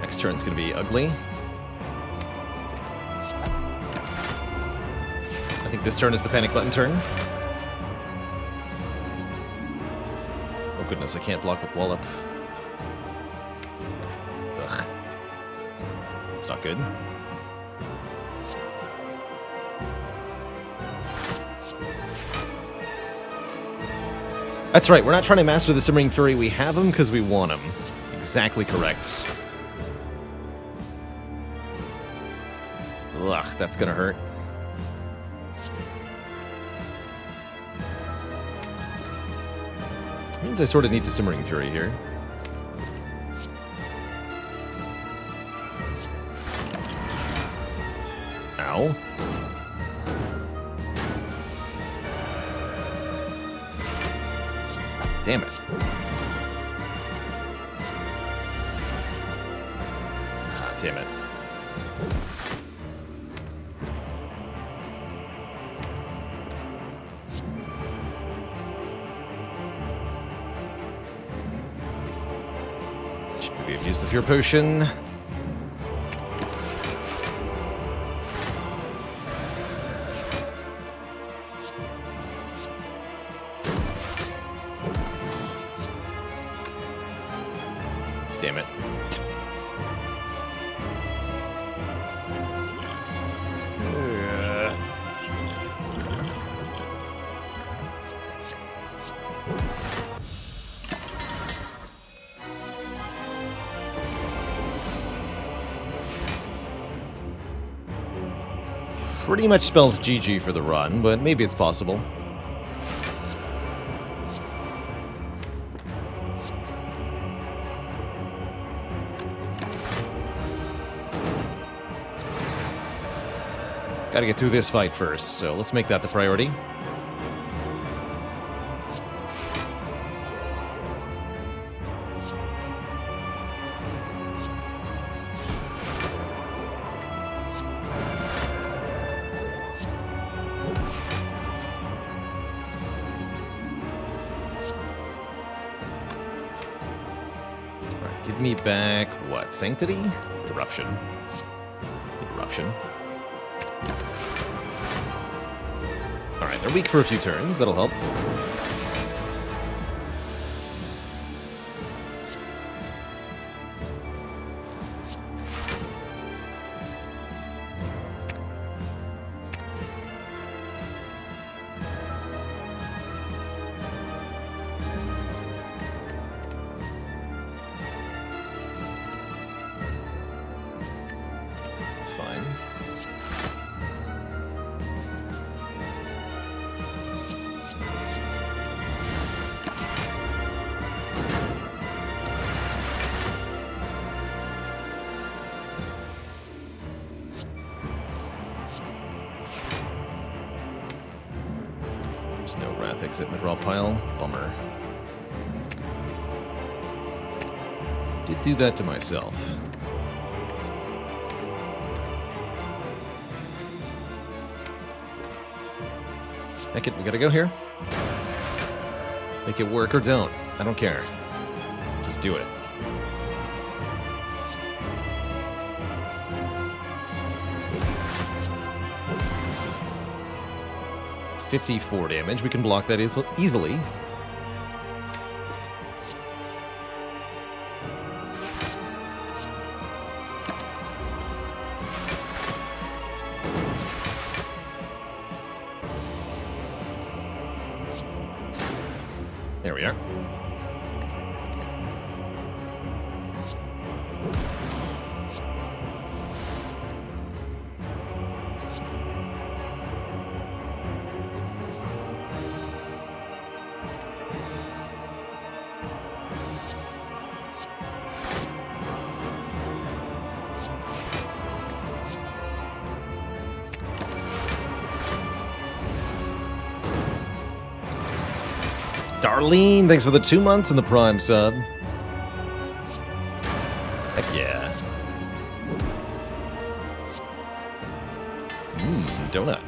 Next turn's gonna be ugly. I think this turn is the panic button turn. Oh goodness, I can't block with Wallop. Ugh. That's not good. That's right, we're not trying to master the Simmering Fury, we have him because we want him. Exactly correct. Ugh, that's gonna hurt. Means I sort of need to Simmering Fury here. Ow. Damn it. Ah, damn it. Should maybe have used the Fear Potion. Damn it. Pretty much spells GG for the run, but maybe it's possible. Gotta get through this fight first, so let's make that the priority. Alright, give me back, what, Sanctity? Eruption. Eruption. Alright, they're weak for a few turns. That'll help. It's fine. There's no Wrath exit in the draw pile. Bummer. Did do that to myself. Heck it, we gotta go here. Make it work or don't. I don't care. Just do it. $54 damage. We can block that easily. There we are. Darlene, thanks for the 2 months and the Prime sub. Heck yeah. Donut.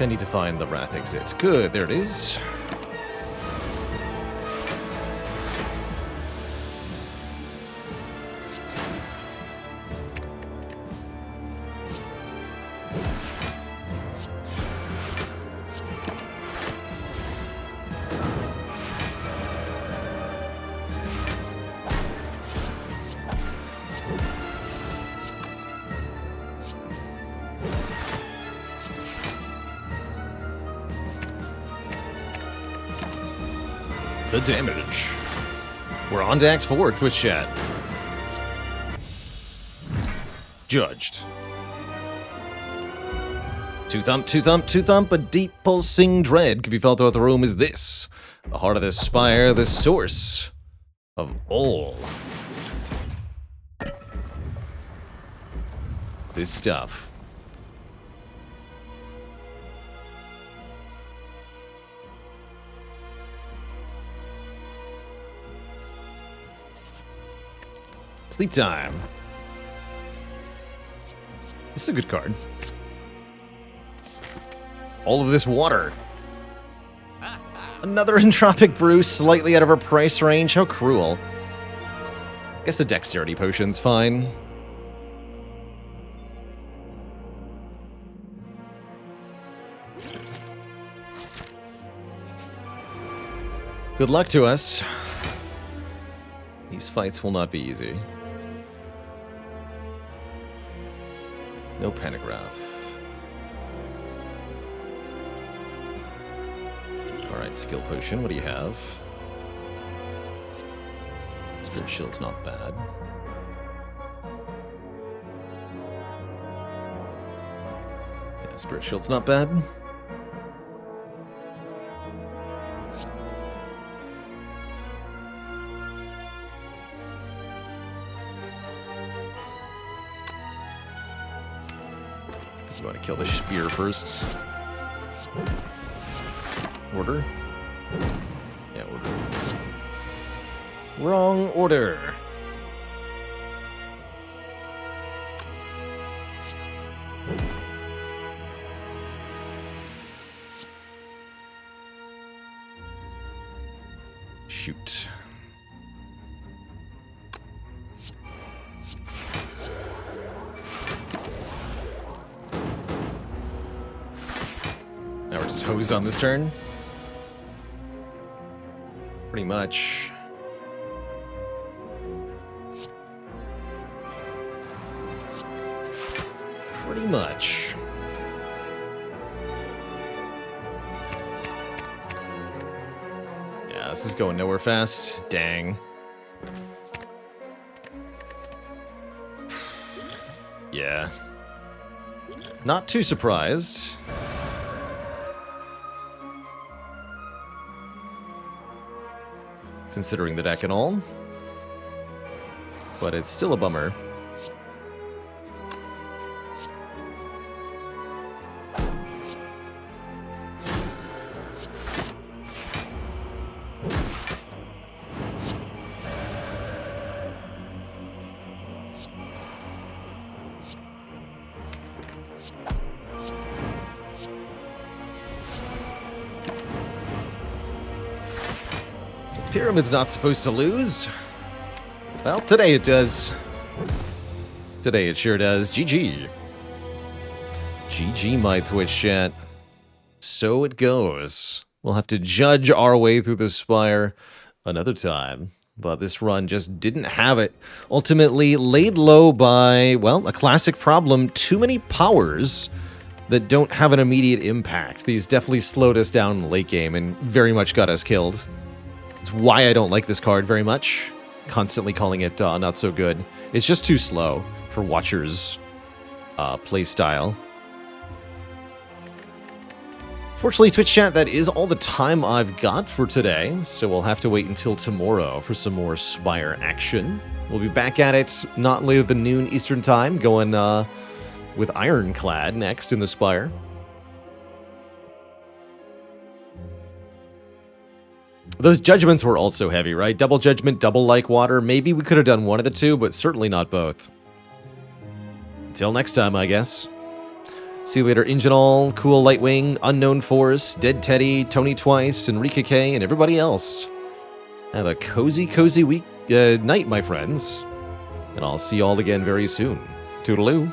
I need to find the Wrath exit. Good, there it is. The damage. We're on to Act 4, Twitch chat. Judged. Two thump, a deep pulsing dread can be felt throughout the room is this. The heart of the spire, the source of all this stuff. Sleep time. This is a good card. All of this water. Another Entropic Brew, slightly out of our price range. How cruel. Guess a Dexterity Potion's fine. Good luck to us. These fights will not be easy. No pantograph. Alright, skill potion. What do you have? Spirit shield's not bad. Yeah, spirit shield's not bad. I'm going to kill the Spire first. Order? Yeah, order. Wrong order. Shoot. Now we're just hosed on this turn. Pretty much. Pretty much. Yeah, this is going nowhere fast. Dang. Yeah. Not too surprised. Considering the deck and all. But it's still a bummer. Pyramid's not supposed to lose. Well, today it does. Today it sure does. GG. GG, my Twitch chat. So it goes. We'll have to judge our way through the Spire another time. But this run just didn't have it. Ultimately laid low by, well, a classic problem. Too many powers that don't have an immediate impact. These definitely slowed us down in the late game and very much got us killed. It's why I don't like this card very much. Constantly calling it not so good. It's just too slow for Watcher's play style. Fortunately, Twitch chat, that is all the time I've got for today. So we'll have to wait until tomorrow for some more Spire action. We'll be back at it not later than noon Eastern time, going with Ironclad next in the Spire. Those judgments were also heavy, right? Double judgment, double like water. Maybe we could have done one of the two, but certainly not both. Until next time, I guess. See you later, Ingenol, Cool Lightwing, Unknown Force, Dead Teddy, Tony Twice, Enrique K, and everybody else. Have a cozy, cozy night, my friends. And I'll see you all again very soon. Toodaloo.